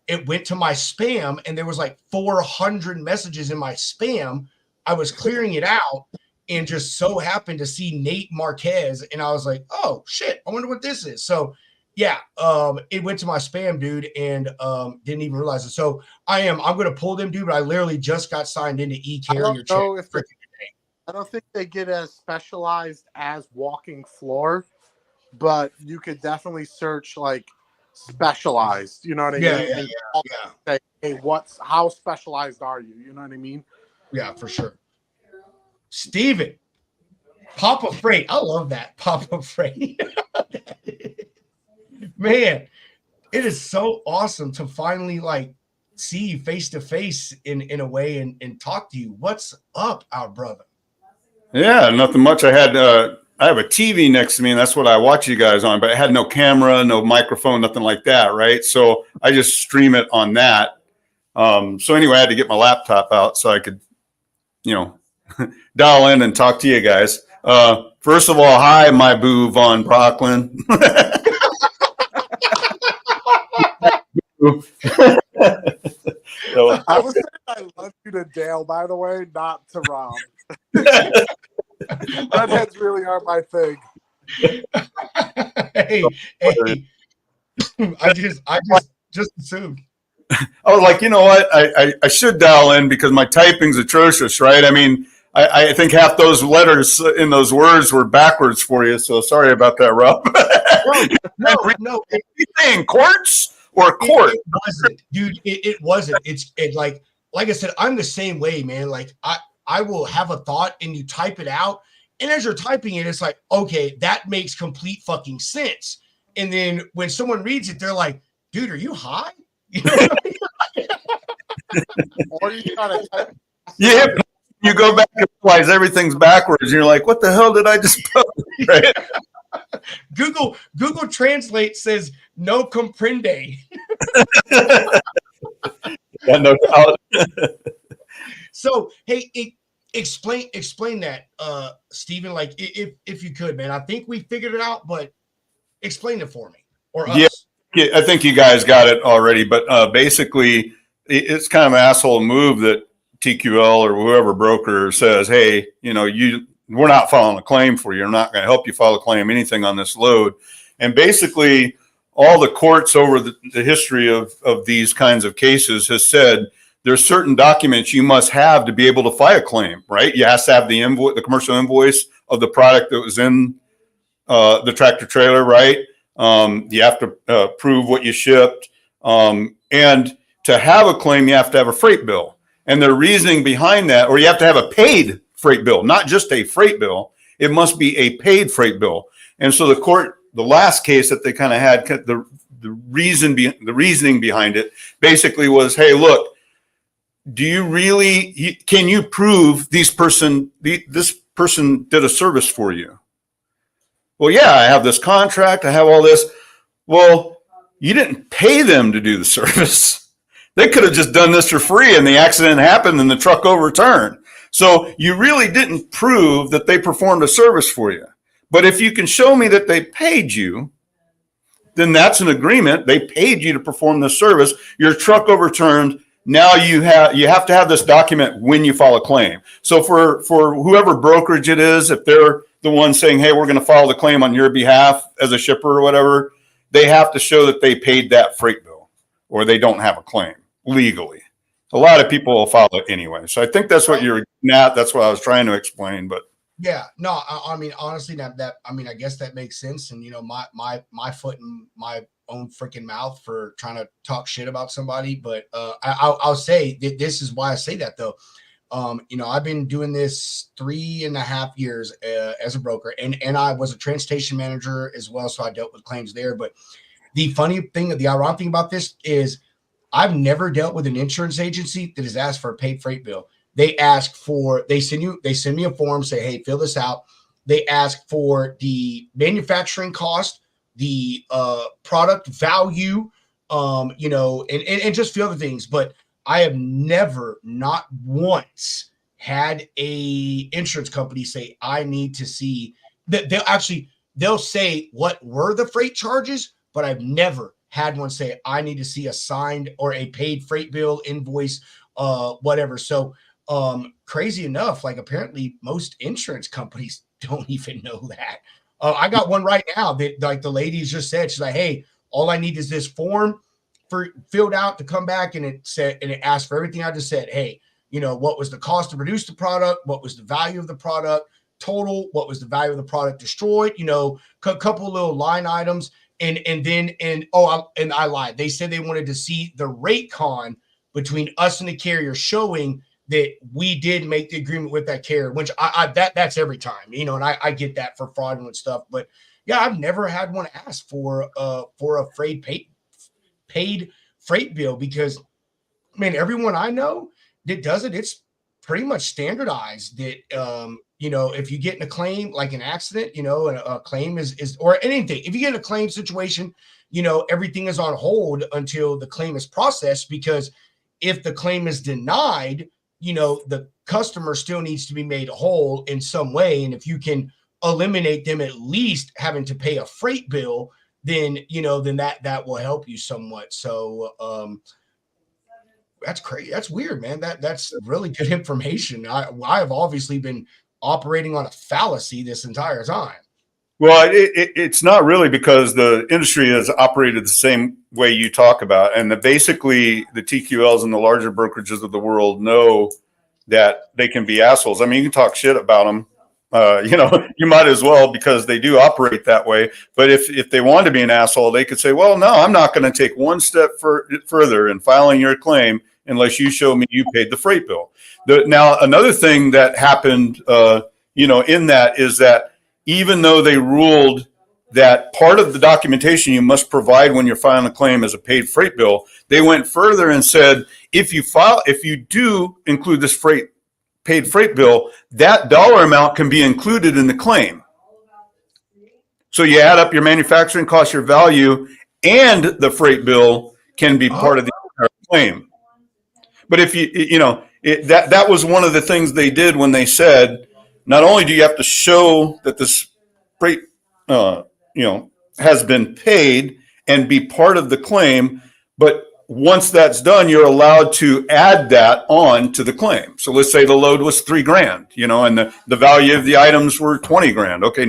S2: It
S1: went to my spam, and there was 400 messages in my spam. I was clearing it out, and just so happened to see Nate Marquez, and I was like, "Oh shit! I wonder what this is." So, yeah, it went to my spam, dude, and didn't even realize it. So I'm going to pull them, dude. But I literally just got signed into E-Carrier Check.
S6: I don't think they get as specialized as walking floor, but you could definitely search specialized. You know what I mean? Say, hey, how specialized are you? You know what I mean?
S1: Yeah, for sure. Steven, Papa Freight. I love that. Papa Freight. Man, it is so awesome to finally see you face to face in a way and talk to you. What's up, our brother?
S7: Yeah, nothing much. I have a TV next to me, and that's what I watch you guys on, but it had no camera, no microphone, nothing like that, right? So I just stream it on that. So anyway, I had to get my laptop out so I could, dial in and talk to you guys. First of all, hi, my boo, Von Brocklin.
S6: I was saying I love you to Dale, by the way, not to Rob. Redheads really are my thing.
S1: Hey, I just assumed.
S7: I was like, you know what? I should dial in because my typing's atrocious, right? I mean, I think half those letters in those words were backwards for you. So sorry about that, Rob.
S1: No.
S7: Are you saying courts or court?
S1: It wasn't, dude. It wasn't. It's like I said, I'm the same way, man. I will have a thought and you type it out. And as you're typing it, it's like, okay, that makes complete fucking sense. And then when someone reads it, they're like, dude, are you high?
S6: Or you gotta type.
S7: Yeah. You go back and realize everything's backwards. And you're like, what the hell did I just put? Right?
S1: Google Translate says no comprende.
S7: Yeah, no doubt.
S1: So, hey, explain that, Steven, if you could, man. I think we figured it out, but explain it for me or us.
S7: Yeah, I think you guys got it already, but basically it's kind of an asshole move that TQL or whoever broker says, hey, we're not filing a claim for you. I'm not going to help you file a claim, anything on this load. And basically all the courts over the history of these kinds of cases has said there's certain documents you must have to be able to file a claim, right? You have to have the invoice, the commercial invoice of the product that was in the tractor trailer, right? You have to prove what you shipped. And to have a claim, you have to have a freight bill. And the reasoning behind that, or you have to have a paid freight bill, not just a freight bill. It must be a paid freight bill. And so the court, the last case that they kind of had, the reasoning behind it basically was, hey, look, do you really, can you prove this person did a service for you? Well, yeah, I have this contract. I have all this. Well, you didn't pay them to do the service. They could have just done this for free and the accident happened and the truck overturned. So you really didn't prove that they performed a service for you. But if you can show me that they paid you, then that's an agreement. They paid you to perform the service. Your truck overturned. Now you have to have this document when you file a claim. So for whoever brokerage it is, if they're the one saying, hey, we're going to file the claim on your behalf as a shipper or whatever, they have to show that they paid that freight bill or they don't have a claim legally. A lot of people will file it anyway. So I think that's what you're getting at. That's what I was trying to explain. But
S1: yeah, no, I mean, honestly, I guess that makes sense. And, you know, my foot in my own freaking mouth for trying to talk shit about somebody. But I'll say that this is why I say that, though. You know, I've been doing this 3.5 years as a broker, and I was a transportation manager as well. So I dealt with claims there. But the ironic thing about this is I've never dealt with an insurance agency that has asked for a paid freight bill. They send me a form, say, hey, fill this out. They ask for the manufacturing cost, the product value, you know, and just a few other things. But I have never, not once, had a insurance company say, I need to see that. They'll say what were the freight charges, but I've never had one say, I need to see a signed or a paid freight bill, invoice, whatever. So crazy enough, like apparently most insurance companies don't even know that. I got one right now that like the lady just said, she's like, hey, all I need is this form filled out to come back. And it said, and it asked for everything I just said. Hey, you know, what was the cost to produce the product? What was the value of the product total? What was the value of the product destroyed? You know, a couple of little line items. And I lied. They said they wanted to see the rate con between us and the carrier showing that we did make the agreement with that carrier, which that's every time, you know, and I get that for fraudulent stuff. But yeah, I've never had one ask for a paid freight bill because, man, everyone I know that does it, it's pretty much standardized that, you know, if you get in a claim, like an accident, you know, and a claim is, or anything, if you get in a claim situation, you know, everything is on hold until the claim is processed, because if the claim is denied, you know, the customer still needs to be made whole in some way. And if you can eliminate them at least having to pay a freight bill, then, you know, then that will help you somewhat. So, that's crazy. That's weird, man. That's really good information. I have obviously been operating on a fallacy this entire time.
S7: Well, it's not really, because the industry has operated the same way you talk about. And basically the TQLs and the larger brokerages of the world know that they can be assholes. I mean, you can talk shit about them. You know, you might as well, because they do operate that way. But if they want to be an asshole, they could say, well, no, I'm not going to take one step further in filing your claim unless you show me you paid the freight bill. Now, another thing that happened, you know, in that is that even though they ruled that part of the documentation you must provide when you're filing a claim is a paid freight bill, they went further and said, if you do include this paid freight bill, that dollar amount can be included in the claim. So you add up your manufacturing cost, your value, and the freight bill can be part of the claim. But if you know, that was one of the things they did when they said, not only do you have to show that this freight, you know, has been paid and be part of the claim, but once that's done, you're allowed to add that on to the claim. So let's say the load was $3,000, you know, and the value of the items were $20,000. Okay,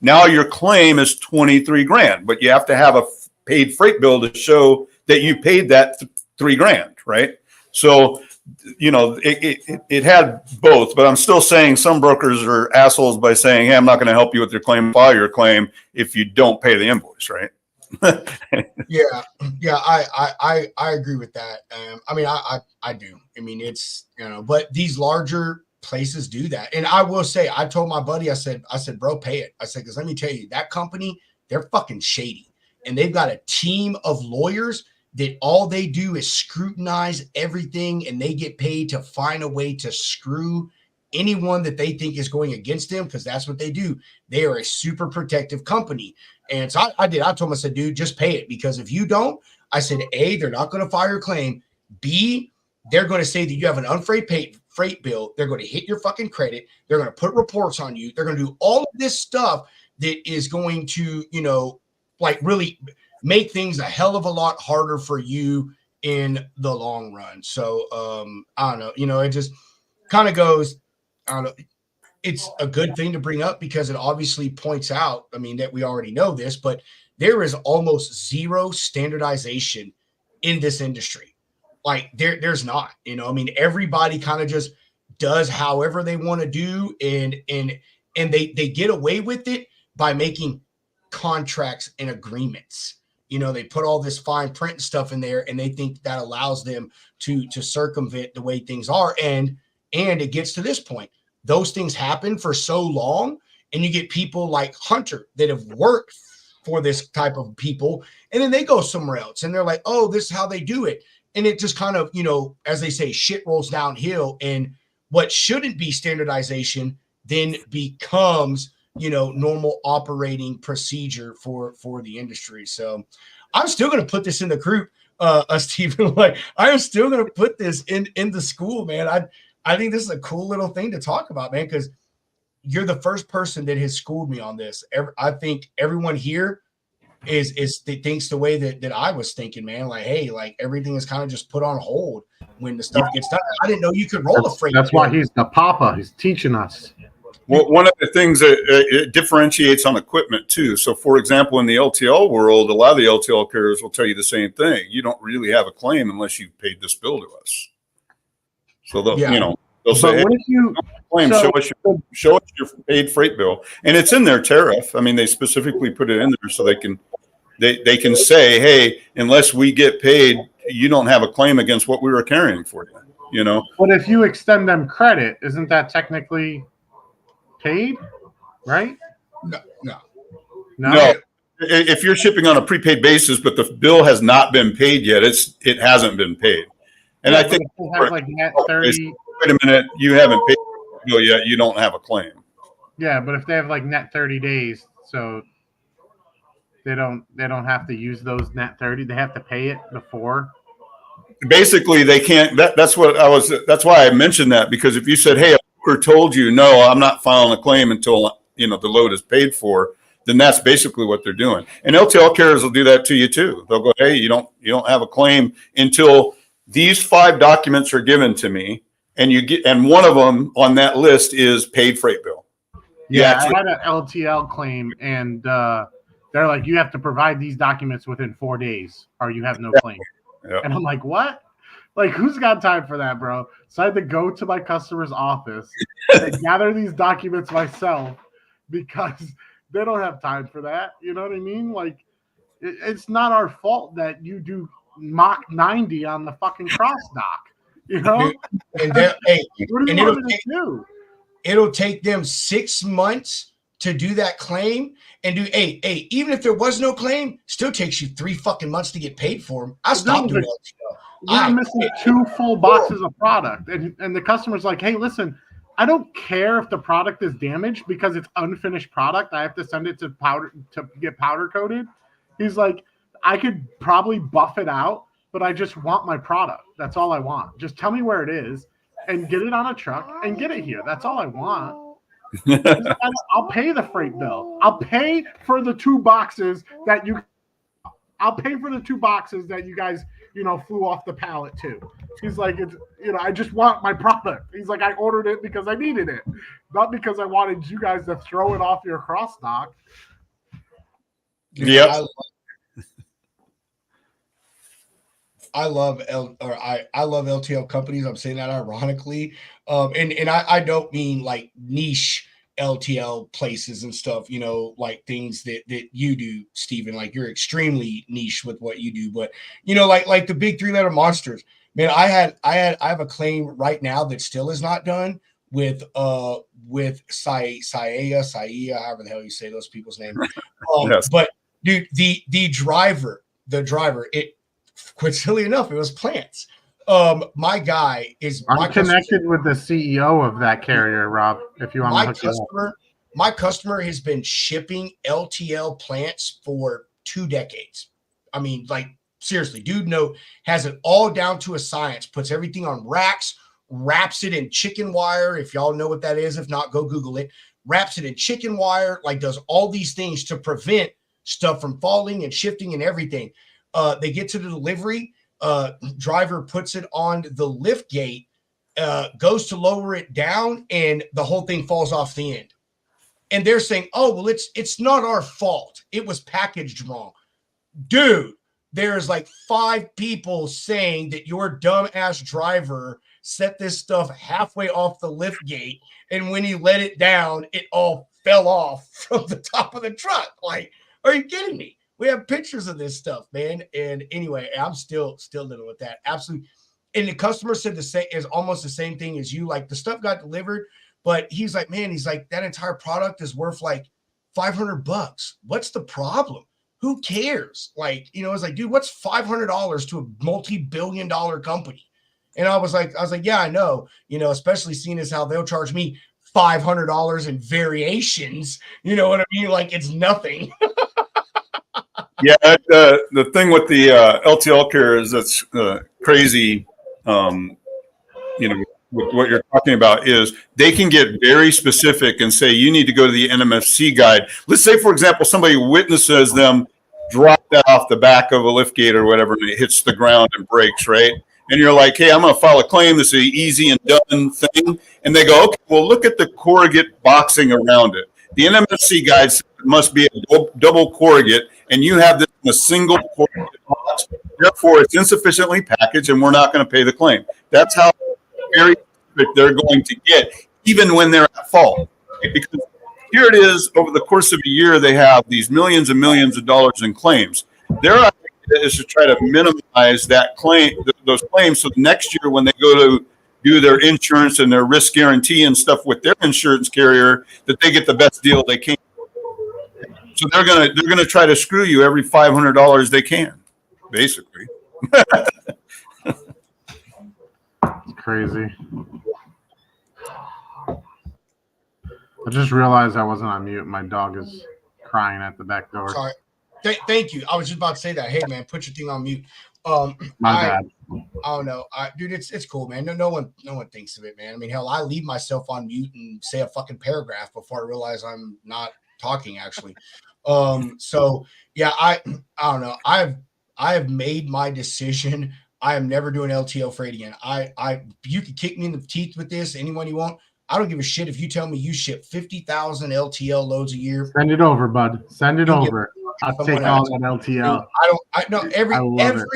S7: now your claim is $23,000, but you have to have a paid freight bill to show that you paid that $3,000, right? So, it had both, but I'm still saying some brokers are assholes by saying, hey, I'm not going to help you with your claim, file your claim if you don't pay the invoice, right?
S1: Yeah, I agree with that. I mean, I do. I mean, it's, but these larger places do that. And I will say, I told my buddy, I said, bro, pay it. I said, because let me tell you, that company, they're fucking shady. And they've got a team of lawyers that all they do is scrutinize everything, and they get paid to find a way to screw anyone that they think is going against them, because that's what they do. They are a super protective company. And so I told him, I said, dude, just pay it, because if you don't, I said, A, they're not going to file your claim. B, they're going to say that you have an unfreight freight bill. They're going to hit your fucking credit. They're going to put reports on you. They're going to do all of this stuff that is going to, like really make things a hell of a lot harder for you in the long run. So I don't know, it just kind of goes, I don't know. It's a good thing to bring up because it obviously points out, I mean, that we already know this, but there is almost zero standardization in this industry. Like there's not, I mean, everybody kind of just does however they want to do. And they get away with it by making contracts and agreements. They put all this fine print and stuff in there, and they think that allows them to circumvent the way things are. And it gets to this point. Those things happen for so long, and you get people like Hunter that have worked for this type of people, and then they go somewhere else and they're like, oh, this is how they do it. And it just kind of, as they say, shit rolls downhill, and what shouldn't be standardization then becomes, normal operating procedure for the industry. So I'm still going to put this in the group, Stephen, like I am still going to put this in the school, man. I think this is a cool little thing to talk about, man, because you're the first person that has schooled me on this. I think everyone here thinks the way that I was thinking, man. Like, hey, like everything is kind of just put on hold when the stuff gets done. I didn't know you could roll a freight.
S6: That's why he's the papa. He's teaching us.
S7: Well, one of the things that it differentiates on equipment too. So, for example, in the LTL world, a lot of the LTL carriers will tell you the same thing. You don't really have a claim unless you've paid this bill to us. So they'll say, hey,
S6: what if you
S7: claim, show us your paid freight bill, and it's in their tariff. I mean, they specifically put it in there so they can say, hey, unless we get paid, you don't have a claim against what we were carrying for you.
S6: But if you extend them credit, isn't that technically paid, right?
S7: No. If you're shipping on a prepaid basis, but the bill has not been paid yet, it hasn't been paid. And I think
S6: like net 30.
S7: Wait a minute, you haven't paid the bill yet. You don't have a claim.
S6: Yeah, but if they have like net 30 days, so they don't have to use those net 30. They have to pay it before.
S7: Basically, they can't. That's why I mentioned that, because if you said, hey, a broker told you, no, I'm not filing a claim until the load is paid for, then that's basically what they're doing. And LTL carriers will do that to you too. They'll go, hey, you don't have a claim until these 5 documents are given to me, and one of them on that list is paid freight bill.
S6: Yeah, I had an LTL claim, and they're like, you have to provide these documents within 4 days, or you have no claim.
S7: Yeah.
S6: And I'm like, what? Like, who's got time for that, bro? So I had to go to my customer's office and gather these documents myself, because they don't have time for that. You know what I mean? Like, it's not our fault that you do Mach 90 on the fucking cross dock.
S1: It'll take them 6 months to do that claim, and even if there was no claim, still takes you 3 fucking months to get paid for them. I stopped doing that.
S6: We're missing 2 full boxes of product, and the customer's like, hey, listen, I don't care if the product is damaged because it's unfinished product. I have to send it to get powder coated. He's like, I could probably buff it out, but I just want my product. That's all I want. Just tell me where it is and get it on a truck and get it here. That's all I want. I'll pay the freight bill. I'll pay for the 2 boxes that you guys, flew off the pallet too. He's like, I just want my product. He's like, I ordered it because I needed it, not because I wanted you guys to throw it off your cross dock.
S7: Yep.
S1: I love I love LTL companies. I'm saying that ironically. And I don't mean like niche LTL places and stuff, you know, like things that you do, Steven. Like you're extremely niche with what you do, but you know, like the big 3-letter monsters. Man, I have a claim right now that still is not done with Saia, however the hell you say those people's name.
S7: Yes.
S1: But dude, the driver, it quite silly enough, it was plants. My guy is
S6: I'm connected with the CEO of that carrier, Rob. If you want
S1: my
S6: to hook
S1: customer, my customer has been shipping LTL plants for 2 decades. I mean, like seriously, dude, has it all down to a science. Puts everything on racks, wraps it in chicken wire. If y'all know what that is, if not, go Google it. Wraps it in chicken wire, like does all these things to prevent stuff from falling and shifting and everything. They get to the delivery. Driver puts it on the lift gate, goes to lower it down, and the whole thing falls off the end. And they're saying, "Oh, well, it's not our fault. It was packaged wrong." Dude, there's like 5 people saying that your dumbass driver set this stuff halfway off the lift gate, and when he let it down, it all fell off from the top of the truck. Like, are you kidding me? We have pictures of this stuff, man. And anyway, I'm still dealing with that. Absolutely. And the customer said the same is almost the same thing as you. Like the stuff got delivered, but he's like, man, he's like, that entire product is worth like $500. What's the problem? Who cares? Like, you know, it's like, dude, what's $500 to a multi-billion-dollar company? And I was like, yeah, I know, you know, especially seeing as how they'll charge me $500 in variations. You know what I mean? Like it's nothing.
S7: Yeah, the thing with the LTL carriers that's crazy, you know, with what you're talking about is they can get very specific and say you need to go to the NMFC guide. Let's say, for example, somebody witnesses them drop that off the back of a lift gate or whatever, and it hits the ground and breaks, right? And you're like, hey, I'm going to file a claim. This is an easy and done thing. And they go, okay, well, look at the corrugate boxing around it. The NMFC guide says it must be a double corrugate, and you have this in a single corrugate box. Therefore, it's insufficiently packaged, and we're not going to pay the claim. That's how very specific they're going to get, even when they're at fault. Because here it is, over the course of a year, they have these millions and millions of dollars in claims. Their idea is to try to minimize that those claims, so next year when they go to do their insurance and their risk guarantee and stuff with their insurance carrier, that they get the best deal they can. So they're gonna try to screw you every $500 they can, basically.
S6: Crazy. I just realized I wasn't on mute. My dog is crying at the back door.
S1: Sorry. Thank you. I was just about to say that. Hey, man, put your thing on mute.
S6: My bad.
S1: I don't know. Dude, it's cool, man. No one thinks of it, man. I mean, hell, I leave myself on mute and say a fucking paragraph before I realize I'm not talking, actually. So yeah, I don't know. I have made my decision. I am never doing LTL freight again. You can kick me in the teeth with this, anyone you want. I don't give a shit if you tell me you ship 50,000 LTL loads a year.
S6: Send it over, bud. Send it over. I'll take all that LTL.
S1: Every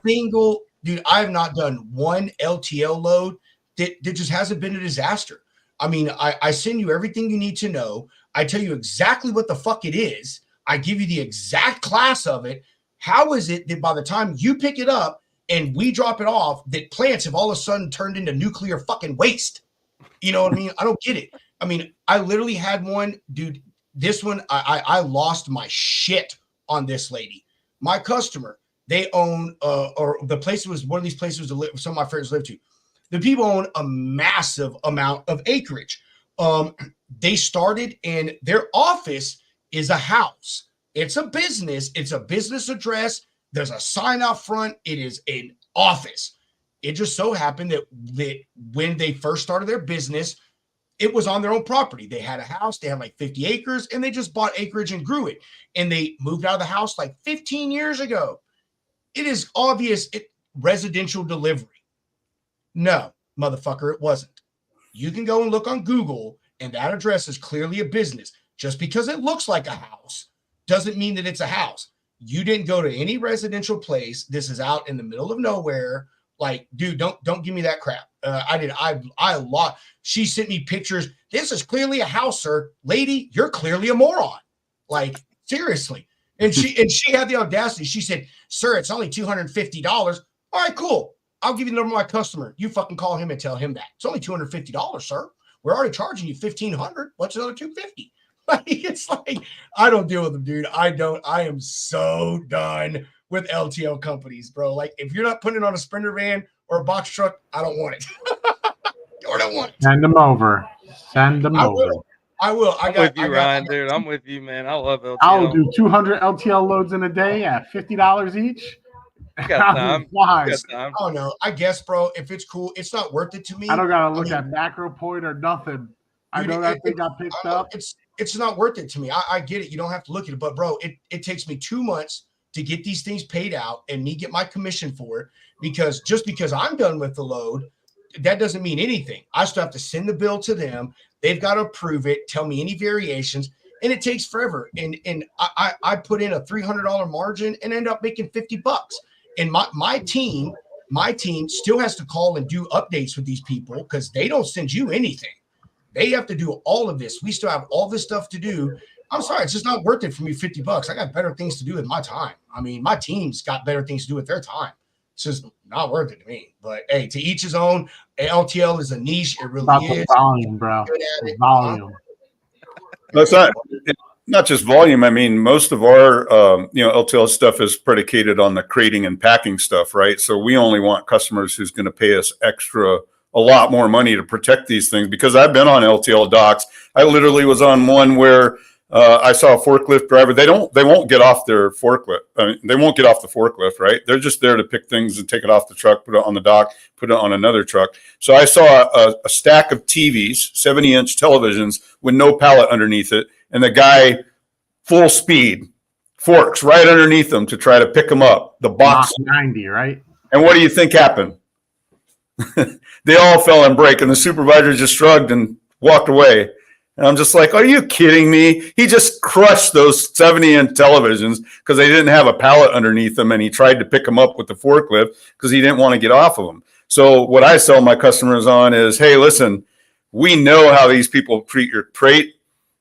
S1: single dude. I have not done one LTL load that just hasn't been a disaster. I mean, I send you everything you need to know. I tell you exactly what the fuck it is. I give you the exact class of it. How is it that by the time you pick it up and we drop it off, that plants have all of a sudden turned into nuclear fucking waste? You know what I mean? I don't get it. I mean, I literally had one, dude. This one, I lost my shit on this lady. My customer, they own, or the place was one of these places some of my friends live to. The people own a massive amount of acreage. They started, and their office is a house. It's a business. It's a business address. There's a sign out front. It is an office. It just so happened that when they first started their business, it was on their own property. They had a house. They had like 50 acres, and they just bought acreage and grew it. And they moved out of the house like 15 years ago. It is obvious residential delivery. No, motherfucker, it wasn't. You can go and look on Google, and that address is clearly a business. Just because it looks like a house doesn't mean that it's a house. You didn't go to any residential place. This is out in the middle of nowhere. Like, dude, don't give me that crap. I lot. She sent me pictures. This is clearly a house, sir. Lady, you're clearly a moron. Like, seriously. And she had the audacity. She said, sir, it's only $250. All right, cool. I'll give you the number of my customer. You fucking call him and tell him that. It's only $250, sir. We're already charging you $1,500. What's another $250? Like, it's like, I don't deal with them, dude. I am so done with LTL companies, bro. Like, if you're not putting it on a Sprinter van or a box truck, I don't want it. Or don't want it.
S8: Send them over. Send them over.
S1: I will.
S2: I'm with you, Ryan, dude. I'm with you, man. I love LTL.
S8: I'll do 200 LTL loads in a day at $50 each.
S2: You got time. You got time.
S1: Oh no, I guess, bro. If it's cool, it's not worth it to me.
S8: I don't gotta look at macro point or nothing. I know that thing got picked up.
S1: It's not worth it to me. I get it. You don't have to look at it, but bro, it takes me 2 months to get these things paid out and me get my commission for it. Because just because I'm done with the load, that doesn't mean anything. I still have to send the bill to them. They've got to approve it, tell me any variations, and it takes forever. And I put in a $300 margin and end up making $50. And my team still has to call and do updates with these people because they don't send you anything. They have to do all of this. We still have all this stuff to do. I'm sorry, it's just not worth it for me. $50. I got better things to do with my time. I mean, my team's got better things to do with their time. It's just not worth it to me. But hey, to each his own. LTL is a niche. It really
S8: about
S1: is.
S8: The volume, bro. The volume.
S7: That's not just volume. I mean, most of our LTL stuff is predicated on the crating and packing stuff, right? So we only want customers who's going to pay us a lot more money to protect these things, because I've been on LTL docks. I literally was on one where I saw a forklift driver. They won't get off their forklift. I mean, they won't get off the forklift, right? They're just there to pick things and take it off the truck, put it on the dock, put it on another truck. So I saw a stack of TVs, 70-inch televisions with no pallet underneath it. And the guy, full speed, forks right underneath them to try to pick them up. The box
S8: 90, right?
S7: And what do you think happened? They all fell and break, and the supervisor just shrugged and walked away. And I'm just like, are you kidding me? He just crushed those 70-inch televisions because they didn't have a pallet underneath them, and he tried to pick them up with the forklift because he didn't want to get off of them. So what I sell my customers on is, hey, listen, we know how these people treat your freight.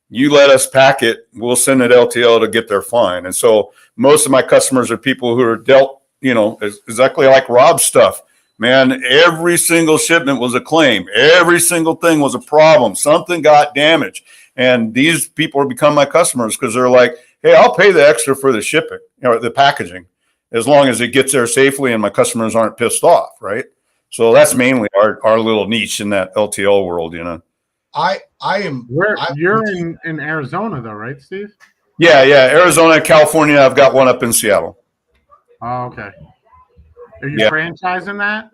S7: You let us pack it, we'll send it LTL to get there fine. And so most of my customers are people who are dealt, exactly like Rob's stuff. Man, every single shipment was a claim. Every single thing was a problem. Something got damaged. And these people become my customers because they're like, hey, I'll pay the extra for the shipping, the packaging, as long as it gets there safely and my customers aren't pissed off, right? So that's mainly our little niche in that LTL world,
S1: I am.
S8: You're in Arizona, though, right, Steve?
S7: Yeah. Arizona, California. I've got one up in Seattle.
S8: Oh, okay. Are you franchising that?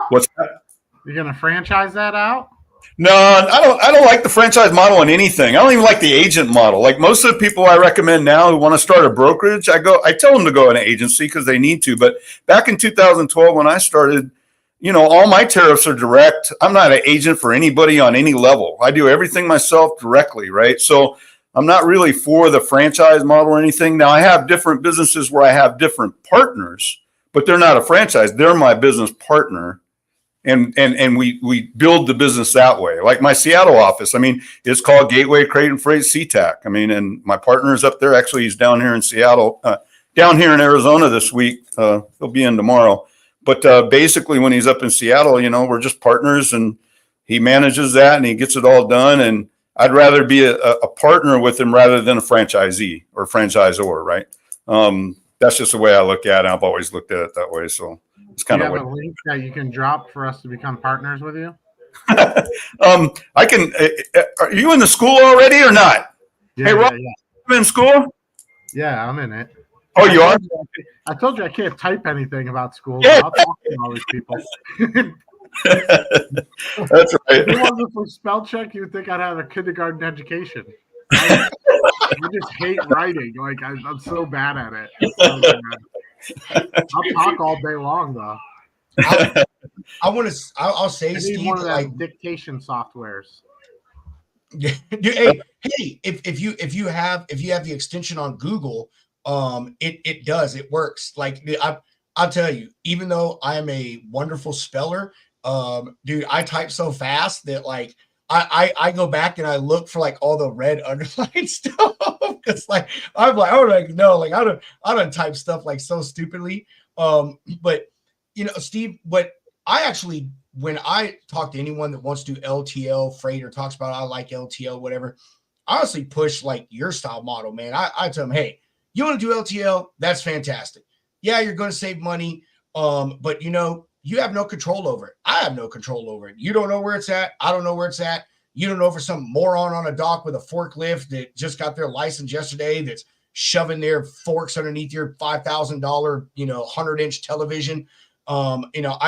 S7: What's that?
S8: You're gonna franchise that out?
S7: No, I don't like the franchise model on anything. I don't even like the agent model. Like most of the people I recommend now who want to start a brokerage, I tell them to go in an agency because they need to. But back in 2012, when I started, all my tariffs are direct. I'm not an agent for anybody on any level. I do everything myself directly, right? So I'm not really for the franchise model or anything. Now I have different businesses where I have different partners, but they're not a franchise. They're my business partner. And we build the business that way. Like my Seattle office, it's called Gateway Crate and Freight SeaTac. And my partner is up there. Actually, he's down here in Seattle, down here in Arizona this week. He'll be in tomorrow. But basically, when he's up in Seattle, we're just partners, and he manages that and he gets it all done. And I'd rather be a partner with him rather than a franchisee or franchisor, right? That's just the way I look at it. I've always looked at it that way. So it's kind of
S8: a link that you can drop for us to become partners with you.
S7: I can. Are you in the school already or not?
S8: Yeah,
S7: hey, Rob, you in school?
S8: Yeah, I'm in it.
S7: Oh, you are?
S8: I told you I can't type anything about school.
S7: Yeah.
S8: I'll talk to all these people.
S7: That's right.
S8: If it wasn't for spell check, you would think I'd have a kindergarten education. I just hate writing. Like I'm so bad at it. I'll talk all day long though.
S1: I'll say, Steve,
S8: one of like dictation softwares.
S1: Hey, if you have the extension on Google, it does, it works. Like I'll tell you, even though I am a wonderful speller, dude, I type so fast that like I go back and I look for like all the red underlined stuff. It's like I'm like, oh like no, like I don't type stuff like so stupidly. But you know, Steve, what I actually, when I talk to anyone that wants to do LTL freight or talks about I like LTL, whatever, I honestly push like your style model, man. I tell them, hey, you want to do LTL? That's fantastic. Yeah, you're going to save money. But you know, you have no control over it. I have no control over it. You don't know where it's at. I don't know where it's at. You don't know for some moron on a dock with a forklift that just got their license yesterday that's shoving their forks underneath your $5,000, you know, 100-inch television. You know,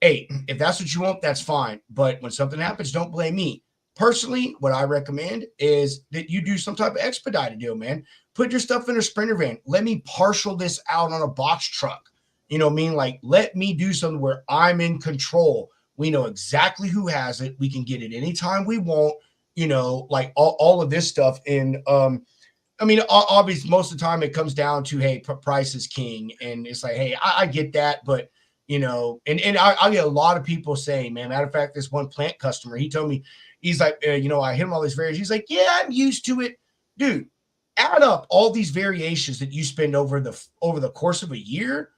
S1: hey, if that's what you want, that's fine. But when something happens, don't blame me. Personally, what I recommend is that you do some type of expedited deal, man. Put your stuff in a Sprinter van. Let me parcel this out on a box truck. You know what I mean? Like, let me do something where I'm in control. We know exactly who has it. We can get it anytime we want, you know, like all of this stuff. And I mean, obviously, most of the time it comes down to, hey, price is king. And it's like, hey, I get that. But, you know, and I get a lot of people saying, man, matter of fact, this one plant customer, he told me, he's like, you know, I hit him all these variations. He's like, yeah, I'm used to it. Dude, add up all these variations that you spend over the course of a year,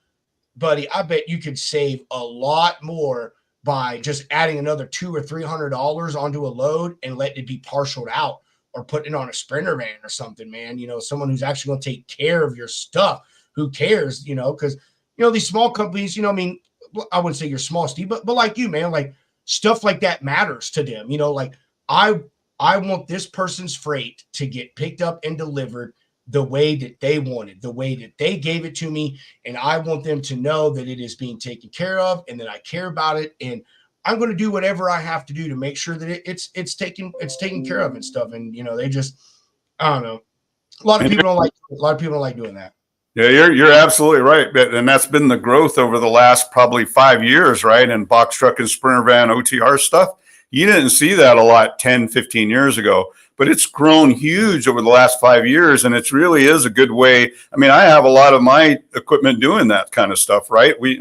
S1: buddy. I bet you could save a lot more by just adding another $200 or $300 onto a load and letting it be parceled out or putting it on a Sprinter van or something, man. You know, someone who's actually going to take care of your stuff. Who cares, you know, because, you know, these small companies, you know, I mean, I wouldn't say you're small, Steve, but like you, man, like stuff like that matters to them. You know, like I want this person's freight to get picked up and delivered the way that they wanted, the way that they gave it to me. And I want them to know that it is being taken care of and that I care about it. And I'm going to do whatever I have to do to make sure that it's taken care of and stuff. And, you know, they just, I don't know. A lot of people don't like doing that.
S7: Yeah, you're absolutely right. And that's been the growth over the last probably 5 years, right? And box truck and Sprinter van OTR stuff. You didn't see that a lot 10, 15 years ago, but it's grown huge over the last 5 years. And it really is a good way. I mean, I have a lot of my equipment doing that kind of stuff, right? We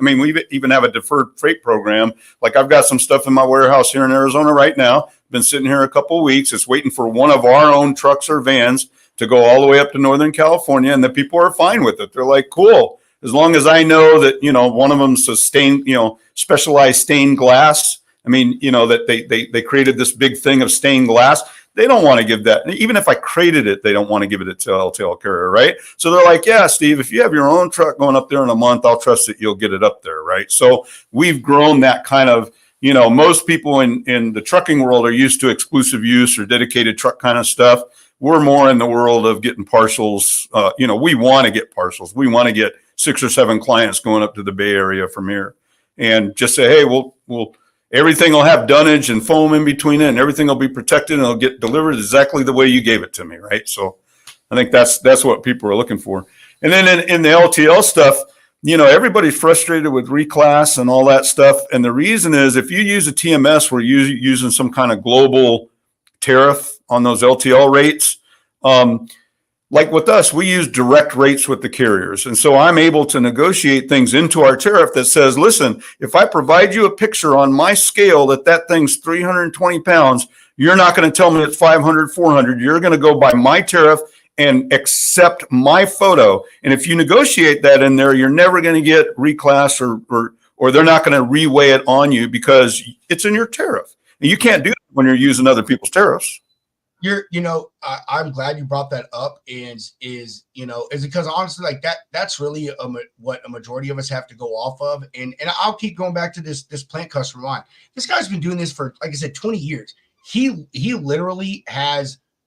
S7: even have a deferred freight program. Like I've got some stuff in my warehouse here in Arizona right now. Been sitting here a couple of weeks. It's waiting for one of our own trucks or vans to go all the way up to Northern California. And the people are fine with it. They're like, cool. As long as I know that, you know, one of them's a stained, you know, specialized stained glass. I mean, you know, that they created this big thing of stained glass. They don't want to give that. Even if I created it, they don't want to give it to LTL carrier, right? So they're like, yeah, Steve, if you have your own truck going up there in a month, I'll trust that you'll get it up there, right? So we've grown that kind of, you know, most people in the trucking world are used to exclusive use or dedicated truck kind of stuff. We're more in the world of getting parcels. You know, we want to get parcels. We want to get 6 or 7 clients going up to the Bay Area from here and just say, hey, we'll everything will have dunnage and foam in between it and everything will be protected and it'll get delivered exactly the way you gave it to me, right? So I think that's what people are looking for. And then in the LTL stuff, you know, everybody's frustrated with reclass and all that stuff. And the reason is if you use a TMS, we're using some kind of global tariff on those LTL rates. Like with us, we use direct rates with the carriers. And so I'm able to negotiate things into our tariff that says, listen, if I provide you a picture on my scale that thing's 320 pounds, you're not going to tell me it's 500, 400. You're going to go by my tariff and accept my photo. And if you negotiate that in there, you're never going to get reclass or they're not going to reweigh it on you because it's in your tariff. And you can't do that when you're using other people's tariffs.
S1: I'm glad you brought that up is because honestly, like that's really what a majority of us have to go off of. And I'll keep going back to this plant customer line. This guy's been doing this for, like I said, 20 years. He literally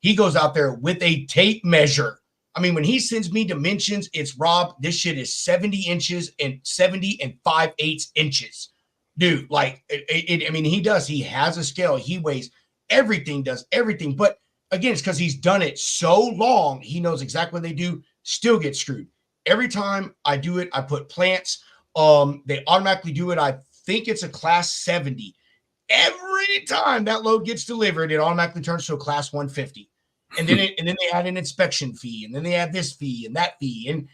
S1: he goes out there with a tape measure. I mean, when he sends me dimensions, it's Rob, this shit is 70 inches and 70 and 5/8 inches. Dude, like I mean, he has a scale, he weighs everything, does everything. But again, it's because he's done it so long, he knows exactly what they do, still get screwed. Every time I do it, I put plants. They automatically do it. I think it's a class 70. Every time that load gets delivered, it automatically turns to a class 150. and then they add an inspection fee, and then they add this fee and that fee, and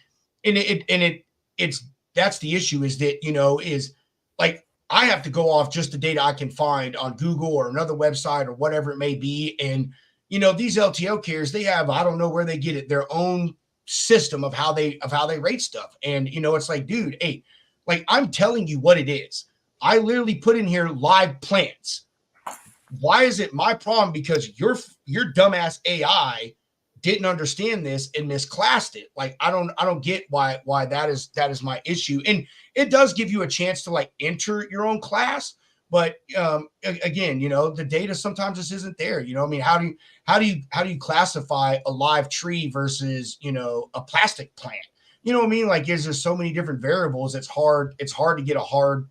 S1: it's that's the issue, is that, you know, is like I have to go off just the data I can find on Google or another website or whatever it may be. And, you know, these LTL carriers, they have, I don't know where they get it, their own system of how they rate stuff. And, you know, it's like, dude, hey, like, I'm telling you what it is. I literally put in here live plans. Why is it my problem? Because your dumbass AI didn't understand this and misclassed it. Like, I don't get why that is my issue. And it does give you a chance to like enter your own class, but again, you know, the data sometimes just isn't there. You know, I mean, how do you classify a live tree versus, you know, a plastic plant? You know what I mean? Like, there's so many different variables. It's hard to get a hard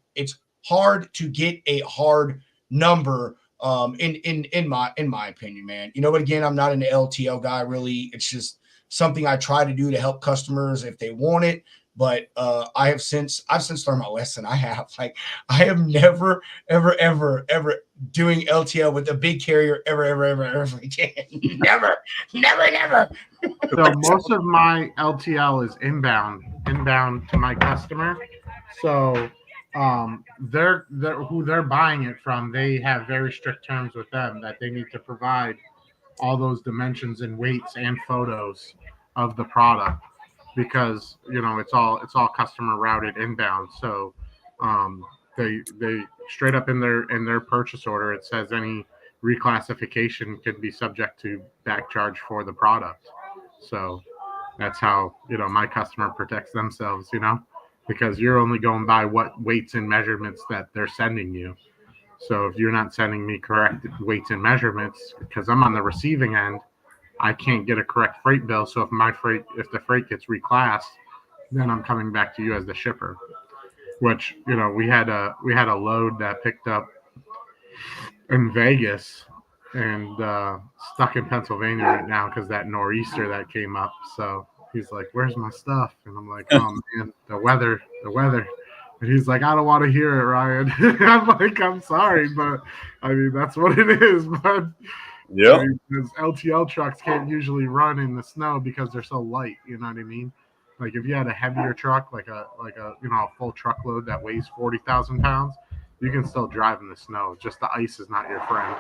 S1: number. In my opinion, man. You know, but again, I'm not an LTL guy, really. It's just something I try to do to help customers if they want it. But I've since learned my lesson. I have never, ever doing LTL with a big carrier ever again. never.
S8: So most of my LTL is inbound to my customer. So they're who they're buying it from, they have very strict terms with them that they need to provide all those dimensions and weights and photos of the product, because, you know, it's all customer routed inbound. So they straight up in their purchase order, it says any reclassification could be subject to back charge for the product. So that's how, you know, my customer protects themselves, you know, because you're only going by what weights and measurements that they're sending you. So if you're not sending me correct weights and measurements, because I'm on the receiving end, I can't get a correct freight bill. So if the freight gets reclassed, then I'm coming back to you as the shipper. Which, you know, we had a load that picked up in Vegas and stuck in Pennsylvania right now because that nor'easter that came up. So he's like, "Where's my stuff?" And I'm like, "Oh man, the weather." And he's like, "I don't want to hear it, Ryan." I'm like, "I'm sorry, but I mean, that's what it is." But
S7: yeah,
S8: I mean, because LTL trucks can't usually run in the snow because they're so light. You know what I mean? Like if you had a heavier truck, like a you know, a full truckload that weighs 40,000 pounds, you can still drive in the snow. Just the ice is not your friend.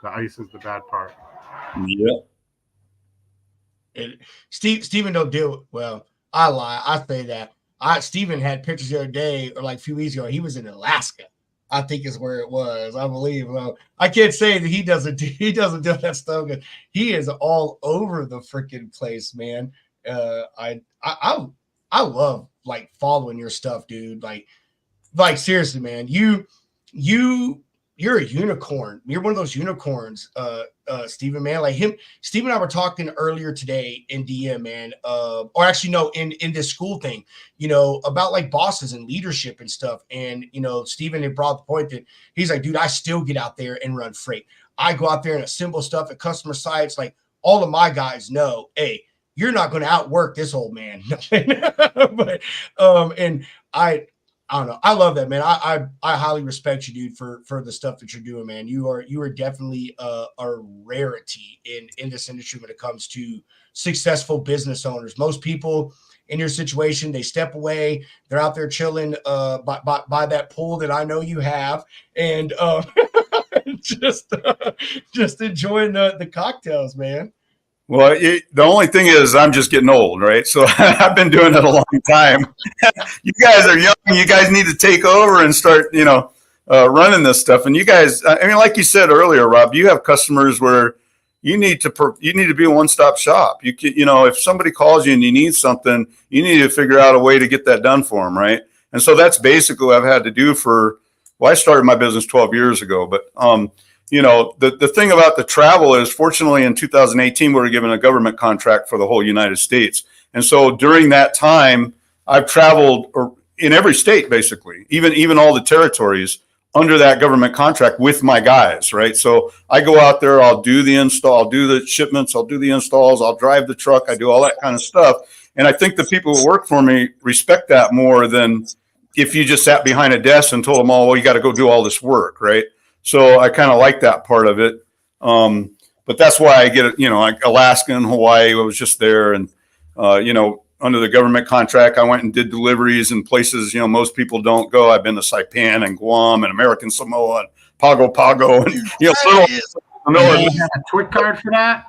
S8: The ice is the bad part.
S7: yeah.
S1: Steven don't do it well. I lie. I say that. Steven had pictures the other day, or like a few weeks ago. He was in Alaska, I think is where it was. I believe. Well, I can't say that he doesn't do that stuff. He is all over the freaking place, man. I love like following your stuff, dude. Like seriously, man. You're a unicorn. You're one of those unicorns, Steven, man. Like Steven and I were talking earlier today in DM, man. Or actually, no, in this school thing, you know, about like bosses and leadership and stuff. And, you know, Steven had brought the point that he's like, dude, I still get out there and run freight. I go out there and assemble stuff at customer sites. Like all of my guys know, hey, you're not going to outwork this old man. But and I don't know. I love that, man. I highly respect you, dude, for the stuff that you're doing, man. You are definitely a rarity in this industry when it comes to successful business owners. Most people in your situation, they step away. They're out there chilling by that pool that I know you have, and just enjoying the cocktails, man.
S7: Well, the only thing is I'm just getting old, right? So I've been doing it a long time. You guys are young. You guys need to take over and start, you know, running this stuff. And you guys, I mean, like you said earlier, Rob, you have customers where you need to be a one-stop shop. You know, if somebody calls you and you need something, you need to figure out a way to get that done for them, right? And so that's basically what I've had to do I started my business 12 years ago, but you know, the thing about the travel is, fortunately, in 2018, we were given a government contract for the whole United States. And so during that time, I've traveled in every state, basically, even all the territories under that government contract with my guys, right? So I go out there, I'll do the install, I'll do the shipments, I'll do the installs, I'll drive the truck, I do all that kind of stuff. And I think the people who work for me respect that more than if you just sat behind a desk and told them, "Oh, well, you got to go do all this work," right? So I kind of like that part of it. But but that's why I get it. You know, like Alaska and Hawaii, I was just there, and you know, under the government contract, I went and did deliveries in places, you know, most people don't go. I've been to Saipan and Guam and American Samoa and Pago Pago, and you know,
S8: you have a Twit card for that?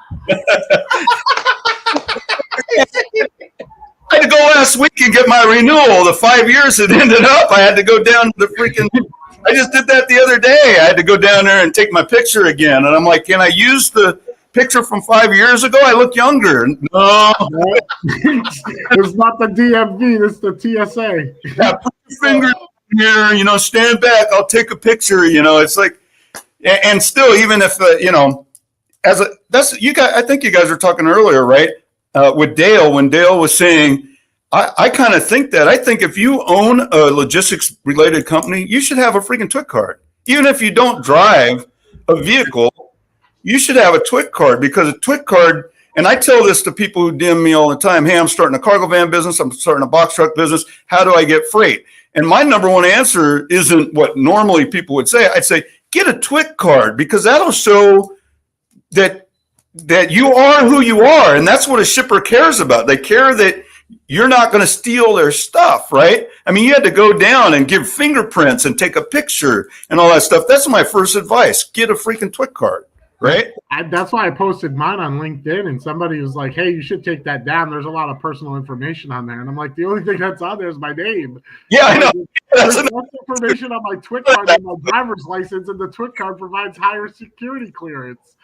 S7: I had to go last week and get my renewal. The 5 years had ended up. I had to go down to the freaking. I just did that the other day. I had to go down there and take my picture again, and I'm like, can I use the picture from 5 years ago? I look younger. No,
S8: It's not the DMV. It's the TSA.
S7: Yeah, put your finger here. You know, stand back. I'll take a picture. You know, it's like, and still, even if you know, that's you guys. I think you guys were talking earlier, right? With Dale, when Dale was saying, I kind of think that. I think if you own a logistics related company, you should have a freaking TWIC card. Even if you don't drive a vehicle, you should have a TWIC card, because a TWIC card, and I tell this to people who DM me all the time, hey, I'm starting a cargo van business, I'm starting a box truck business, how do I get freight? And my number one answer isn't what normally people would say. I'd say, get a TWIC card, because that'll show that you are who you are. And that's what a shipper cares about. They care that you're not going to steal their stuff, right? I mean, you had to go down and give fingerprints and take a picture and all that stuff. That's my first advice. Get a freaking TWIC card, right?
S8: That's why I posted mine on LinkedIn, and somebody was like, hey, you should take that down. There's a lot of personal information on there. And I'm like, the only thing that's on there is my name.
S7: Yeah, I know.
S8: There's less information on my TWIC card than my driver's license, and the TWIC card provides higher security clearance.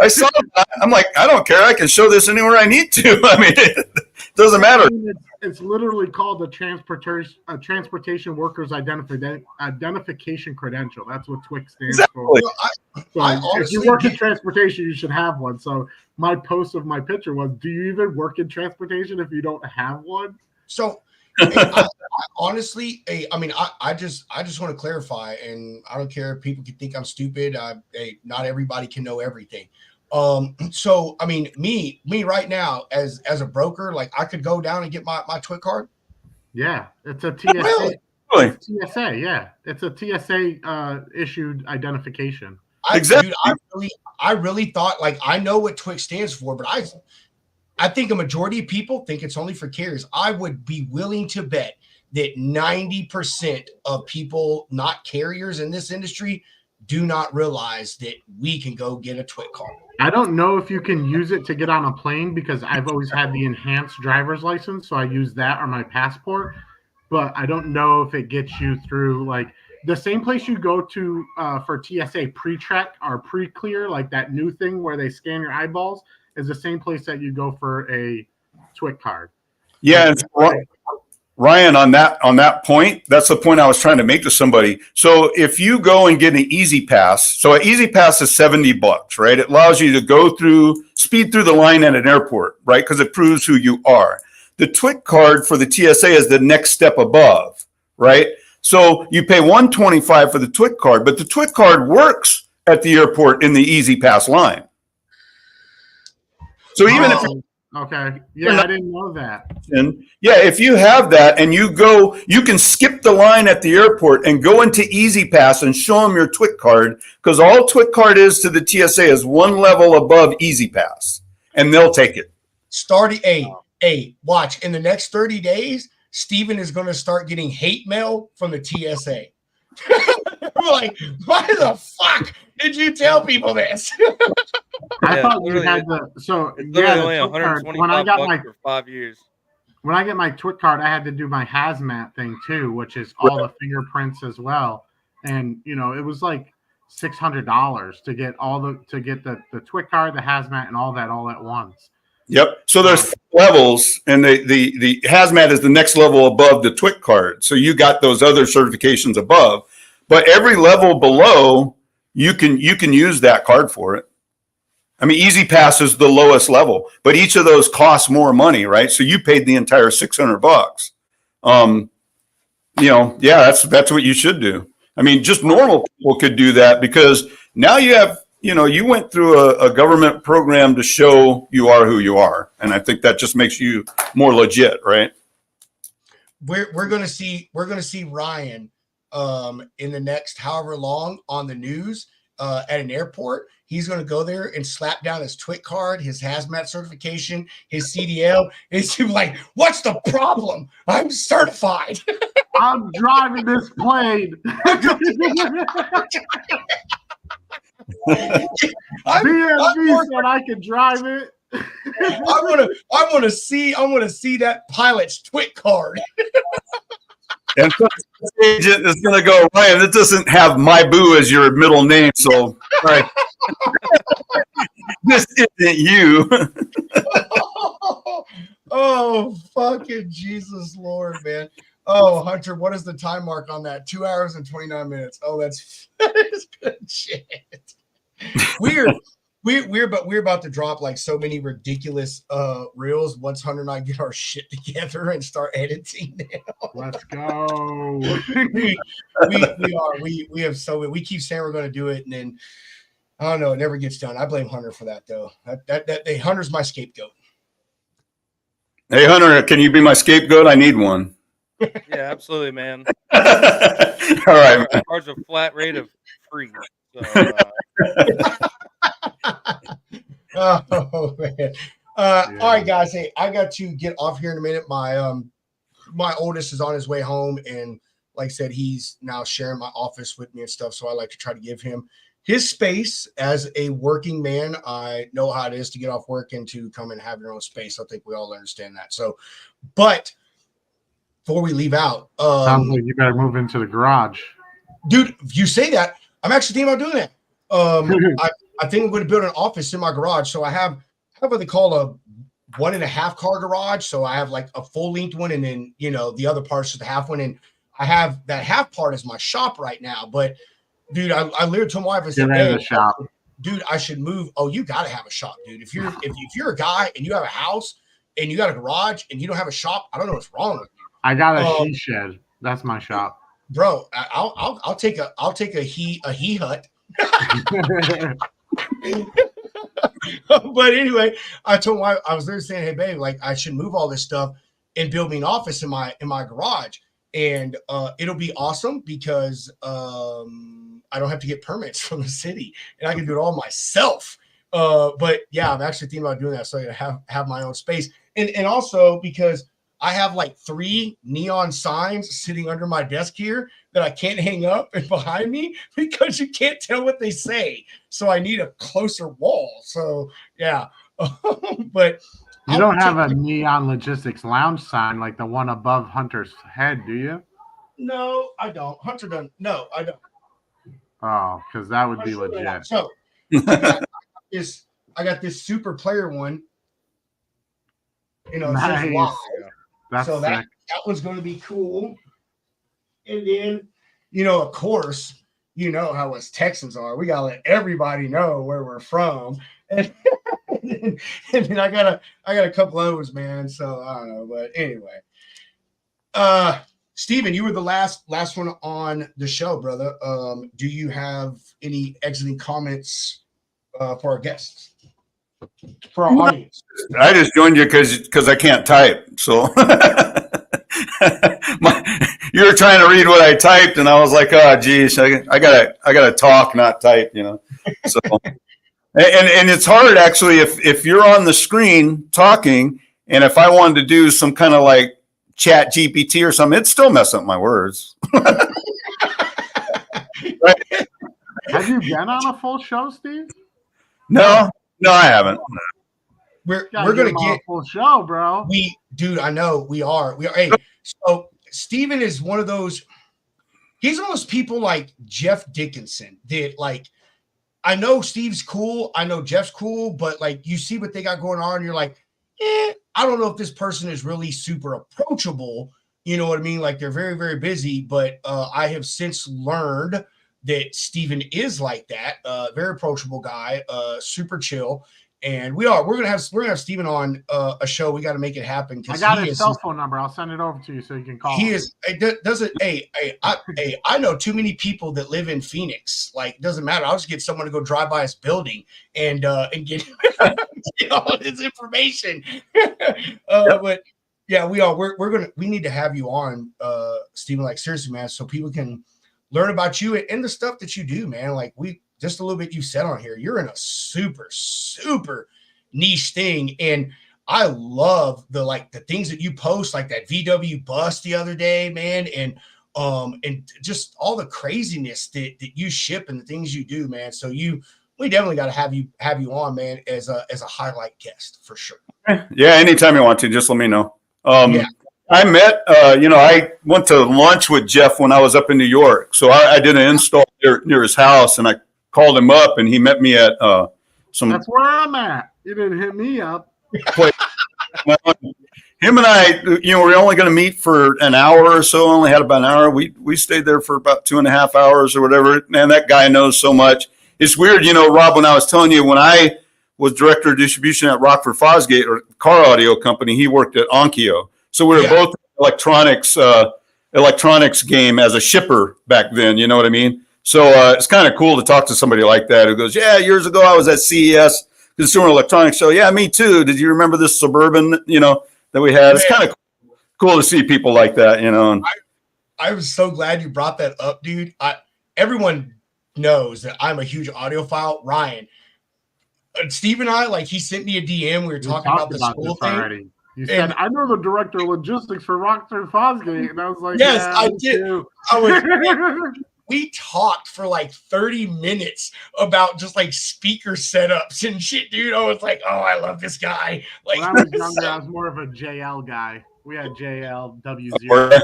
S7: I saw that. I'm like, I don't care. I can show this anywhere I need to. I mean, it doesn't matter.
S8: It's literally called the transportation workers identification credential. That's what TWIC stands for. If you work in transportation, you should have one. So my post of my picture was, do you even work in transportation if you don't have one?
S1: So honestly, I just want to clarify, and I don't care if people can think I'm stupid. Not everybody can know everything. So I mean, me right now as a broker, like I could go down and get my TWIC card.
S8: Yeah, it's a TSA.
S7: Really?
S8: TSA, yeah, it's a TSA issued identification.
S7: Exactly.
S1: Dude, I really thought, like, I know what TWIC stands for, but I think a majority of people think it's only for carriers. I would be willing to bet that 90% of people not carriers in this industry do not realize that we can go get a TWIC card.
S8: I don't know if you can use it to get on a plane, because I've always had the enhanced driver's license, so I use that or my passport. But I don't know if it gets you through, like, the same place you go to for TSA pre-check or pre-clear, like that new thing where they scan your eyeballs, is the same place that you go for a TWIC card.
S7: Yeah, Ryan, on that point, that's the point I was trying to make to somebody. So if you go and get an Easy Pass, so an Easy Pass is $70, right? It allows you to speed through the line at an airport, right? Because it proves who you are. The TWIC card for the TSA is the next step above, right? So you pay $125 for the TWIC card, but the TWIC card works at the airport in the Easy Pass line. So even if
S8: okay, yeah, I didn't know that.
S7: And yeah, if you have that and you can skip the line at the airport and go into Easy Pass and show them your TWIC card, because all TWIC card is to the TSA is one level above Easy Pass, and they'll take it.
S1: Watch, in the next 30 days, Steven is going to start getting hate mail from the TSA. I'm like, why the fuck did you tell people this?
S8: I thought you had
S2: only 125
S8: when I got my
S2: for 5 years.
S8: When I get my TWIC card, I had to do my hazmat thing too, which is all the fingerprints as well. And it was like $600 to get the TWIC card, the hazmat, and all that all at once.
S7: Yep. So there's levels, and the hazmat is the next level above the TWIC card. So you got those other certifications above, but every level below, you can use that card for it. I mean, Easy Pass is the lowest level, but each of those costs more money, right? So you paid the entire $600. That's what you should do. I mean, just normal people could do that, because now you have, you went through a government program to show you are who you are. And I think that just makes you more legit, right?
S1: We're going to see Ryan in the next however long on the news at an airport. He's going to go there and slap down his TWIC card, his hazmat certification, his CDL. It's like, what's the problem? I'm certified.
S8: I'm driving this plane. BSB said I can drive it.
S1: I want to see that pilot's TWIC card.
S7: And so the agent is going to go, Ryan, it doesn't have my boo as your middle name, so right. This isn't you.
S1: Oh, fucking Jesus Lord, man. Oh, Hunter, what is the time mark on that? 2 hours and 29 minutes. Oh, that is good shit. We're about to drop like so many ridiculous reels once Hunter and I get our shit together and start editing now.
S8: Let's go.
S1: we have so we keep saying we're going to do it, and then I don't know, it never gets done. I blame Hunter for that though. Hunter's my scapegoat.
S7: Hey Hunter, can you be my scapegoat? I need one.
S2: Yeah, absolutely, man.
S7: All right.
S2: I charge a flat rate of free. So,
S1: oh man. All right, guys. Hey, I got to get off here in a minute. My oldest is on his way home, and like I said, he's now sharing my office with me and stuff. So I like to try to give him his space as a working man. I know how it is to get off work and to come and have your own space. I think we all understand that. So, but before we leave out,
S8: sounds like you better move into the garage,
S1: dude. If you say that, I'm actually thinking about doing that. I think I'm going to build an office in my garage. So I have what they call a 1.5 car garage. So I have like a full length one, and then the other part's the half one, and I have that half part as my shop right now. But dude, I literally told my wife, I said,
S8: "Hey, shop.
S1: Dude, I should move." Oh, you got to have a shop, dude. If you're a guy and you have a house and you got a garage and you don't have a shop, I don't know what's wrong with you.
S8: I got a she shed. That's my shop,
S1: bro. I'll take a he hut. But anyway, I told my I was there saying, "Hey, babe, like I should move all this stuff and build me an office in my garage, and it'll be awesome because I don't have to get permits from the city, and I can do it all myself." But yeah, I'm actually thinking about doing that so I can have my own space, and also because I have like 3 neon signs sitting under my desk here that I can't hang up and behind me because you can't tell what they say. So I need a closer wall. So yeah, but
S8: you don't have a neon logistics lounge sign like the one above Hunter's head, do you?
S1: No, I don't. Hunter doesn't. No, I don't.
S8: Oh, because that would be legit.
S1: So I got this super player one.
S8: Nice.
S1: Live.
S8: That's
S1: so that was going to be cool. And then, of course, how us Texans are. We got to let everybody know where we're from. And then I got a couple others, man. So I don't know. But anyway. Steven, you were the last one on the show, brother. Do you have any exiting comments for our guests? For our audience.
S7: I just joined you because I can't type. So you were trying to read what I typed, and I was like, "Oh, geez, I gotta talk, not type." So and it's hard actually if you're on the screen talking, and if I wanted to do some kind of like Chat GPT or something, it'd still mess up my words.
S8: Right? Have you been on a full show, Steve?
S7: No, I haven't.
S1: We're gonna get
S8: a full show, bro.
S1: Dude, I know we are. Hey, so Steven is one of those. He's one of those people like Jeff Dickinson that like. I know Steve's cool. I know Jeff's cool, but like you see what they got going on, and you're like, I don't know if this person is really super approachable. You know what I mean? Like they're very, very busy, but I have since learned that Steven is like that. Very approachable guy, super chill. And we're gonna have Steven on a show. We got to make it happen.
S8: I got his cell phone number. I'll send it over to you so you can call him.
S1: I know too many people that live in Phoenix. Like, it doesn't matter. I'll just get someone to go drive by his building and get all his information. But yeah, we need to have you on, Steven. Like seriously, man, so people can learn about you and the stuff that you do, man. Like just a little bit you said on here, you're in a super, super niche thing. And I love the things that you post, like that VW bus the other day, man. And just all the craziness that you ship and the things you do, man. So we definitely got to have you on, man, as a highlight guest for sure.
S7: Yeah. Anytime you want to, just let me know.
S1: Yeah.
S7: I met, I went to lunch with Jeff when I was up in New York. So I did an install near his house, and I called him up, and he met me at
S8: That's where I'm at. You didn't hit me up.
S7: Him and I, we're only going to meet for an hour or so. Only had about an hour. We stayed there for about 2.5 hours or whatever. Man, that guy knows so much. It's weird, Rob, when I was telling you, when I was director of distribution at Rockford Fosgate, or car audio company, he worked at Onkyo. So we were both electronics game as a shipper back then. You know what I mean? So it's kind of cool to talk to somebody like that who goes, yeah, years ago I was at CES, Consumer Electronics Show. Yeah, me too. Did you remember this Suburban, that we had? It's kind of cool to see people like that, And
S1: I was so glad you brought that up, dude. Everyone knows that I'm a huge audiophile. Ryan, Steve and I, he sent me a DM. We were talking about the school thing.
S8: Already. You said, I know the director of logistics for Rockford Fosgate. And I was like,
S1: yes,
S8: yeah,
S1: I did. We talked for 30 minutes about just speaker setups and shit, dude. I was like, oh, I love this guy.
S8: When I was younger, I was more of a JL guy. We had JLW0.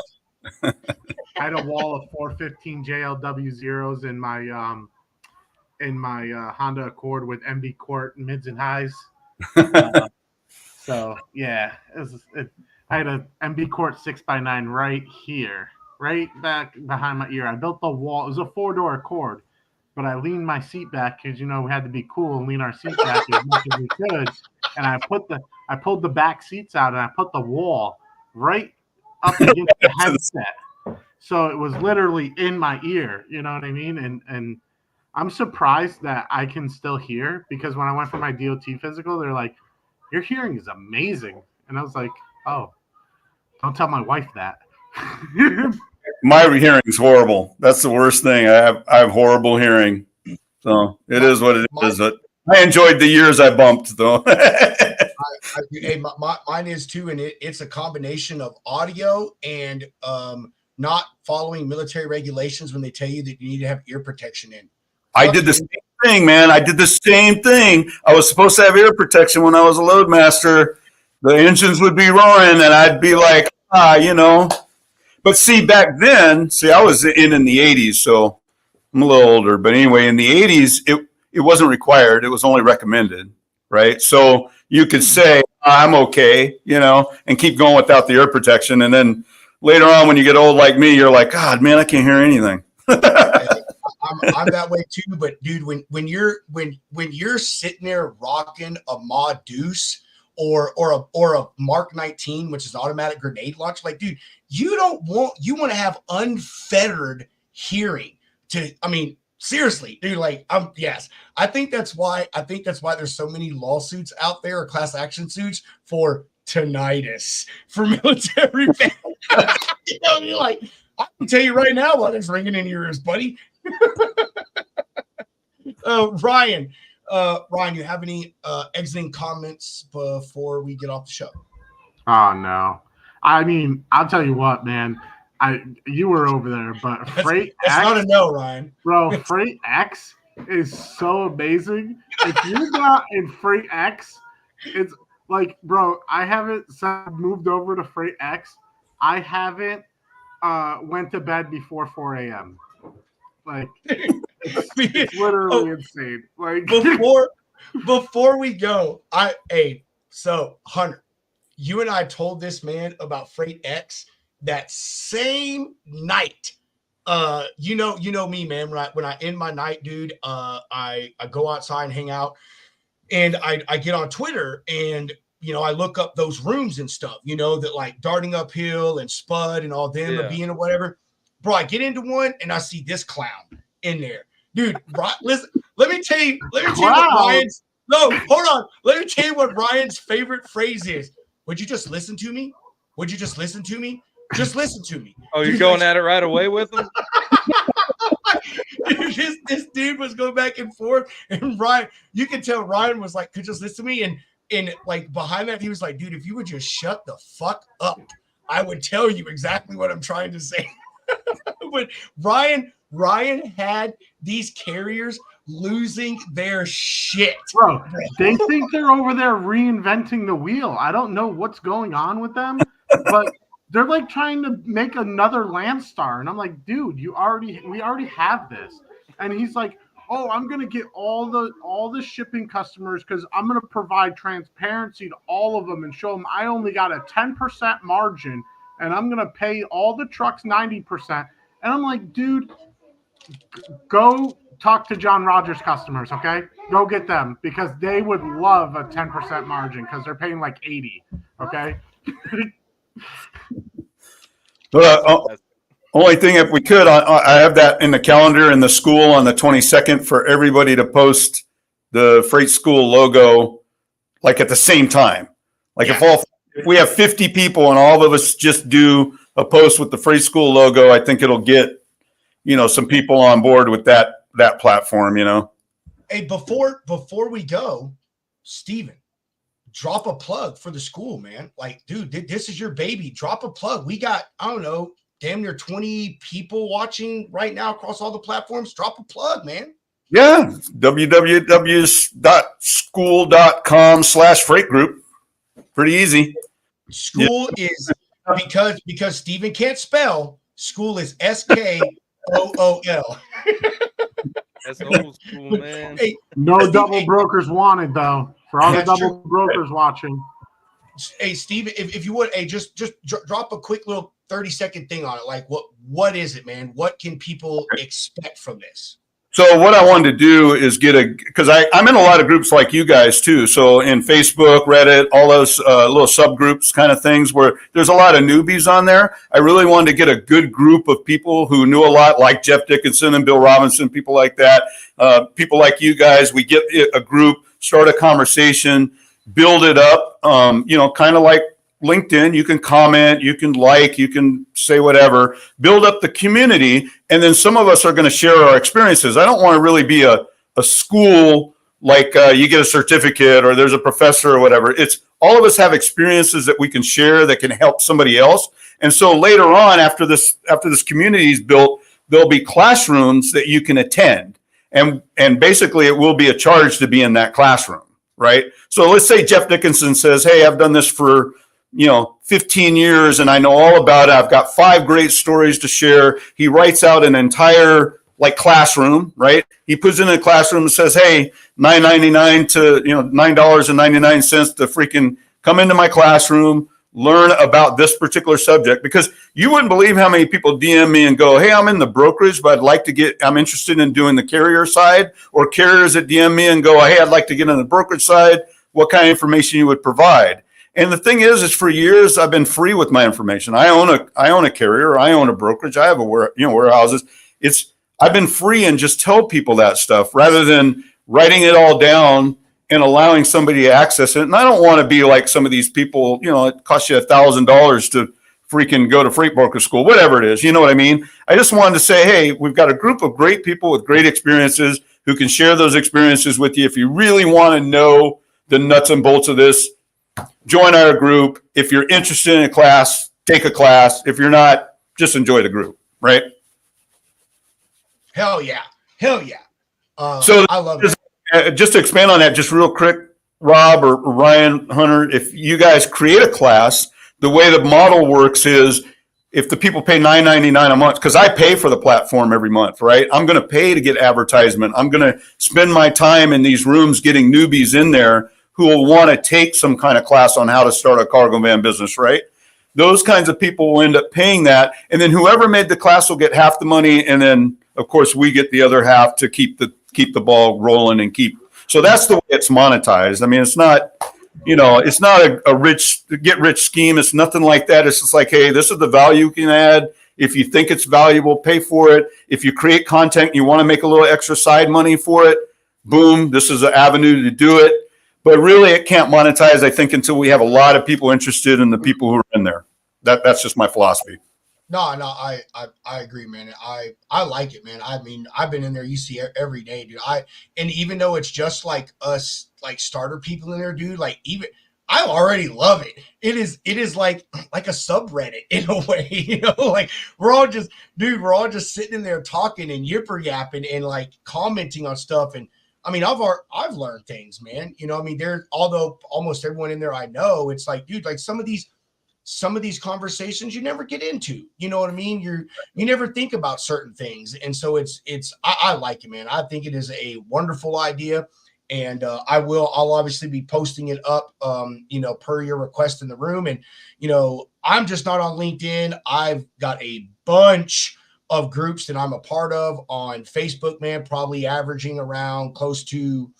S8: I had a wall of 415 JLW0s in my Honda Accord with MD Court mids and highs. So yeah, I had a MD Court 6x9 right here, right back behind my ear. I built the wall. It was a 4-door Accord, but I leaned my seat back because we had to be cool and lean our seat back as much as we could. And I pulled the back seats out and I put the wall right up against the headset. So it was literally in my ear, you know what I mean? And I'm surprised that I can still hear, because when I went for my DOT physical, they're like, your hearing is amazing. And I was like, oh, don't tell my wife that.
S7: My hearing is horrible. That's the worst thing. I have horrible hearing. So it is what it is. But I enjoyed the years I bumped, though.
S1: Mine is too, and it's a combination of audio and not following military regulations when they tell you that you need to have ear protection in.
S7: I did the same thing, man. I did the same thing. I was supposed to have ear protection when I was a loadmaster. The engines would be roaring, and I'd be like, But see, back then, I was in the 80s, so I'm a little older. But anyway, in the 80s, it wasn't required. It was only recommended, right? So you could say, I'm okay, and keep going without the ear protection. And then later on, when you get old like me, you're like, God, man, I can't hear anything.
S1: I'm that way too, but dude, when you're sitting there rocking a Ma Deuce or a Mark 19, which is an automatic grenade launch, dude, you want to have unfettered hearing. Seriously, dude, yes, I think that's why there's so many lawsuits out there, or class action suits for tinnitus for military families. I can tell you right now while it's ringing in your ears, buddy. Ryan, you have any exiting comments before we get off the show?
S8: Oh no. I'll tell you what, man. You were over there, but Freight X,
S1: not a no, Ryan.
S8: Bro, Freight X is so amazing. If you're not in Freight X, it's bro, I haven't moved over to Freight X. I haven't went to bed before 4 a.m. It's literally insane.
S1: Before we go, so Hunter, you and I told this man about Freight X that same night. You know me, man. When I end my night, dude, I go outside and hang out, and I get on Twitter, and I look up those rooms and stuff, that Darting Uphill and Spud and all them are being or whatever. Bro, I get into one and I see this clown in there. Dude, listen, let me tell you what Ryan's hold on. Let me tell you what Ryan's favorite phrase is. Would you just listen to me? Would you just listen to me? Just listen to me.
S2: Oh, you're going at it right away with him?
S1: this dude was going back and forth, and Ryan, you could tell Ryan was like, could just listen to me, and like behind that, he was like, dude, if you would just shut the fuck up, I would tell you exactly what I'm trying to say. But Ryan had these carriers losing their shit.
S8: Bro, they think they're over there reinventing the wheel. I don't know what's going on with them, but they're like trying to make another Landstar. And I'm like, dude, we already have this. And he's like, oh, I'm gonna get all the shipping customers because I'm gonna provide transparency to all of them and show them I only got a 10% margin and I'm gonna pay all the trucks 90%. And I'm like, dude, go talk to John Rogers customers, okay? Go get them because they would love a 10% margin because they're paying like 80, okay?
S7: But only thing, if we could, I have that in the calendar in the school on the 22nd for everybody to post the Freight School logo like at the same time. Like if we have 50 people and all of us just do a post with the Freight School logo, I think it'll get, some people on board with that platform,
S1: Hey, before we go, Steven, drop a plug for the school, man. Like, dude, this is your baby. Drop a plug. We got, I don't know, damn near 20 people watching right now across all the platforms. Drop a plug, man.
S7: Yeah. www.school.com/freight group. Pretty easy.
S1: School is because Steven can't spell. School is SKOOL.
S2: That's old school, man.
S1: Hey,
S8: No double brokers wanted, though. For all the double brokers watching.
S1: Hey, Steven, if you would, just drop a quick little 30-second thing on it. Like, what is it, man? What can people expect from this?
S7: So what I wanted to do is because I'm in a lot of groups like you guys too. So in Facebook, Reddit, all those little subgroups kind of things where there's a lot of newbies on there. I really wanted to get a good group of people who knew a lot, like Jeff Dickinson and Bill Robinson, people like that. People like you guys, we get a group, start a conversation, build it up, kind of like LinkedIn. You can comment, you can like, you can say whatever, build up the community. And then some of us are going to share our experiences. I don't want to really be a school like you get a certificate or there's a professor or whatever. It's all of us have experiences that we can share that can help somebody else. And so later on, after this community is built, there'll be classrooms that you can attend. And basically it will be a charge to be in that classroom, right? So let's say Jeff Dickinson says, hey, I've done this for 15 years and I know all about it. I've got 5 great stories to share. He writes out an entire classroom, right? He puts in a classroom and says, hey, $9.99 to, $9.99 to freaking come into my classroom, learn about this particular subject, because you wouldn't believe how many people DM me and go, hey, I'm in the brokerage, but I'm interested in doing the carrier side, or carriers that DM me and go, hey, I'd like to get on the brokerage side. What kind of information you would provide? And the thing is for years I've been free with my information. I own a carrier, I own a brokerage, I have warehouses. I've been free and just tell people that stuff rather than writing it all down and allowing somebody to access it. And I don't want to be like some of these people, it costs you $1,000 to freaking go to freight broker school, whatever it is. You know what I mean? I just wanted to say, hey, we've got a group of great people with great experiences who can share those experiences with you. If you really want to know the nuts and bolts of this, join our group. If you're interested in a class, take a class. If you're not, just enjoy the group, right?
S1: Hell yeah.
S7: So
S1: I love it.
S7: Just to expand on that, just real quick, Rob or Ryan, Hunter, if you guys create a class, the way the model works is if the people pay $9.99 a month, because I pay for the platform every month, right? I'm going to pay to get advertisement. I'm going to spend my time in these rooms getting newbies in there who will want to take some kind of class on how to start a cargo van business, right? Those kinds of people will end up paying that. And then whoever made the class will get half the money. And then, of course, we get the other half to keep the ball rolling and so that's the way it's monetized. I mean, it's not, it's not a get rich scheme. It's nothing like that. It's just like, hey, this is the value you can add. If you think it's valuable, pay for it. If you create content, you want to make a little extra side money for it, boom, this is an avenue to do it. But really, it can't monetize, I think, until we have a lot of people interested in the people who are in there. That's just my philosophy.
S1: No, I agree, man. I like it, man. I mean, I've been in there. You see every day, dude. And even though it's just like us, like starter people in there, dude. Like even I already love it. It is like a subreddit in a way, you know. Like we're all just, dude. We're all just sitting in there talking and yipper yapping and like commenting on stuff. And I mean, I've learned things, man. You know, I mean, although almost everyone in there I know, it's like, dude, like some of these conversations you never get into, you know what I mean? You never think about certain things. And so I like it, man. I think it is a wonderful idea. And I'll obviously be posting it up, you know, per your request in the room. And, you know, I'm just not on LinkedIn. I've got a bunch of groups that I'm a part of on Facebook, man, probably averaging around close to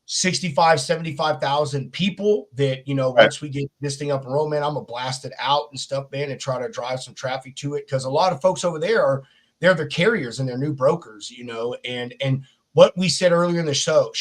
S1: 75,000 people that, you know, once we get this thing up and roll, man, I'm gonna blast it out and stuff, man, and try to drive some traffic to it. Cause a lot of folks over there they're the carriers and they're new brokers, you know, and what we said earlier in the show,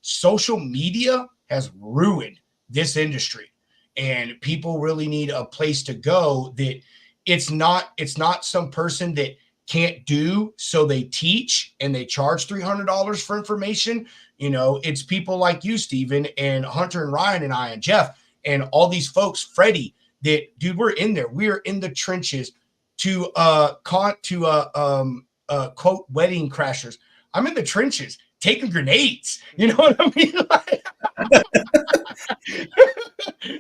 S1: social media has ruined this industry, and people really need a place to go that it's not some person that can't do, so they teach and they charge $300 for information. You know, it's people like you, Steven, and Hunter and Ryan and I and Jeff and all these folks, Freddie, that, dude, we're in there. We're in the trenches to quote wedding crashers. I'm in the trenches taking grenades. You know what I mean?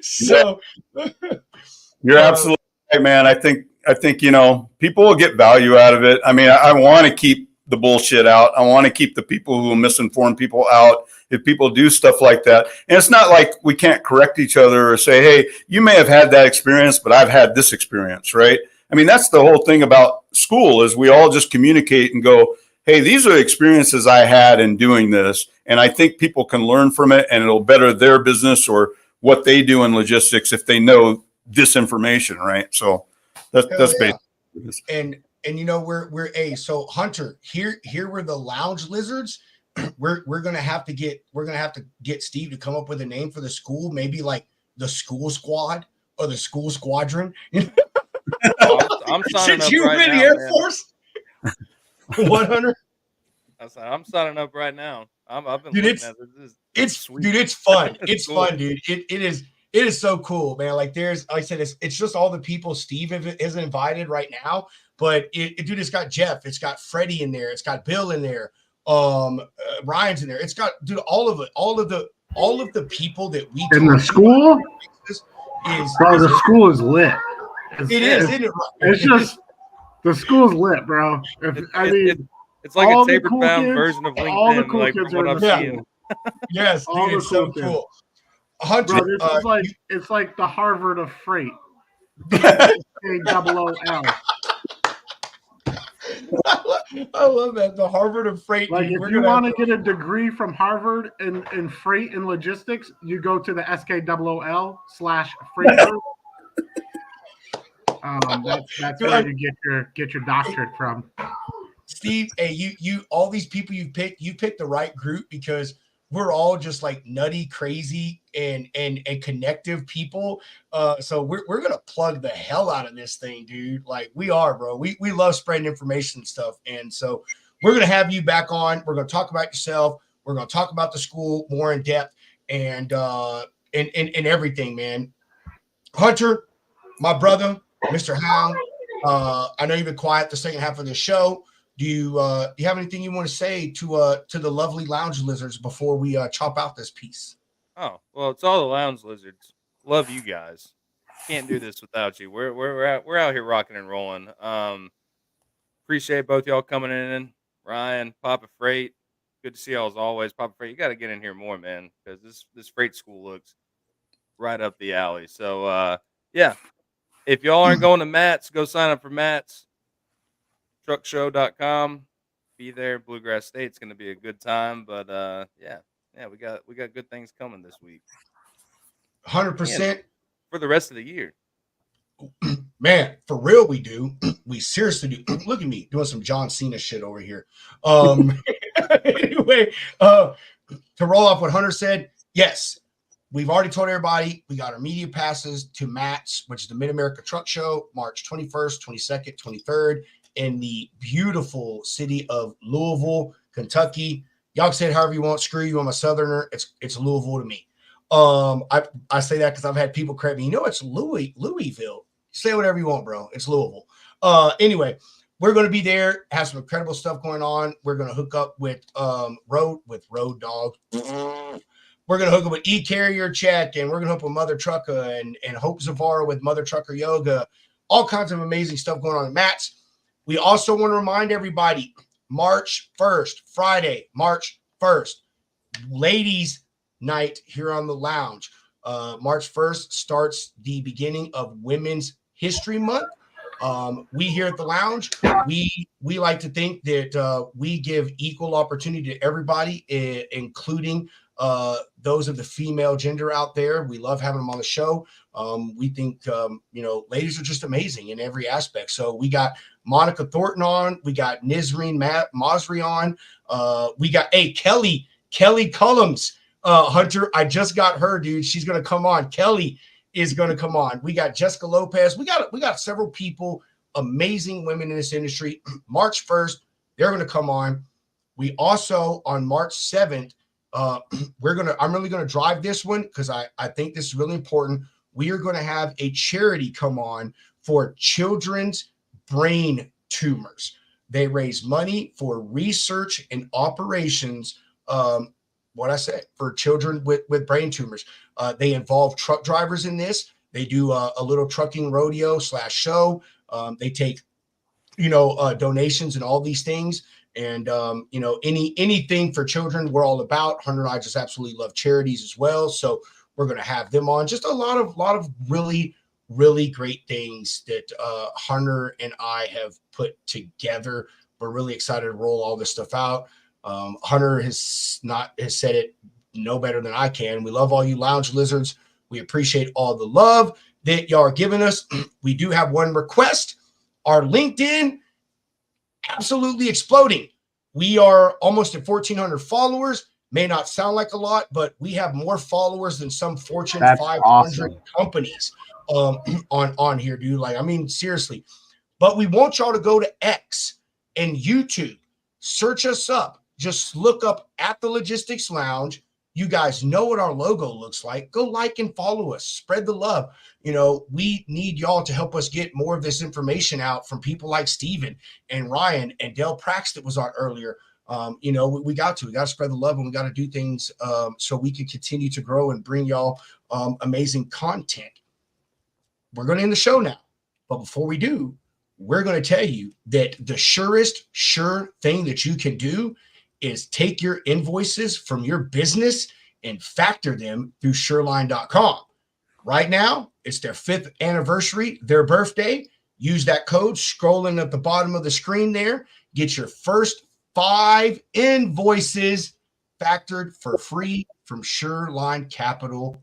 S1: So
S7: you're absolutely right, man. I think, you know, people will get value out of it. I mean, I want to keep the bullshit out. I want to keep the people who misinform people out. If people do stuff like that, and it's not like we can't correct each other or say, hey, you may have had that experience, but I've had this experience, right? I mean, that's the whole thing about school, is we all just communicate and go, hey, these are experiences I had in doing this. And I think people can learn from it, and it'll better their business or what they do in logistics if they know this information, right? So that's basically.
S1: And you know, so Hunter, here were the lounge lizards. We're gonna have to get Steve to come up with a name for the school, maybe like the school squad or the school squadron.
S2: I'm signing up
S1: you
S2: right
S1: in
S2: now,
S1: the Air
S2: man.
S1: Force? 100.
S2: I'm signing up right now. I've been
S1: Dude,
S2: looking at this.
S1: It's fun. It's
S2: cool.
S1: fun, dude. It is so cool, man. Like like I said, it's just all the people Steve is invited right now. But dude, it's got Jeff, it's got Freddie in there, it's got Bill in there, Ryan's in there. It's got, dude, all of the people that we
S8: in the school the school is lit.
S1: Isn't it?
S8: It's just the school's lit, bro.
S2: It's like a tapered down version of LinkedIn.
S8: All the cool
S2: like
S8: kids
S2: what
S8: are
S2: I'm seeing.
S1: Yes, dude, it's so cool. Hunter,
S8: bro, this is it's like the Harvard of freight. AOOL.
S1: I love that, the Harvard of freight.
S8: Like,
S1: dude,
S8: if you want to get a degree from Harvard in freight and logistics, you go to the SKOOL/FreightClub. That's where you get your doctorate from.
S1: Steve, hey, you all these people you picked the right group, because we're all just like nutty, crazy, and connective people. So we're gonna plug the hell out of this thing, dude. Like we are, bro. We love spreading information and stuff. And so we're gonna have you back on. We're gonna talk about yourself. We're gonna talk about the school more in depth and everything, man. Hunter, my brother, Mr. Hound. I know you've been quiet the second half of the show. Do you have anything you want to say to the lovely lounge lizards before we chop out this piece?
S2: Oh, well, it's all the lounge lizards. Love you guys. Can't do this without you. We're out here rocking and rolling. Appreciate both y'all coming in. Ryan, Papa Freight. Good to see y'all as always. Papa Freight, you got to get in here more, man, because this freight school looks right up the alley. So yeah. If y'all aren't going to Matt's, go sign up for Matt's. Truckshow.com. Be there. Bluegrass State's going to be a good time. But yeah, we got good things coming this week.
S1: 100%.
S2: For the rest of the year.
S1: Man, for real, we do. We seriously do. Look at me doing some John Cena shit over here. Anyway, to roll off what Hunter said, yes, we've already told everybody we got our media passes to MATS, which is the Mid-America Truck Show, March 21st, 22nd, 23rd in the beautiful city of Louisville, Kentucky. Y'all can say it however you want. Screw you, I'm a Southerner. It's Louisville to me. I say that because I've had people correct me. It's Louisville. Say whatever you want, bro. It's Louisville. Anyway, we're going to be there, have some incredible stuff going on. We're going to hook up with Road Dog. We're going to hook up with E-Carrier Check, and we're going to hook up with Mother Trucker and Hope Zavara with Mother Trucker Yoga. All kinds of amazing stuff going on at MATS. We also want to remind everybody, March 1st, Friday, March 1st, ladies' night here on the lounge. March 1st starts the beginning of Women's History Month. We here at the lounge, we like to think that we give equal opportunity to everybody, including those of the female gender out there. We love having them on the show. We think, ladies are just amazing in every aspect. So we got Monica Thornton on. We got Nizreen Mosry on. We got Kelly Cullums. Hunter, I just got her, dude. She's going to come on. Kelly is going to come on. We got Jessica Lopez. We got several people, amazing women in this industry. March 1st, they're going to come on. We also, on March 7th, I'm really going to drive this one because I think this is really important. We are going to have a charity come on for children's brain tumors. They raise money for research and operations, for children with brain tumors. They involve truck drivers in this. They do a little trucking rodeo /show. They take, donations and all these things. And, anything for children, we're all about. Hunter and I just absolutely love charities as well. So we're going to have them on. Just a lot of really, really great things that Hunter and I have put together. We're really excited to roll all this stuff out. Hunter has said it no better than I can. We love all you lounge lizards. We appreciate all the love that y'all are giving us. We do have one request. Our LinkedIn absolutely exploding. We are almost at 1,400 followers. May not sound like a lot, but we have more followers than some Fortune 500 companies on here, dude. Seriously. But we want y'all to go to X and YouTube. Search us up. Just look up at the Logistics Lounge. You guys know what our logo looks like. Go like and follow us. Spread the love. We need y'all to help us get more of this information out from people like Steven and Ryan and Del Prax that was on earlier. We got to spread the love, and we got to do things so we can continue to grow and bring y'all amazing content. We're going to end the show now. But before we do, we're going to tell you that the sure thing that you can do is take your invoices from your business and factor them through Sureline.com. Right now, it's their 5th anniversary, their birthday. Use that code scrolling at the bottom of the screen there. Get your first 5 invoices factored for free from Sureline Capital.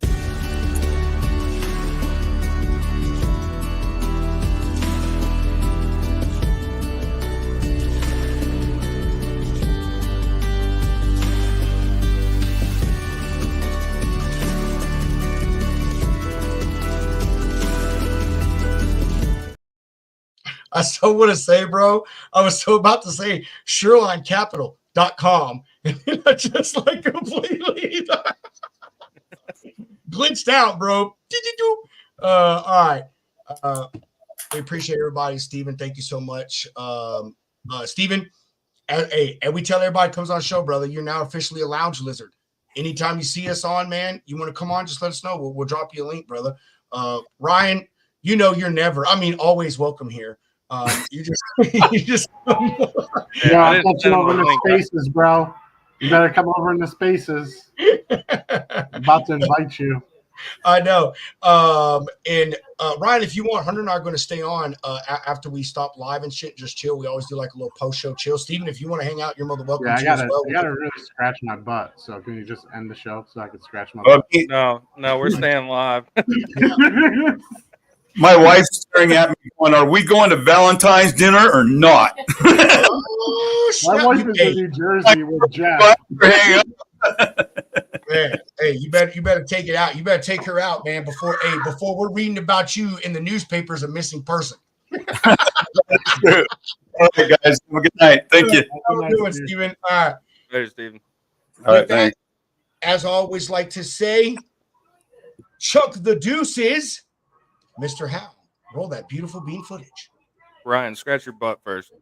S1: I so want to say, bro, I was so about to say SureLineCapital.com. And then I just completely glitched out, bro. All right. We appreciate everybody. Steven, thank you so much. Steven, and we tell everybody comes on the show, brother, you're now officially a lounge lizard. Anytime you see us on, man, you want to come on, just let us know. We'll drop you a link, brother. Ryan, you're never, always welcome here. You just
S8: yeah, I'll put you over in the spaces, bro. You better come over in the spaces. I'm about to invite you.
S1: I know. And Ryan, if you want, Hunter and I are going to stay on after we stop live and shit. Just chill. We always do like a little post-show chill. Steven, if you want to hang out, you're more than welcome.
S8: Yeah, I gotta really scratch my butt. So can you just end the show so I can scratch my butt?
S2: No, we're staying live.
S7: My wife's staring at me going, are we going to Valentine's dinner or not?
S8: My wife is in New Jersey with Jack.
S1: Man, hey, you better take it out. You better take her out, man, before we're reading about you in the newspaper as a missing person.
S7: All right, guys. Have a good night. Thank you.
S1: How you doing, Steven? All right.
S2: Later, Steven.
S7: All right,
S1: With that,
S7: thanks.
S1: as I always like to say, Chuck the deuces, Mr. Howe. Roll that beautiful bean footage.
S2: Ryan, scratch your butt first.